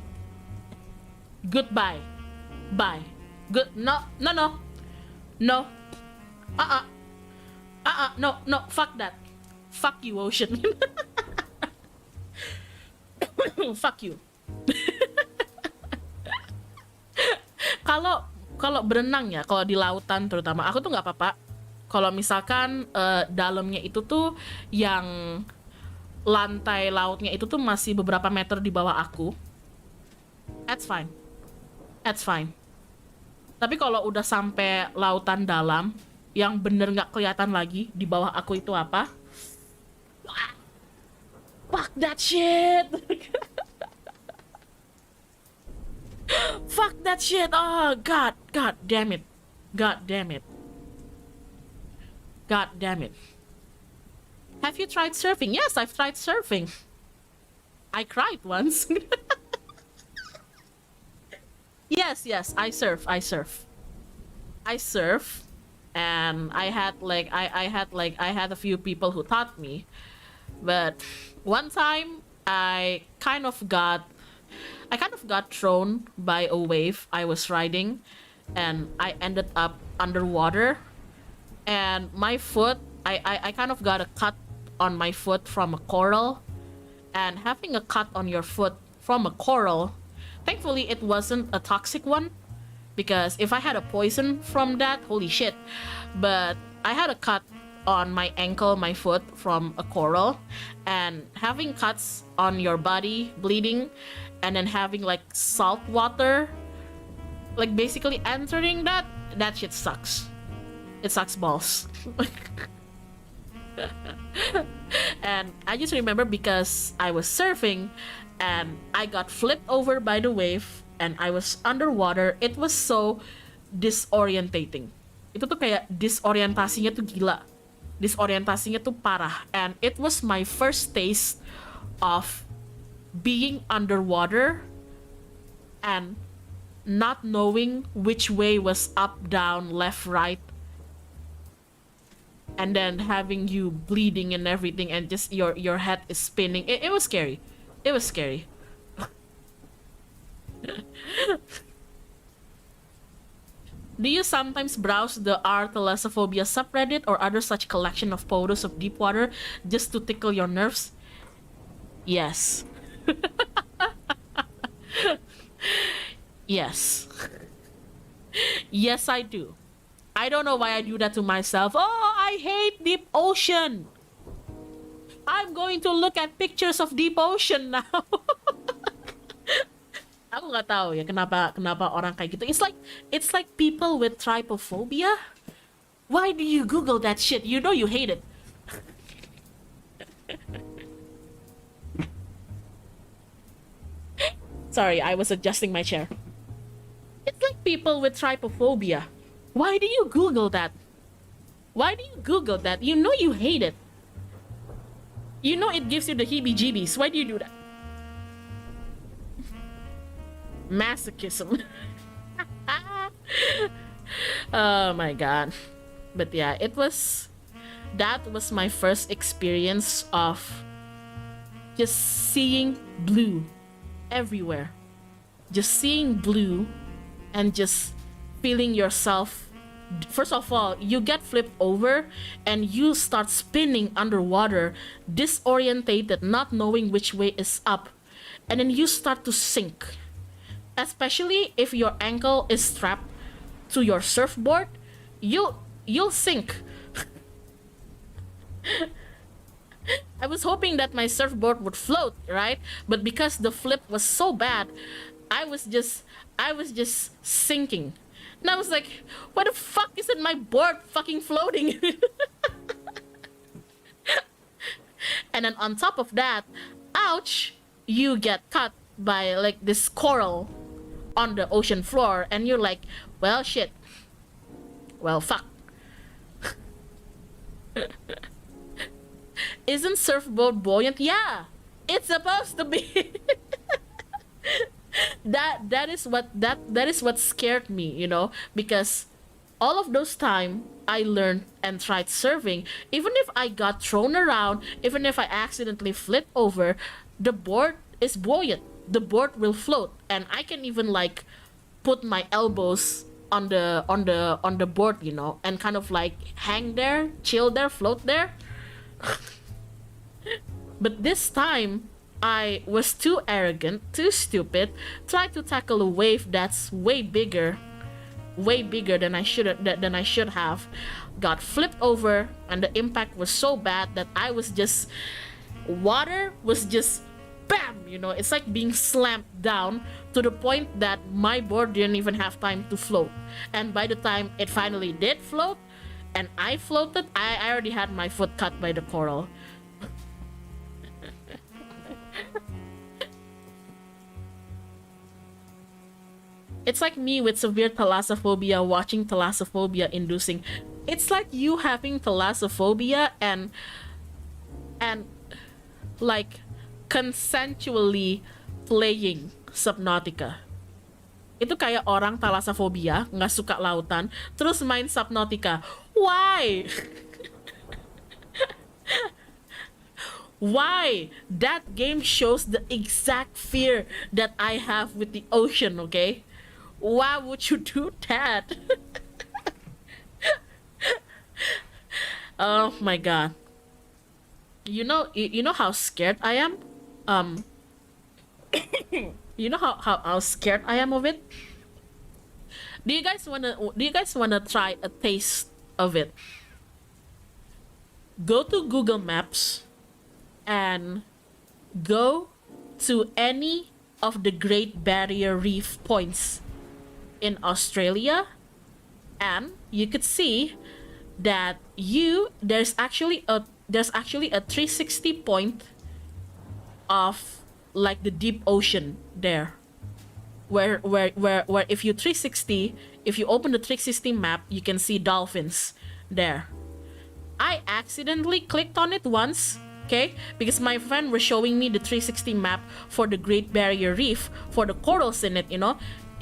Goodbye. Bye. Good. No. No, no, fuck that. Fuck you, ocean. Fuck you. Kalau kalau berenang ya, kalau di lautan terutama, aku tuh nggak apa-apa. Kalau misalkan dalamnya itu tuh yang lantai lautnya itu tuh masih beberapa meter di bawah aku, that's fine. That's fine. Tapi kalau udah sampai lautan dalam, yang bener nggak kelihatan lagi di bawah aku itu apa, fuck that shit. Fuck that shit. Oh god, god damn it. God damn it. God damn it. Have you tried surfing? Yes, I've tried surfing. I cried once. Yes, I surf. I surf, and I had a few people who taught me. But one time I kind of got thrown by a wave I was riding, and I ended up underwater, and my foot, I kind of got a cut on my foot from a coral. And having a cut on your foot from a coral, thankfully it wasn't a toxic one, because if I had a poison from that, holy shit. But I had a cut on my ankle, my foot, from a coral, and having cuts on your body, bleeding, and then having like salt water, like basically entering that shit sucks. It sucks balls. And I just remember because I was surfing and I got flipped over by the wave and I was underwater. It was so disorientating. Itu tuh kayak disorientasinya tuh gila. Disorientasinya tuh parah. And it was my first taste of being underwater and not knowing which way was up, down, left, right, and then having you bleeding and everything, and just your head is spinning. It was scary. It was scary. Do you sometimes browse the R-thalassophobia subreddit or other such collection of photos of deep water just to tickle your nerves? Yes. Yes. Yes, I do. I don't know why I do that to myself. Oh, I hate deep ocean. I'm going to look at pictures of deep ocean now. Aku nggak tahu ya kenapa orang kayak gitu. It's like people with trypophobia. Why do you Google that shit? You know you hate it. Sorry, I was adjusting my chair. It's like people with trypophobia. Why do you Google that? Why do you Google that? You know you hate it. You know it gives you the heebie-jeebies. Why do you do that? Masochism. Oh my god. But yeah, that was my first experience of just seeing blue everywhere. Just seeing blue and just feeling yourself. First of all, you get flipped over and you start spinning underwater, disorientated, not knowing which way is up, and then you start to sink. Especially if your ankle is strapped to your surfboard, you'll sink. I was hoping that my surfboard would float, right? But because the flip was so bad, I was just sinking. And I was like, why the fuck isn't my board fucking floating? And then on top of that, ouch, you get cut by like this coral on the ocean floor, and you're like, well, shit. Well, fuck. Isn't surfboard buoyant? Yeah, it's supposed to be. that is what scared me, you know, because all of those time I learned and tried surfing, even if I got thrown around, even if I accidentally flipped over, the board is buoyant. The board will float, and I can even like put my elbows on the board, you know, and kind of like hang there, chill there, float there. But this time, I was too arrogant, too stupid, tried to tackle a wave that's way bigger than I should have. Got flipped over, and the impact was so bad that water was just bam, you know, it's like being slammed down to the point that my board didn't even have time to float. And by the time it finally did float and I floated, I already had my foot cut by the coral. It's like me with severe thalassophobia watching thalassophobia inducing. It's like you having thalassophobia and like consensually playing Subnautica. Itu kayak orang thalassophobia, nggak suka lautan, terus main Subnautica. Why? Why? That game shows the exact fear that I have with the ocean, okay? Why would you do that? Oh my god. You know how scared I am? You know how scared I am of it? Do you guys wanna try a taste of it? Go to Google Maps and go to any of the Great Barrier Reef points in Australia, and you could see that there's actually a 360 point of like the deep ocean there, where if you open the 360 map, you can see dolphins there. I accidentally clicked on it once, okay, because my friend was showing me the 360 map for the Great Barrier Reef, for the corals in it, you know,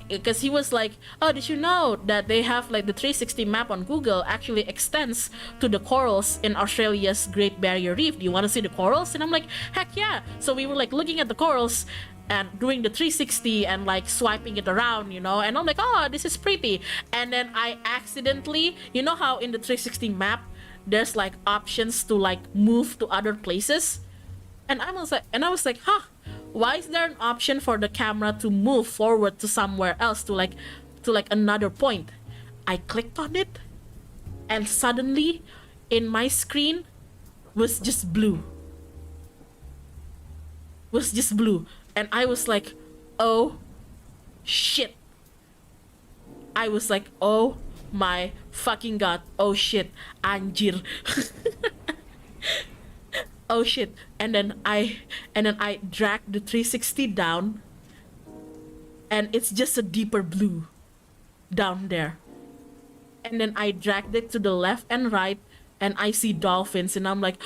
because he was like, oh, did you know that they have like the 360 map on Google actually extends to the corals in Australia's Great Barrier Reef? Do you want to see the corals? And I'm like, heck yeah. So we were like looking at the corals and doing the 360 and like swiping it around, you know, and I'm like, oh, this is pretty. And then I accidentally, you know how in the 360 map there's like options to like move to other places, and I was like, huh, why is there an option for the camera to move forward to somewhere else, to like another point? I clicked on it, and suddenly in my screen was just blue. And I was like, oh shit. I was like, oh my fucking god, oh shit, anjir. Oh shit. And then I dragged the 360 down, and it's just a deeper blue down there. And then I dragged it to the left and right, and I see dolphins, and I'm like,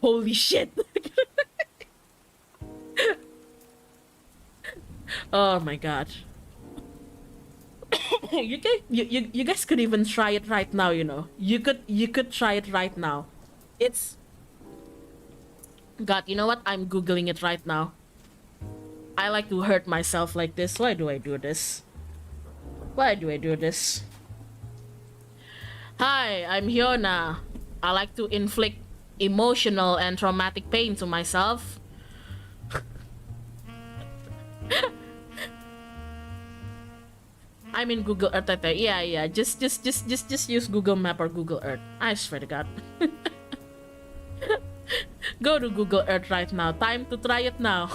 holy shit. Oh my god. You guys could even try it right now, you know. You could try it right now. It's God, you know what? I'm googling it right now. I like to hurt myself like this. Why do I do this? Hi, I'm Hyona. I like to inflict emotional and traumatic pain to myself. I'm in Google Earth right there. Yeah. Just use Google Map or Google Earth. I swear to God. Go to Google Earth right now. Time to try it now.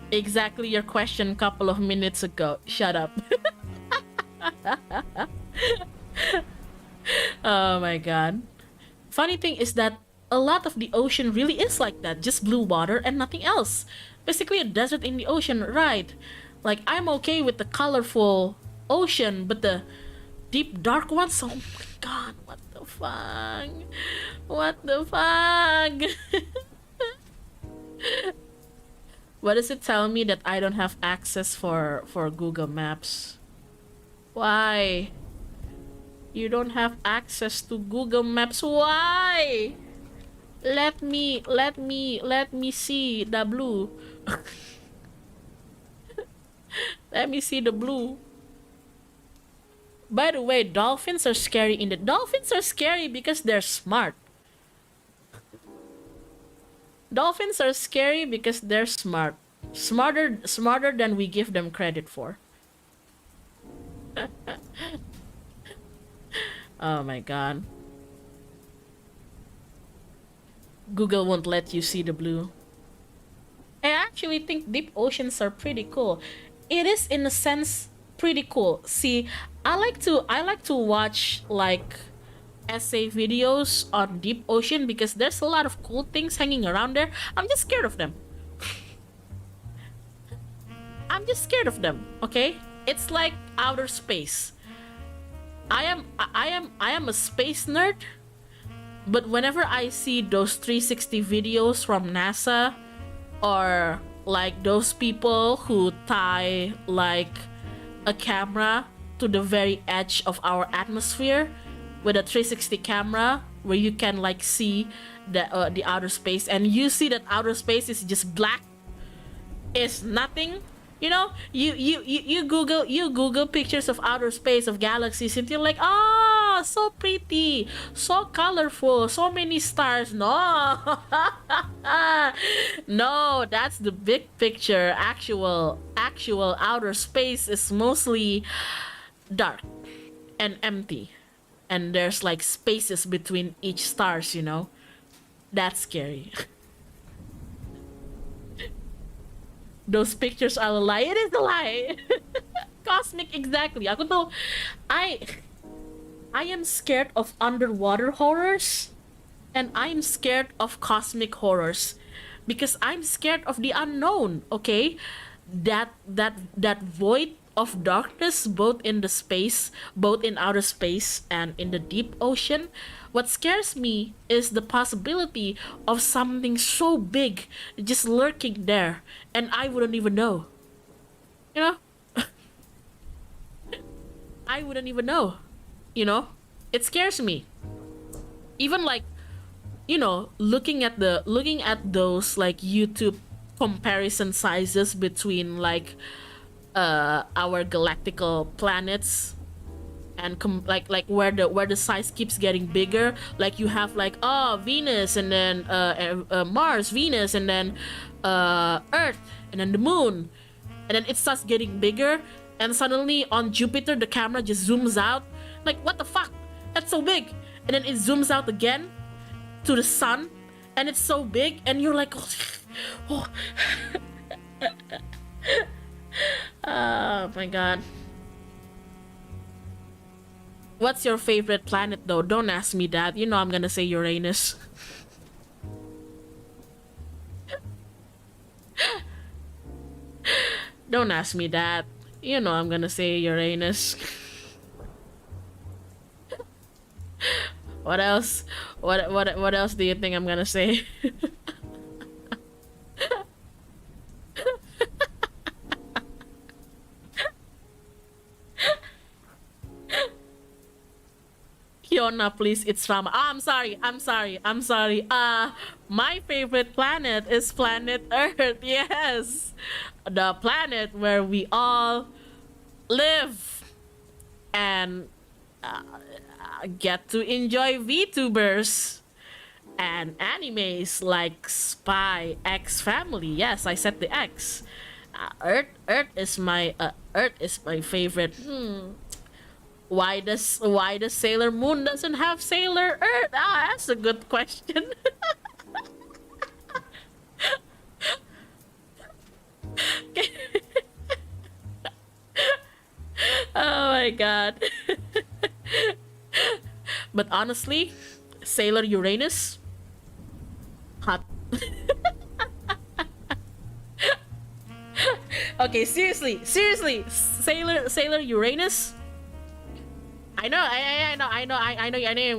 Exactly your question couple of minutes ago. Shut up. Oh my god. Funny thing is that a lot of the ocean really is like that, just blue water and nothing else. Basically a desert in the ocean, right? Like, I'm okay with the colorful ocean, but the deep dark ones, oh my god, what the fuck? What does it tell me? That I don't have access for Google Maps? Why? You don't have access to Google Maps, why? Let me see the blue. Let me see the blue. By the way, dolphins are scary dolphins are scary because they're smart. Dolphins are scary because they're smart. Smarter than we give them credit for. Oh my god. Google won't let you see the blue. I actually think deep oceans are pretty cool. It is in a sense pretty cool. See, I like to watch like essay videos on deep ocean because there's a lot of cool things hanging around there. I'm just scared of them. I'm just scared of them, okay? It's like outer space. I am a space nerd, but whenever I see those 360 videos from NASA or like those people who tie like a camera to the very edge of our atmosphere with a 360 camera where you can like see the outer space, and you see that outer space is just black, is nothing. You know, you Google pictures of outer space of galaxies and you're like, oh, so pretty, so colorful, so many stars. No, no, that's the big picture. Actual outer space is mostly dark and empty, and there's like spaces between each stars. You know, that's scary. Those pictures are a lie. It is a lie. Cosmic, exactly. Aku tuh, I I am scared of underwater horrors, and I'm scared of cosmic horrors because I'm scared of the unknown. Okay, that void of darkness, both in the space, both in outer space and in the deep ocean. What scares me is the possibility of something so big just lurking there, and I wouldn't even know. You know, I wouldn't even know. You know, it scares me. Even like, looking at those like YouTube comparison sizes between like our galactical planets, and like where the size keeps getting bigger. Like you have like, oh, Venus, and then Mars, Venus, and then Earth, and then the moon, and then it starts getting bigger, and suddenly on Jupiter the camera just zooms out. Like, what the fuck, that's so big. And then it zooms out again to the sun, and it's so big, and you're like, oh. Oh my god. What's your favorite planet though? Don't ask me that. You know I'm gonna say Uranus. Don't ask me that. You know I'm gonna say Uranus. What else? What else do you think I'm gonna say? Hyona, please, it's Rama. Ah, I'm sorry. My favorite planet is planet Earth. Yes, the planet where we all live and get to enjoy VTubers and animes like Spy X Family. Yes, I said the X. Earth is my favorite. Why does Sailor Moon doesn't have Sailor Earth? Ah, that's a good question. Oh my god. But honestly, Sailor Uranus, hot. Okay, seriously, Sailor Uranus. I know.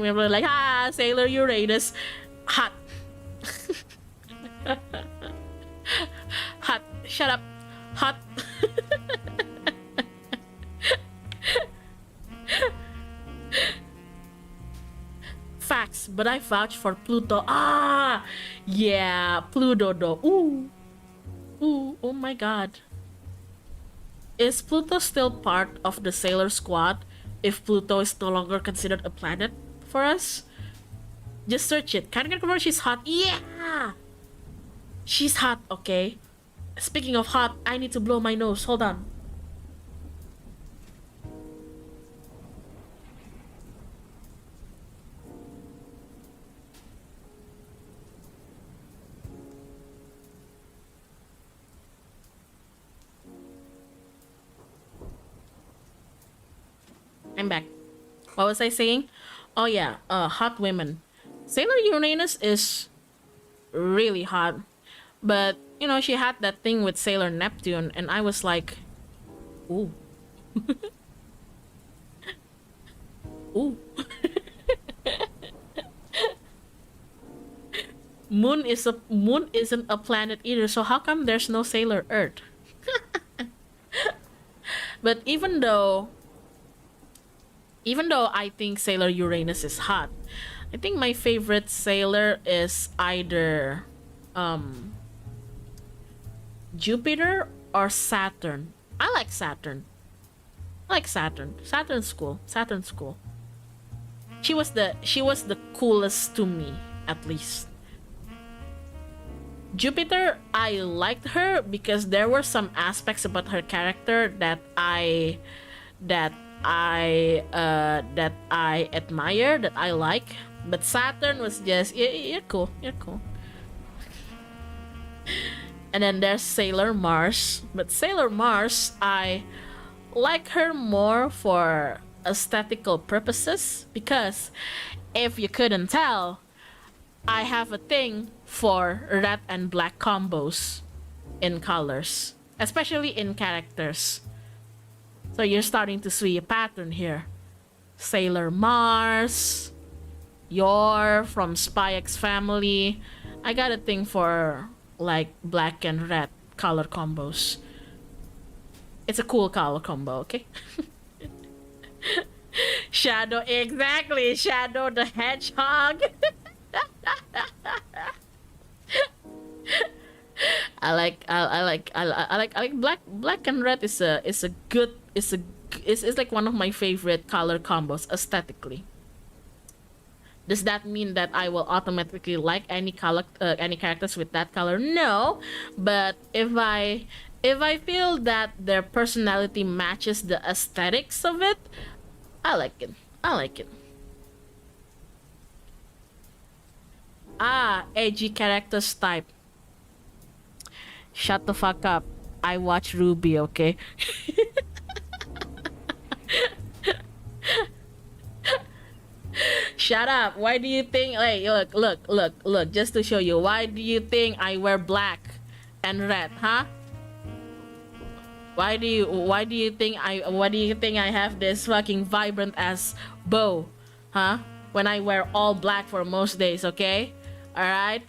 We were like, Sailor Uranus, hot. Hot. Shut up. Hot. facts, but I vouch for Pluto. Ah, yeah, Pluto though. Ooh, ooh, oh my god. Is Pluto still part of the Sailor Squad if Pluto is no longer considered a planet for us? Just search it. Can I confirm she's hot? Yeah! She's hot, okay. Speaking of hot, I need to blow my nose. Hold on. I'm back. What was I saying? Oh yeah, hot women. Sailor Uranus is really hot. But, you know, she had that thing with Sailor Neptune, and I was like, ooh. Ooh. Moon isn't a planet either, so how come there's no Sailor Earth? But even though I think Sailor Uranus is hot, I think my favorite sailor is either Jupiter or Saturn. I like Saturn. Saturn's cool. She was the coolest to me, at least. Jupiter, I liked her because there were some aspects about her character that I admire, that I like. But Saturn was just, you're cool. And then there's Sailor Mars. But Sailor Mars, I like her more for aesthetical purposes, because if you couldn't tell, I have a thing for red and black combos in colors, especially in characters. So you're starting to see a pattern here. Sailor Mars, Yor from Spy X Family. I got a thing for like black and red color combos. It's a cool color combo, okay? Shadow, exactly. Shadow the Hedgehog. I like black and red is like one of my favorite color combos aesthetically. Does that mean that I will automatically like any characters with that color? No, but if I feel that their personality matches the aesthetics of it, I like it. Ah, edgy characters type. Shut the fuck up. I watch Ruby, okay? Shut up. Why do you think, like, look, just to show you, why do you think I wear black and red, huh? Why do you think I have this fucking vibrant ass bow, huh? When I wear all black for most days, okay? Alright?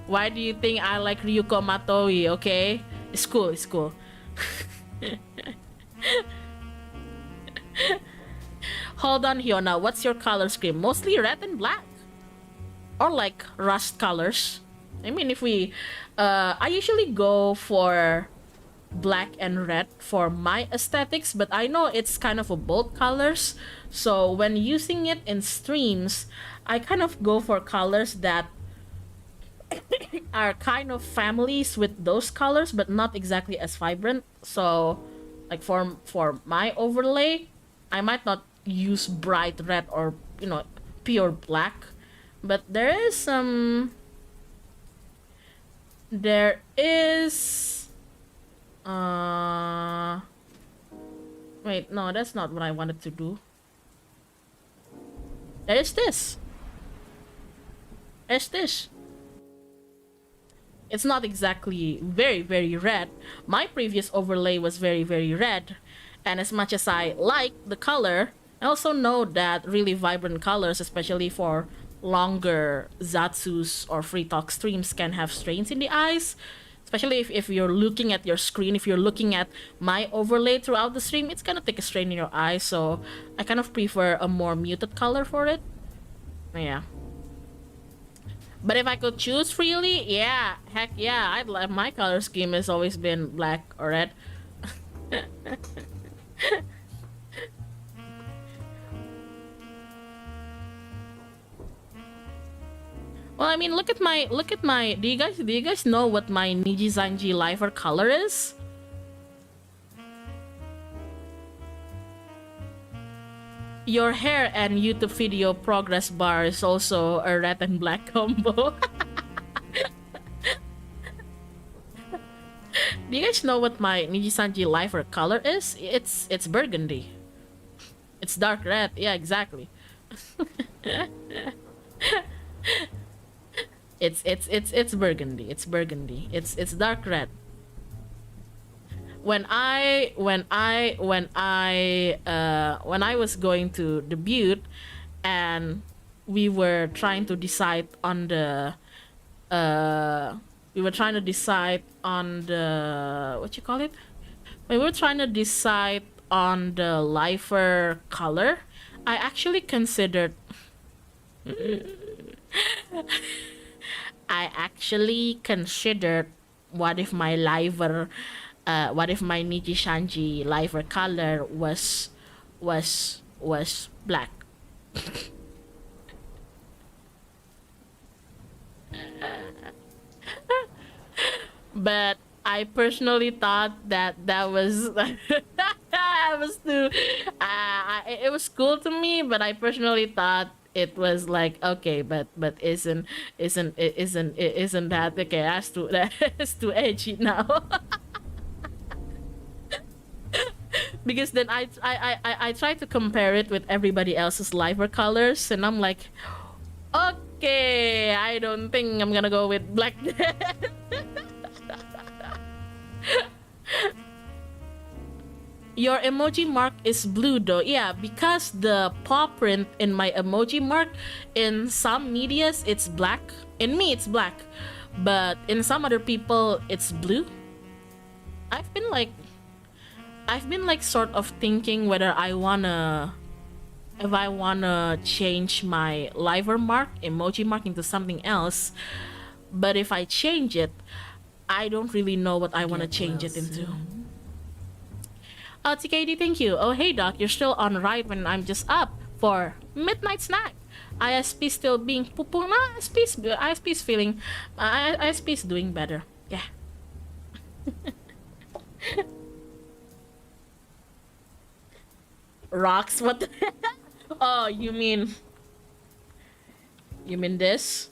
Why do you think I like Ryuko Matoi, okay? It's cool. Hold on, Hyona, what's your color scheme? Mostly red and black? Or like rust colors? I mean, if we... I usually go for black and red for my aesthetics, but I know it's kind of a bold colors. So when using it in streams, I kind of go for colors that are kind of families with those colors, but not exactly as vibrant. So, like for my overlay, I might not use bright red or, you know, pure black, but there is wait, no, that's not what I wanted to do. There's this. It's not exactly very, very red. My previous overlay was very, very red. And as much as I like the color, I also know that really vibrant colors, especially for longer Zatsus or Freetalk streams, can have strains in the eyes. Especially if you're looking at your screen, if you're looking at my overlay throughout the stream, it's gonna take a strain in your eyes. So I kind of prefer a more muted color for it. Yeah. But if I could choose freely, yeah, heck yeah, I'd like my color scheme has always been black or red. Well, I mean, look at my do you guys know what my NIJISANJI lifer color is? Your hair and YouTube video progress bar is also a red and black combo. Do you guys know what my NIJISANJI lifer color is? It's burgundy. It's dark red. Yeah, exactly. It's burgundy. It's burgundy. It's dark red. When I was going to debut, and we were trying to decide on the what you call it? We were trying to decide on the lifer color. I actually considered what if my liver what if my NIJISANJI liver color was black. But I personally thought that was I was too it was cool to me, but I personally thought it was like, okay, but isn't that okay? That's too edgy now. Because then I try to compare it with everybody else's liver colors, and I'm like, okay, I don't think I'm gonna go with black. Your emoji mark is blue though. Yeah, because the paw print in my emoji mark, in some medias it's black. In me it's black, but in some other people it's blue. I've been like sort of thinking whether if I wanna change my liver mark, emoji mark, into something else. But if I change it, I don't really know what I wanna change it into. Oh, TKD, thank you. Oh, hey Doc, you're still on right when I'm just up for midnight snack. ISP still being poo-poo. No, ISP's feeling, ISP's doing better. Yeah. Rocks? What the Oh, you mean this?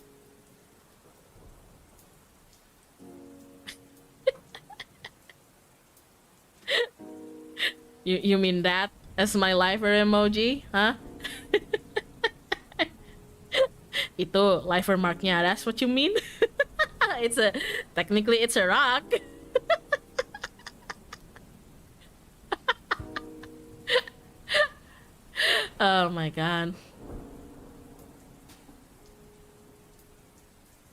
You mean that as my lifer emoji, huh? Itu lifer marknya, that's what you mean? Technically it's a rock. Oh my god.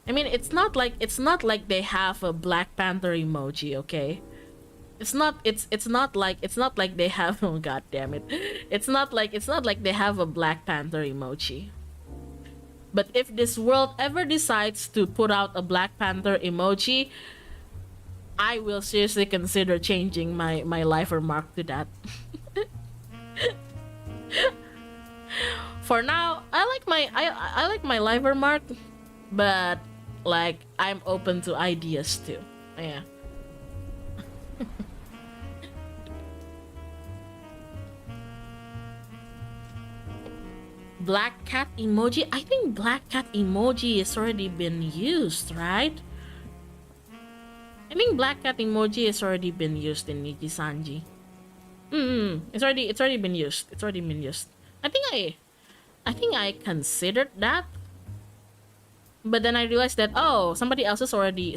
I mean, it's not like they have a Black Panther emoji, okay? It's not like they have oh god damn it. It's not like they have a Black Panther emoji. But if this world ever decides to put out a Black Panther emoji, I will seriously consider changing my lifer mark to that. For now, I like my liver mark, but like I'm open to ideas too. Yeah. Black cat emoji. I think black cat emoji has already been used, right? I think black cat emoji has already been used in NIJISANJI. It's already been used. It's already been used. I think I considered that, but then I realized that somebody else already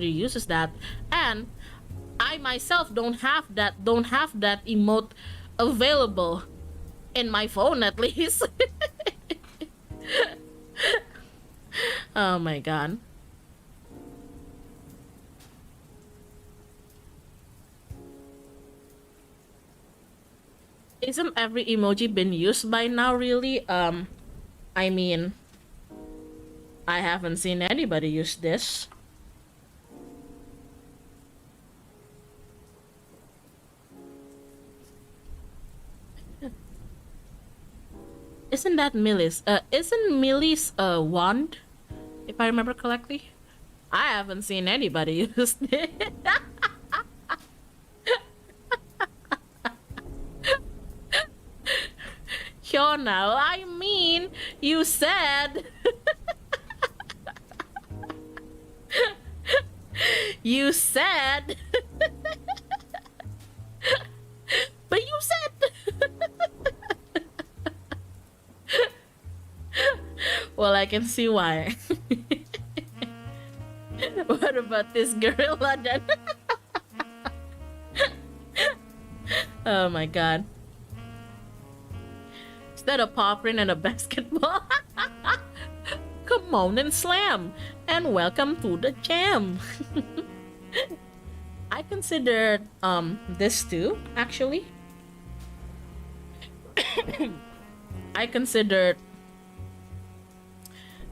uses that, and I myself don't have that emote available in my phone, at least. Oh my god. isn't every emoji been used by now, really? I mean, I haven't seen anybody use this. Isn't that Millie's? Isn't Millie's wand? If I remember correctly, I haven't seen anybody use it. Hyona, I mean, you said. You said. But you said. Well, I can see why. What about this gorilla then? Oh my god. Is that a paw print and a basketball? Come on and slam. And welcome to the jam. I considered this too, actually. I considered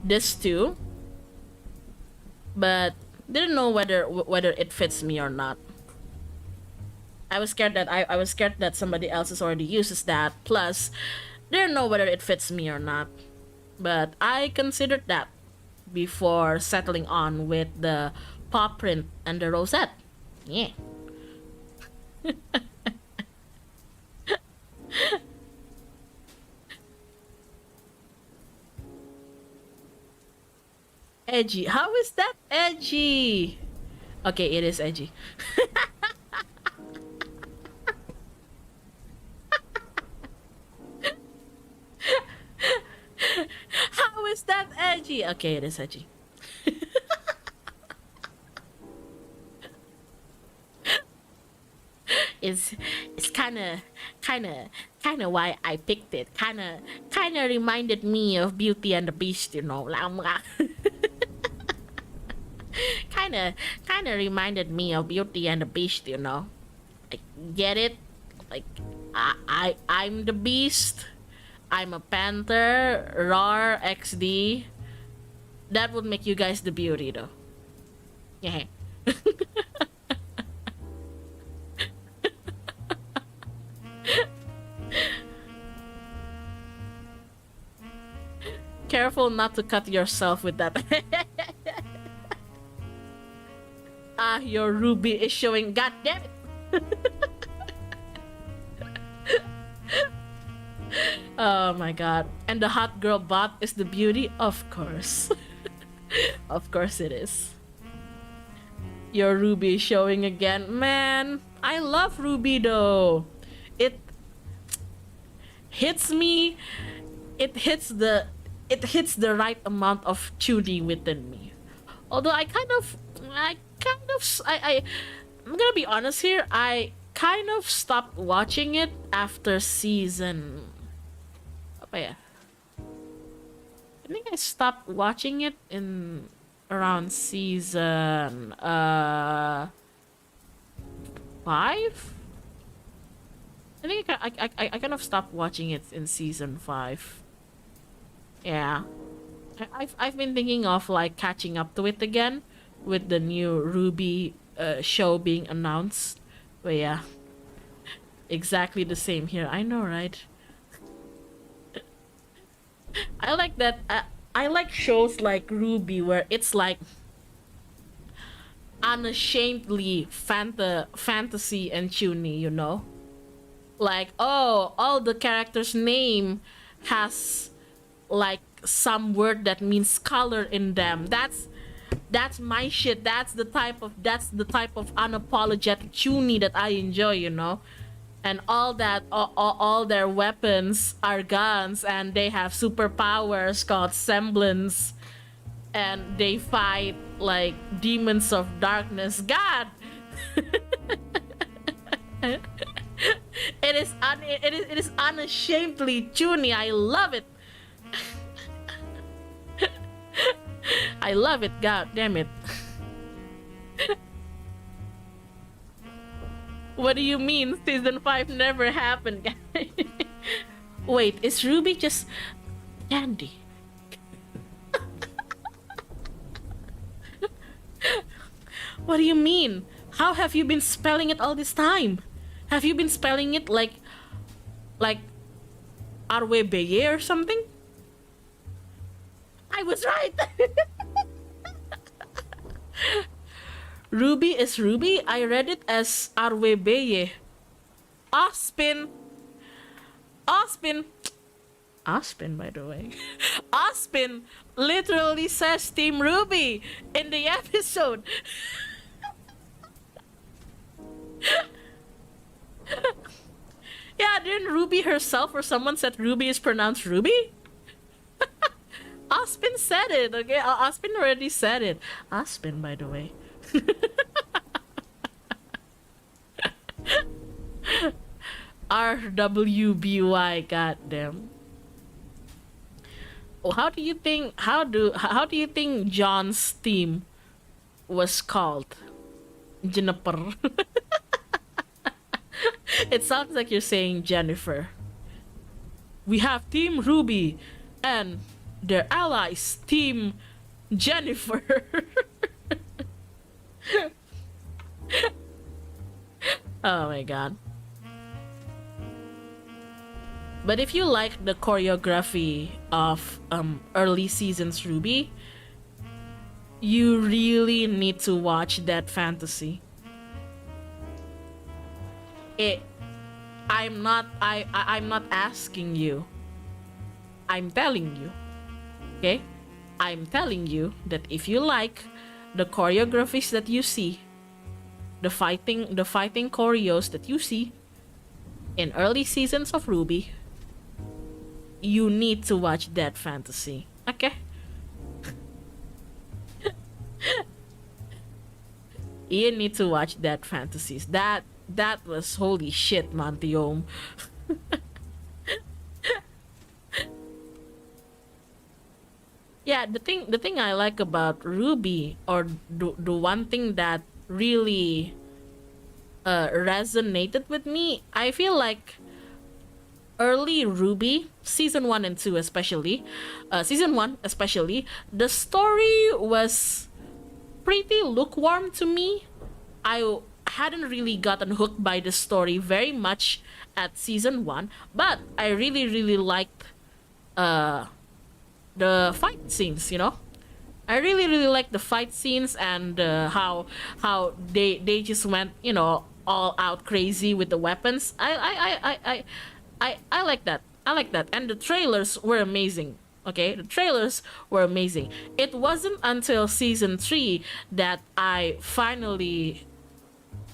this too, but didn't know whether it fits me or not. I was scared that I was scared that somebody else already uses that. Plus, didn't know whether it fits me or not. But I considered that before settling on with the paw print and the rosette. Yeah. Edgy. How is that edgy? Okay, it is edgy. How is that edgy? Okay, it is edgy. It's kind of why I picked it. Kind of reminded me of Beauty and the Beast, you know. kind of reminded me of Beauty and the Beast, you know. Like, get it? Like, I'm the Beast. I'm a Panther, RAR, XD. That would make you guys the Beauty, though. Yeah. Careful not to cut yourself with that. Ah, your ruby is showing. God damn it. Oh my god. And the hot girl bot is the beauty? Of course. Of course it is. Your ruby is showing again. Man, I love Ruby though. It hits me. It hits the right amount of tuning within me. Although I'm gonna be honest here, I kind of stopped watching it after season. Oh yeah. I think I stopped watching it in around season 5. I think I kind of stopped watching it in season 5. Yeah. I've been thinking of like catching up to it again with the new Ruby show being announced. But yeah. Exactly the same here. I know, right? I like that. I like shows like Ruby where it's like unashamedly fantasy and tuny, you know? Like, oh, all the characters' name has like some word that means color in them. That's my shit. That's the type of unapologetic tuny that I enjoy, you know? And all that, all their weapons are guns, and they have superpowers called semblance, and they fight like demons of darkness. God, it is unashamedly tuny. I love it. I love it. God damn it. What do you mean season 5 never happened, guys? Wait, is Ruby just Candy? What do you mean? How have you been spelling it all this time? Have you been spelling it like RWBY or something? I was right. Ruby is Ruby. I read it as RWBY. Aspin. Aspin. Aspin, by the way. Aspin literally says Team Ruby in the episode. Yeah, didn't Ruby herself or someone said Ruby is pronounced Ruby? Aspin said it, okay? Aspin already said it. Aspin, by the way. RWBY, goddamn. Oh, how do you think John's team was called? Jennifer. It sounds like you're saying Jennifer. We have Team Ruby and their allies, Team Jennifer. Oh my god. But if you like the choreography of early seasons Ruby, you really need to watch that fantasy. I'm not asking you. I'm telling you. Okay? I'm telling you that if you like the choreographies that you see, the fighting choreos that you see in early seasons of Ruby, you need to watch that fantasy. Okay? You need to watch that fantasies. That was holy shit, Mantiome. Yeah, the thing I like about Ruby, or the one thing that really resonated with me, I feel like early Ruby, season 1 and 2 especially, season 1 especially, the story was pretty lukewarm to me. I hadn't really gotten hooked by the story very much at season 1, but I really liked the fight scenes, you know. I really liked the fight scenes and how they just went, you know, all out crazy with the weapons. I like that. I like that. And the trailers were amazing. Okay, the trailers were amazing. It wasn't until season 3 that I finally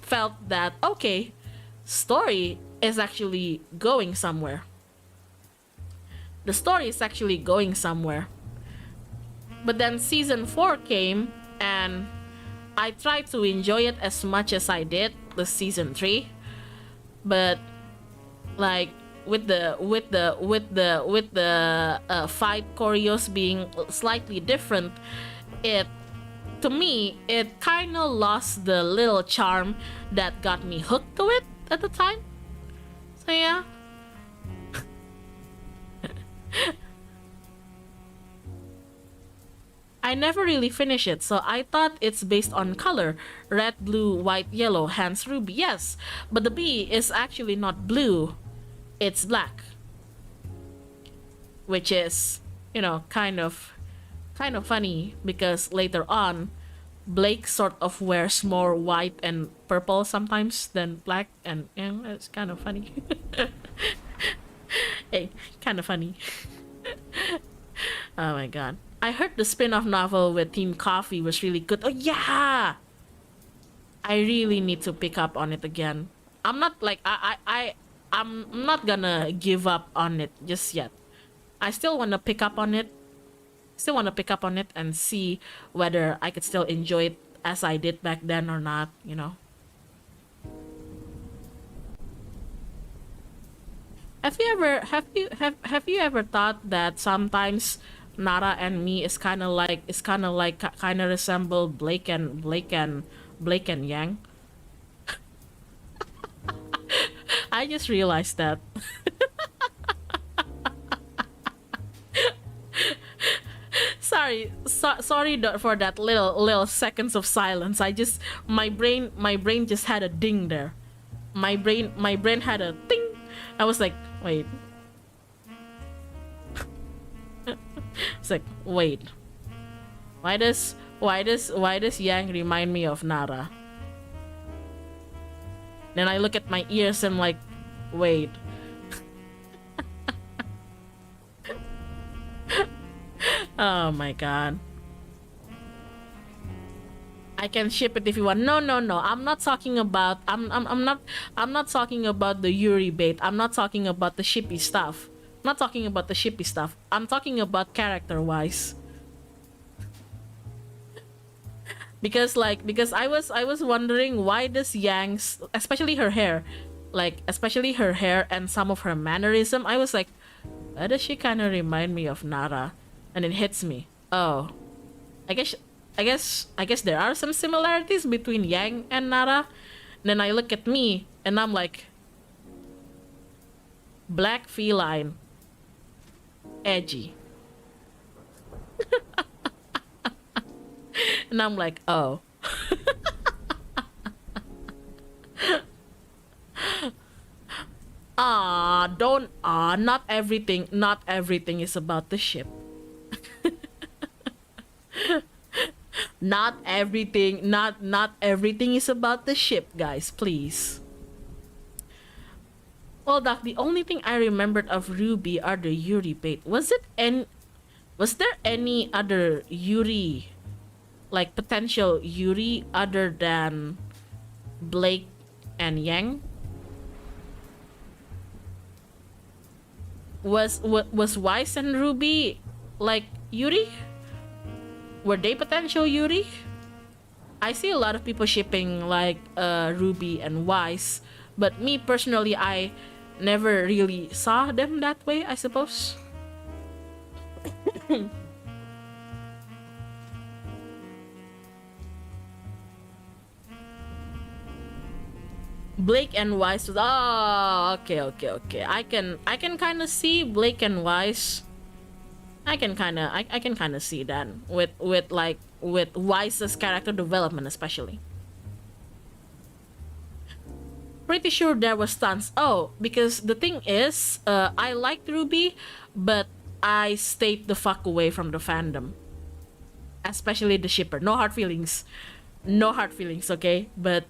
felt that, okay, story is actually going somewhere. The story is actually going somewhere. But then season 4 came and I tried to enjoy it as much as I did the season 3. But like with the fight choreos being slightly different, it, to me, it kind of lost the little charm that got me hooked to it at the time. So yeah. I never really finished it, so I thought it's based on color. Red, blue, white, yellow, hence Ruby. Yes, but the bee is actually not blue. It's black. Which is, you know, kind of funny because later on, Blake sort of wears more white and purple sometimes than black, and you know, it's kind of funny. Hey, kind of funny. Oh my god. I heard the spin-off novel with Team Coffee was really good. Oh yeah! I really need to pick up on it again. I'm not like I'm not gonna give up on it just yet. I still wanna pick up on it. And see whether I could still enjoy it as I did back then or not, you know. Have you ever thought that sometimes Nara and me is kind of resemble Blake and Yang? I just realized that. Sorry for that little seconds of silence. I just my brain just had a ding there. My brain had a ding. I was like, wait. It's like, wait. Why does Yang remind me of Nara? Then I look at my ears and I'm like, wait. Oh my god. I can ship it if you want. No. I'm not talking about I'm not talking about the Yuri bait. I'm not talking about the shippy stuff. I'm not talking about the shippy stuff. I'm talking about character wise. Because I was wondering, why does Yang's, especially her hair and some of her mannerism, I was like, why does she kind of remind me of Nara? And it hits me. Oh, I guess there are some similarities between Yang and Nara. And then I look at me and I'm like, black feline, edgy. And I'm like, oh. Not everything is about the ship. Not everything is about the ship, guys, please. Well, Doc, the only thing I remembered of Ruby are the Yuri bait. Was there any other Yuri, like potential Yuri, other than Blake and Yang? Was Wise and Ruby like Yuri? Were they potential Yuri? I see a lot of people shipping like Ruby and Wise, but me personally, I never really saw them that way, I suppose. Blake and Wise was, oh, okay. I can kind of see Blake and Wise. I can kind of see that with Wise's character development, especially. Pretty sure there was stunts. Oh, because the thing is, I liked Ruby, but I stayed the fuck away from the fandom, especially the shipper. No hard feelings, okay? But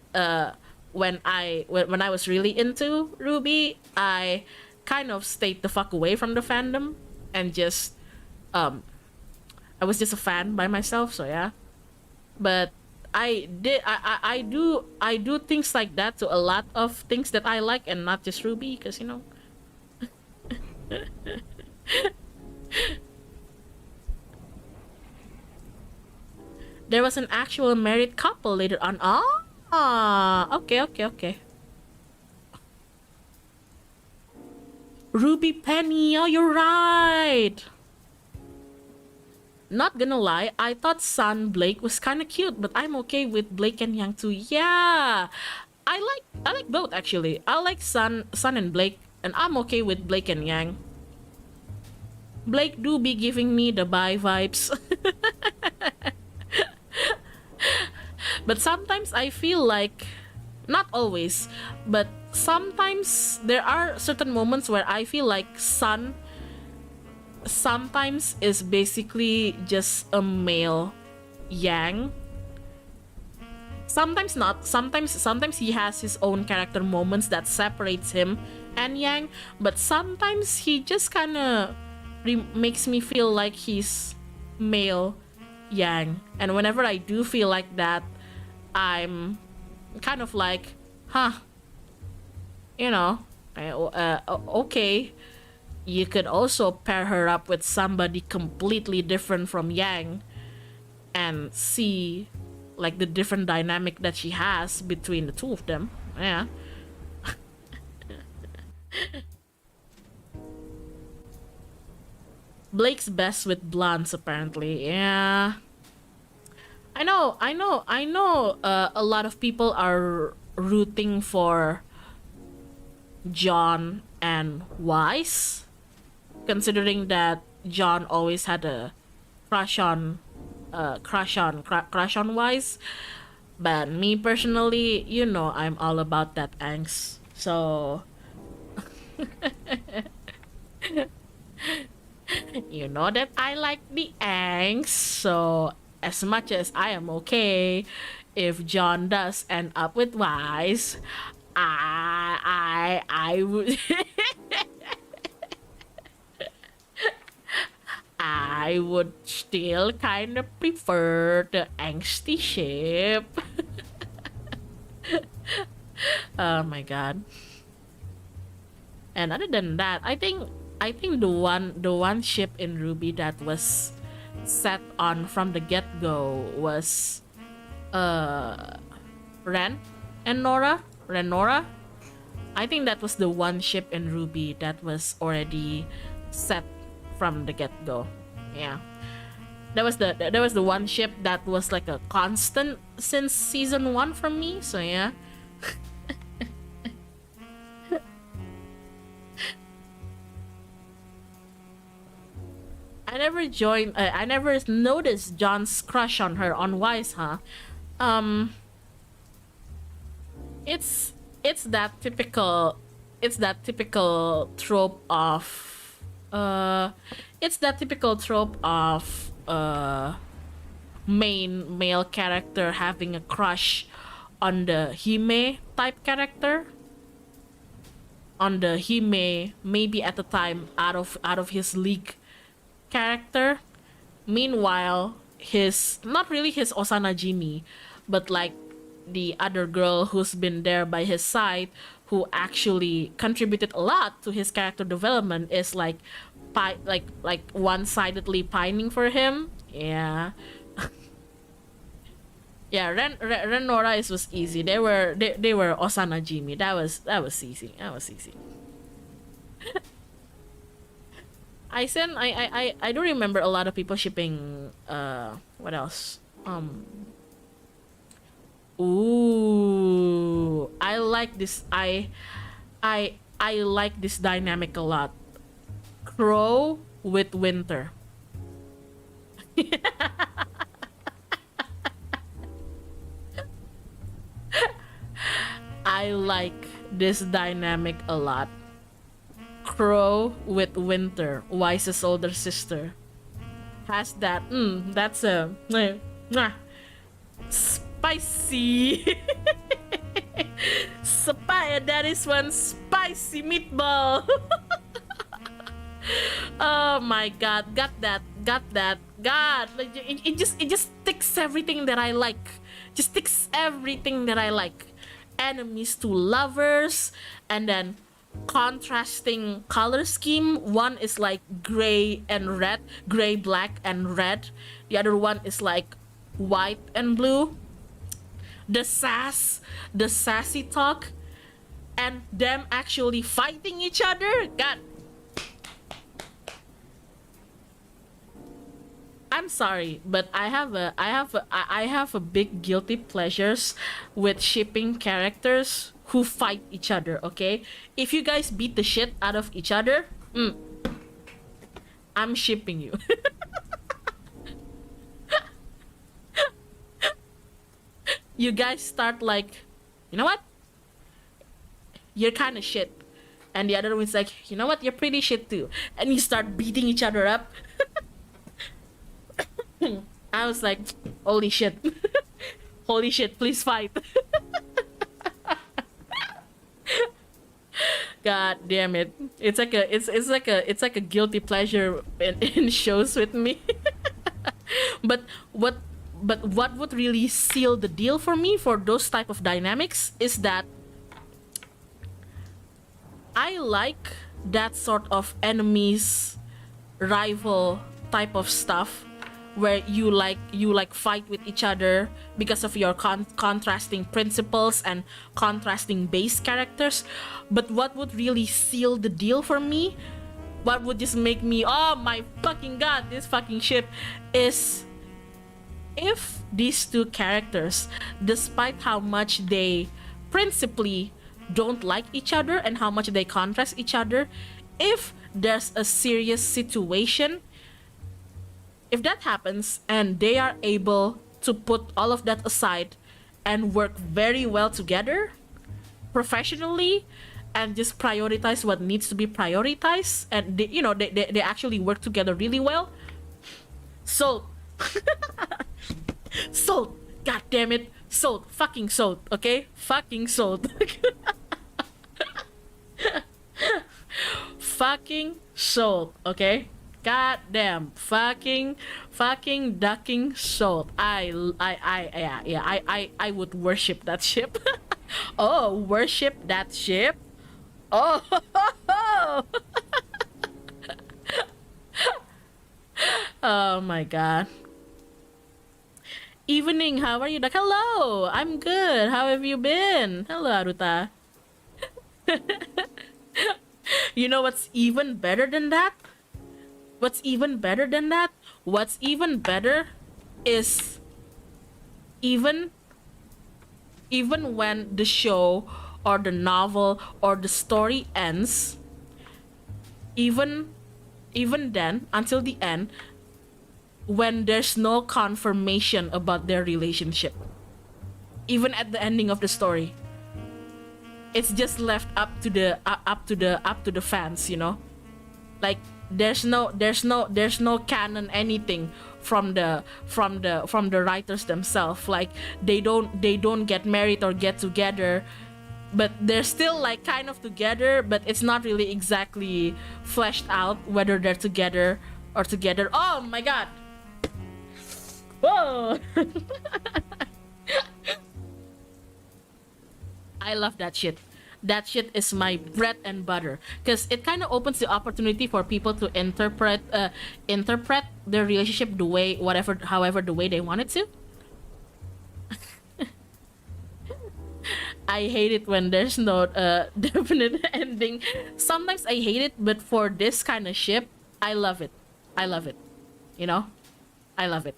when I was really into Ruby, I kind of stayed the fuck away from the fandom and just I was just a fan by myself, so yeah. But I do things like that to a lot of things that I like, and not just Ruby, because you know. There was an actual married couple later on. Okay. Ruby Penny, oh, you're right. Not gonna lie, I thought Sun Blake was kind of cute, but I'm okay with Blake and Yang too. Yeah, I like both actually. I like Sun and Blake, and I'm okay with Blake and Yang. Blake do be giving me the bye vibes. But sometimes I feel like, not always, but sometimes there are certain moments where I feel like Sun sometimes is basically just a male Yang. Sometimes not. Sometimes he has his own character moments that separates him and Yang, but sometimes he just kind of makes me feel like he's male Yang. And whenever I do feel like that, I'm kind of like, you know, okay, you could also pair her up with somebody completely different from Yang and see like the different dynamic that she has between the two of them. Yeah. Blake's best with blondes, apparently. Yeah. I know. A lot of people are rooting for John and Wise, considering that John always had a crush on crush on Wise. But me personally, you know, I'm all about that angst. So you know that I like the angst. So as much as I am okay if John does end up with Wise, I would I would still kind of prefer the angsty ship. Oh my god. And other than that, I think the one ship in Ruby that was set on from the get-go was Ren and Nora. Nora. I think that was the one ship in Ruby that was already set from the get-go. Yeah. That was the one ship that was like a constant since season 1 for me. So yeah. I never noticed John's crush on her on Wise, huh? Um it's that typical trope of main male character having a crush on the Hime type character, on the Hime maybe at the time out of his league character. Meanwhile, his not really his Osanajimi, but like the other girl who's been there by his side, who actually contributed a lot to his character development, is like one-sidedly pining for him. Yeah. Yeah, Ren Nora was easy. They were Osanajimi. That was easy. I do remember a lot of people shipping what else? Ooh, I like this. I like this dynamic a lot. Crow with Winter. I like this dynamic a lot. Crow with Winter, Wise's older sister, has that. That's a spicy. That is one spicy meatball. Oh my god, got that. God, like, it just ticks everything that I like. Just ticks everything that I like. Enemies to lovers, and then contrasting color scheme. One is like gray and red, gray, black, and red. The other one is like white and blue. The sassy talk, and them actually fighting each other. God, I'm sorry, but I have a big guilty pleasures with shipping characters who fight each other. Okay, if you guys beat the shit out of each other, I'm shipping you. You guys start like, you know what? You're kind of shit, and the other one's like, you know what? You're pretty shit too, and you start beating each other up. I was like, holy shit. Holy shit, please fight. God damn it. It's like a guilty pleasure in shows with me. But what would really seal the deal for me for those type of dynamics is that I like that sort of enemies rival type of stuff, where you fight with each other because of your contrasting principles and contrasting base characters. But what would really seal the deal for me, what would just make me, oh my fucking god, this fucking ship, is if these two characters, despite how much they principally don't like each other and how much they contrast each other, if there's a serious situation, if that happens and they are able to put all of that aside and work very well together professionally and just prioritize what needs to be prioritized, and they actually work together really well, so sold. God damn it, sold. Fucking sold. Okay, fucking sold. Fucking sold. Okay, god damn, fucking ducking sold. I would worship that ship. Oh, worship that ship. Oh. Oh my god. Evening, how are you? Like, hello, I'm good. How have you been? Hello, Aruta. You know what's even better than that? What's even better than that? What's even better is even when the show or the novel or the story ends, even then, until the end, when there's no confirmation about their relationship, even at the ending of the story, it's just left up to the fans, you know, like there's no canon anything from the writers themselves, like they don't get married or get together, but they're still like kind of together, but it's not really exactly fleshed out whether they're together or together. Oh my god. Whoa. I love that shit. That shit is my bread and butter, because it kind of opens the opportunity for people to interpret their relationship however the way they want it to. I hate it when there's no definite ending. Sometimes I hate it, but for this kind of ship, I love it. I love it. You know? I love it.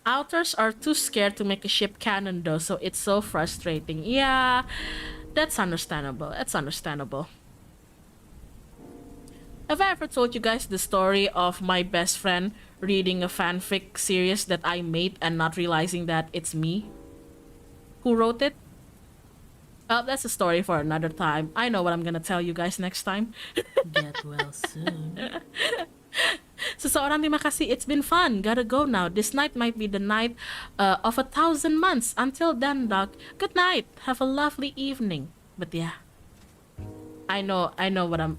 Authors are too scared to make a ship canon though, so it's so frustrating. Yeah, that's understandable. That's understandable. Have I ever told you guys the story of my best friend reading a fanfic series that I made and not realizing that it's me who wrote it? Well, that's a story for another time. I know what I'm gonna tell you guys next time. Get well soon. So seorang terima kasih. It's been fun. Gotta go now. This night might be the night of 1,000 months. Until then, dog. Good night. Have a lovely evening. But yeah, I know what I'm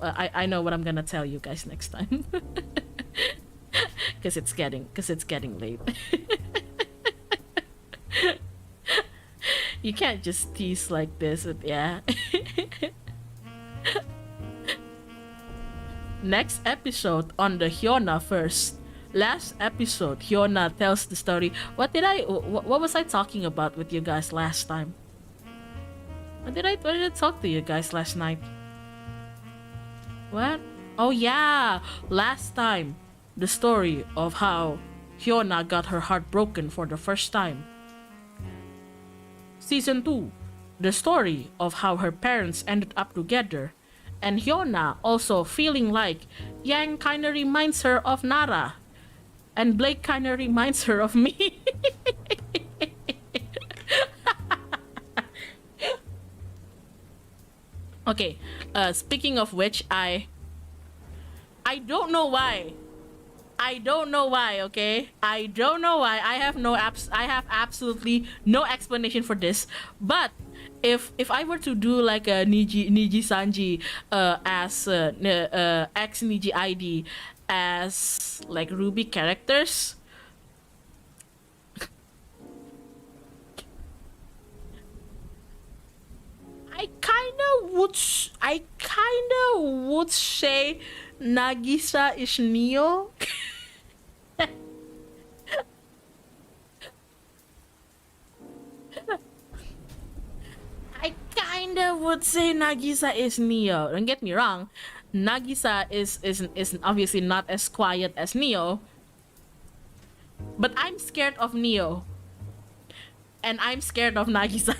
gonna tell you guys next time. Cause it's getting late. You can't just tease like this. But yeah. Next episode on the Hyona first. Last episode, Hyona tells the story. What was I talking about with you guys last time? What did I talk to you guys last night? What? Oh yeah, last time, the story of how Hyona got her heart broken for the first time. Season 2, the story of how her parents ended up together. And Hyona also feeling like Yang kinda reminds her of Nara. And Blake kinda reminds her of me. Okay, speaking of which, I don't know why. Okay? I don't know why. I have absolutely no explanation for this. But if I were to do like a NIJISANJI as X NIJI ID as like Ruby characters, I kinda would say Nagisa is Neo. I kinda would say Nagisa is Neo. Don't get me wrong, Nagisa is obviously not as quiet as Neo, but I'm scared of Neo And I'm scared of Nagisa.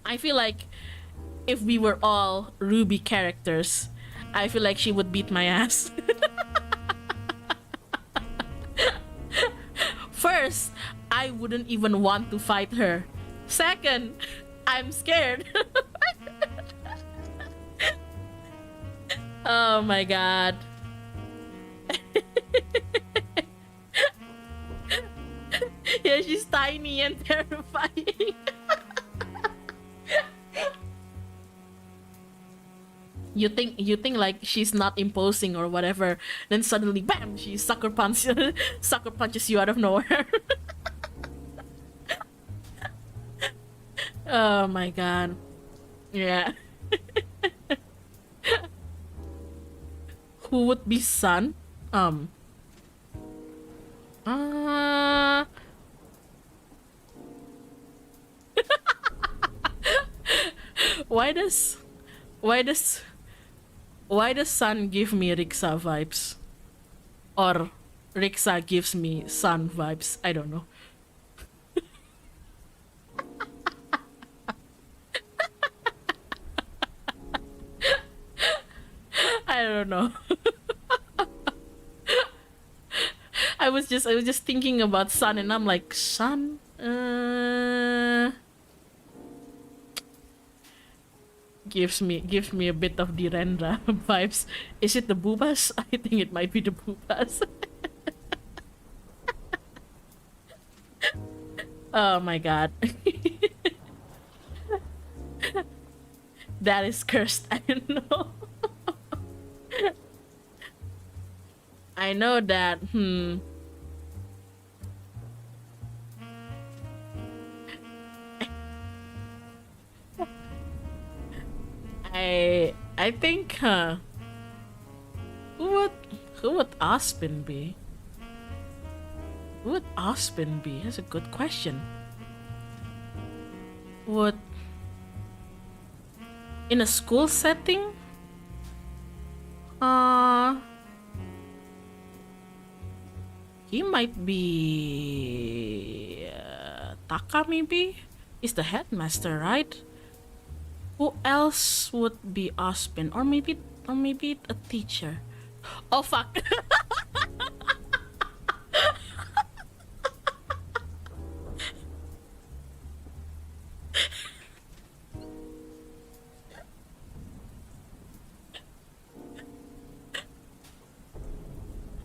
I feel like if we were all Ruby characters, I feel like she would beat my ass. First, I wouldn't even want to fight her. Second, I'm scared. Oh my god. Yeah, she's tiny and terrifying. You think like she's not imposing or whatever, then suddenly bam, she sucker punches you out of nowhere. Oh my god. Yeah. Who would be Sun? Uh why does why does why does Sun give me Rixa vibes? Or Rixa gives me Sun vibes? I don't know. I don't know. I was just thinking about Sun, and I'm like, Sun? Gives me a bit of the Rendra vibes. Is it the Boobas? I think it might be the Boobas. Oh my god. That is cursed, I know. I know that, I think, who would Aspen be? Who would Aspen be? That's a good question. Would, in a school setting? He might be Taka, maybe? He's the headmaster, right? Who else would be Aspen? Or maybe a teacher. Oh fuck.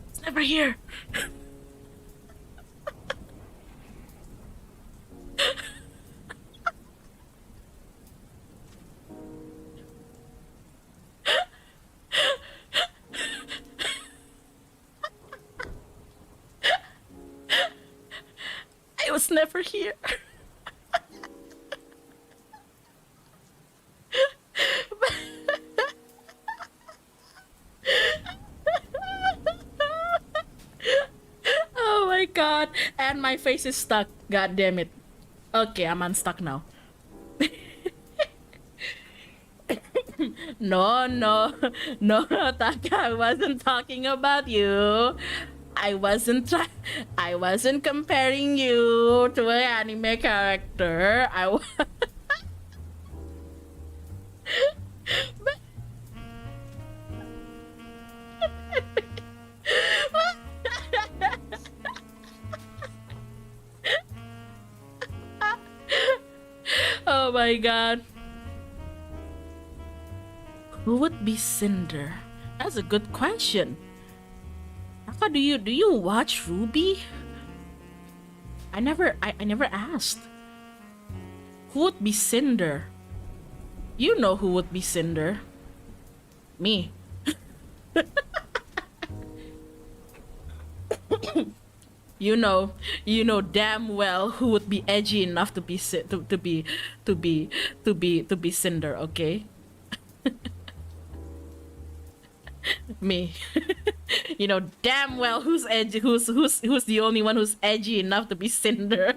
It's never here. I was never here. Oh my god. And my face is stuck. God damn it. Okay, I'm unstuck now. No, Taka, I wasn't talking about you. I wasn't comparing you to an anime character. Oh my god. Who would be Cinder? That's a good question. Taka, do you watch Ruby? I never asked. Who would be Cinder? You know who would be Cinder. Me. You know damn well who would be edgy enough to be Cinder, okay? Me. You know damn well who's edgy, who's the only one who's edgy enough to be Cinder.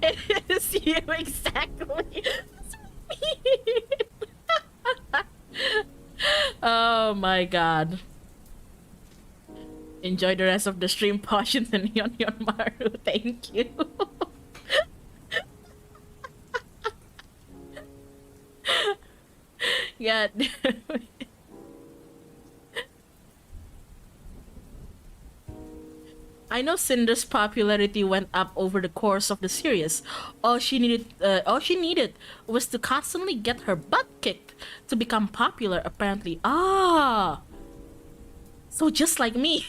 It is you, exactly. It's me. Oh my god. Enjoy the rest of the stream, Potions and Yon Yon Maru. Thank you. Yeah. I know Cinder's popularity went up over the course of the series. All she needed was to constantly get her butt kicked to become popular. Apparently, so just like me.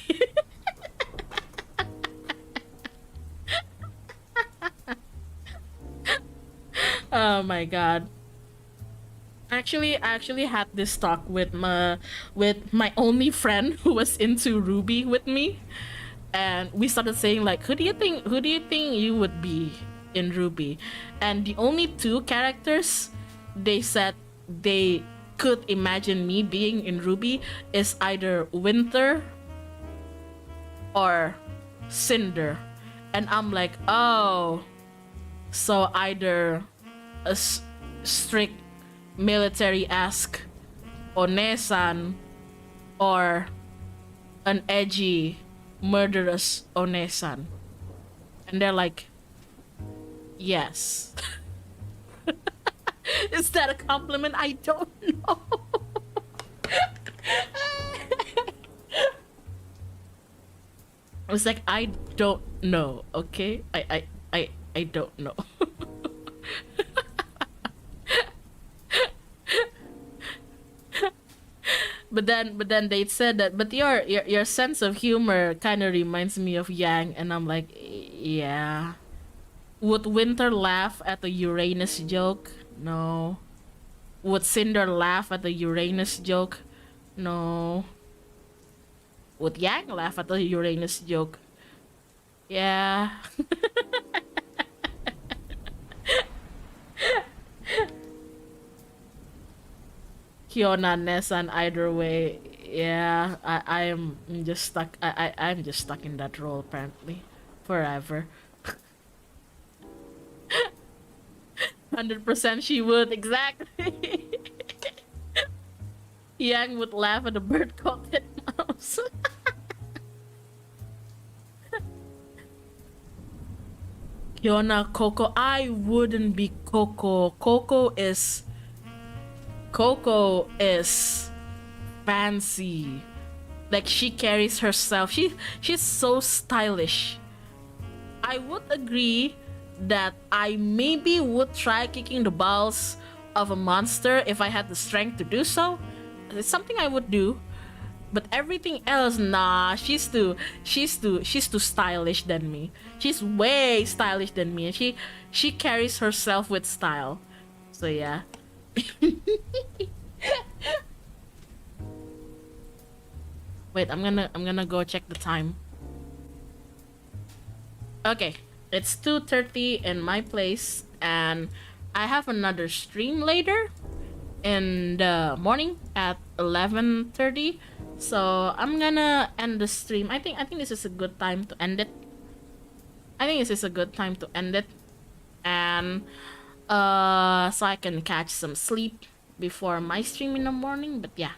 Oh my god. I actually had this talk with my only friend who was into Ruby with me, and we started saying like, who do you think you would be in Ruby? And the only two characters they said they could imagine me being in Ruby is either Winter or Cinder. And I'm like, oh, so either a strict military-esque Onesan or an edgy murderous Onesan. And they're like, yes. Is that a compliment? I don't know. I was like, I don't know, okay? I don't know. But then they said that, but your sense of humor kind of reminds me of Yang, and I'm like, yeah. Would Winter laugh at the Uranus joke? No. Would Cinder laugh at the Uranus joke? No. Would Yang laugh at the Uranus joke? Yeah. Hyona, Nessan, either way, yeah, I'm just stuck. I'm just stuck in that role apparently, forever. 100% she would, exactly. Yang would laugh at the bird cockpit mouse. Hyona, Coco, I wouldn't be Coco. Coco is fancy. Like, she carries herself. She's so stylish. I would agree that I maybe would try kicking the balls of a monster if I had the strength to do so. It's something I would do. But everything else, nah, she's too stylish than me. She's way stylish than me, and she carries herself with style. So yeah. Wait, I'm gonna go check the time. Okay, it's 2:30 in my place, and I have another stream later in the morning at 11:30. So I'm gonna end the stream. I think this is a good time to end it. And so I can catch some sleep before my stream in the morning. But yeah,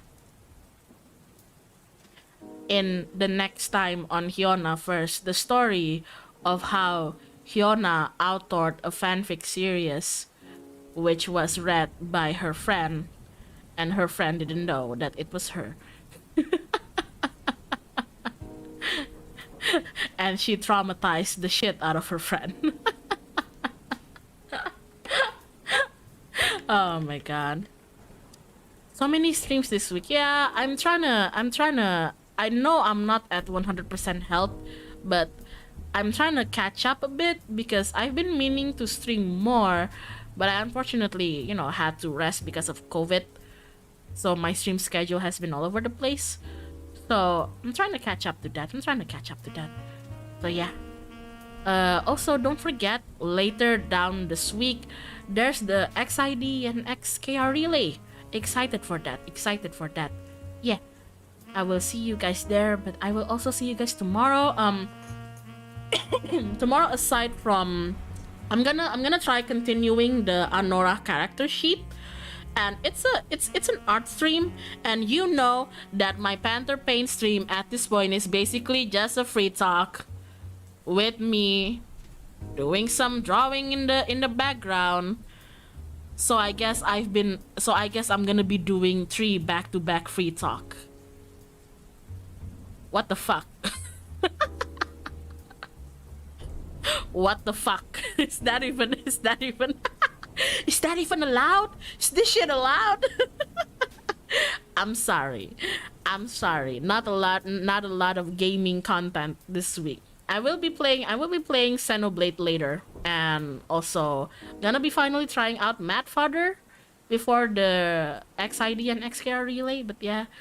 in the next time on Hyona First, the story of how Hyona authored a fanfic series which was read by her friend, and her friend didn't know that it was her. And she traumatized the shit out of her friend. Oh my god. So many streams this week. Yeah, I'm trying to I know I'm not at 100% health, but I'm trying to catch up a bit because I've been meaning to stream more, but I unfortunately, had to rest because of COVID. So my stream schedule has been all over the place. So I'm trying to catch up to that. So yeah. Also, don't forget, later down this week, there's the XID and XKR relay. Excited for that. Yeah. I will see you guys there, but I will also see you guys tomorrow. Tomorrow, aside from, I'm gonna try continuing the Anora character sheet, and it's an art stream, and you know that my Panther Paint stream at this point is basically just a free talk with me doing some drawing in the background. So I guess I'm gonna be doing 3 back-to-back free talk. What the fuck? What the fuck? Is that even is that even allowed? Is this shit allowed? I'm sorry. Not a lot of gaming content this week. I will be playing Xenoblade later, and also gonna be finally trying out Matt Fodder before the XID and XKR relay, but yeah.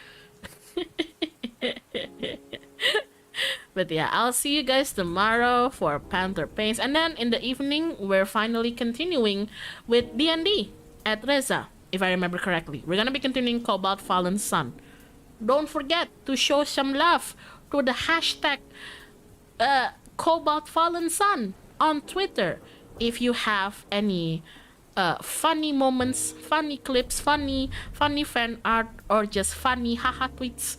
But yeah, I'll see you guys tomorrow for Panther Paints, and then in the evening we're finally continuing with D&D at Reza, if I remember correctly. We're gonna be continuing Cobalt Fallen Sun. Don't forget to show some love to the hashtag Cobalt Fallen Sun on Twitter if you have any funny moments, funny clips, funny fan art, or just funny haha tweets.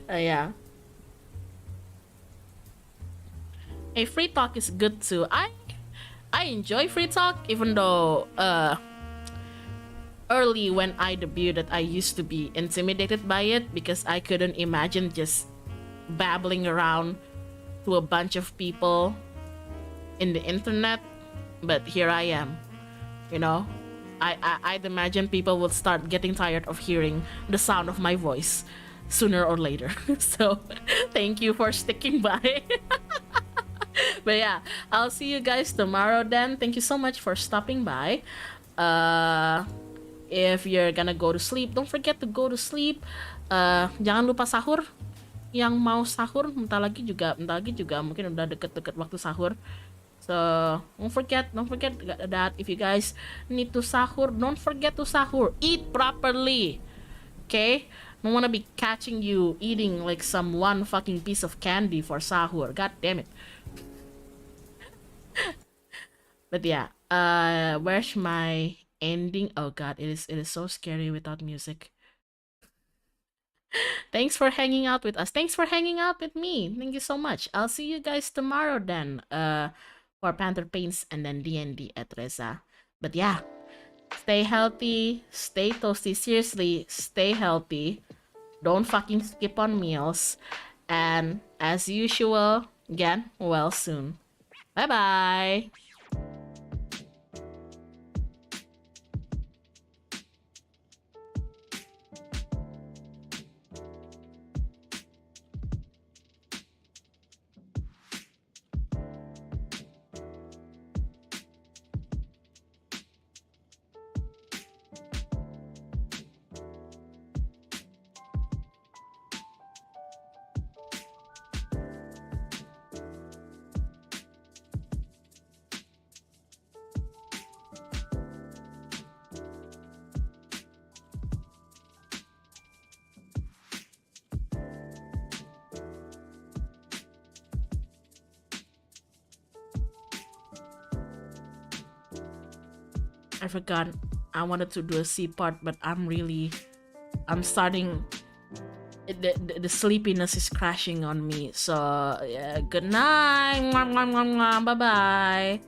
Yeah. A free talk is good too. I enjoy free talk, even though early when I debuted I used to be intimidated by it because I couldn't imagine just babbling around to a bunch of people in the internet. But here I am, you know. I'd imagine people will start getting tired of hearing the sound of my voice sooner or later. So thank you for sticking by. But yeah, I'll see you guys tomorrow then. Thank you so much for stopping by. If you're gonna go to sleep, don't forget to go to sleep. Jangan lupa sahur. Yang mau sahur, bentar lagi juga mungkin udah deket-deket waktu sahur. So don't forget that if you guys need to sahur, don't forget to sahur. Eat properly, okay? Don't wanna be catching you eating like some one fucking piece of candy for sahur. God damn it. But yeah, where's my ending? Oh god, it is so scary without music. Thanks for hanging out with us. Thanks for hanging out with me. Thank you so much. I'll see you guys tomorrow then. For Panther Paints and then D&D at Reza. But yeah, stay healthy, stay toasty. Seriously, stay healthy. Don't fucking skip on meals. And as usual, get well soon. Bye bye. I forgot I wanted to do a C part, but I'm starting, the sleepiness is crashing on me. So yeah, good night. Bye bye.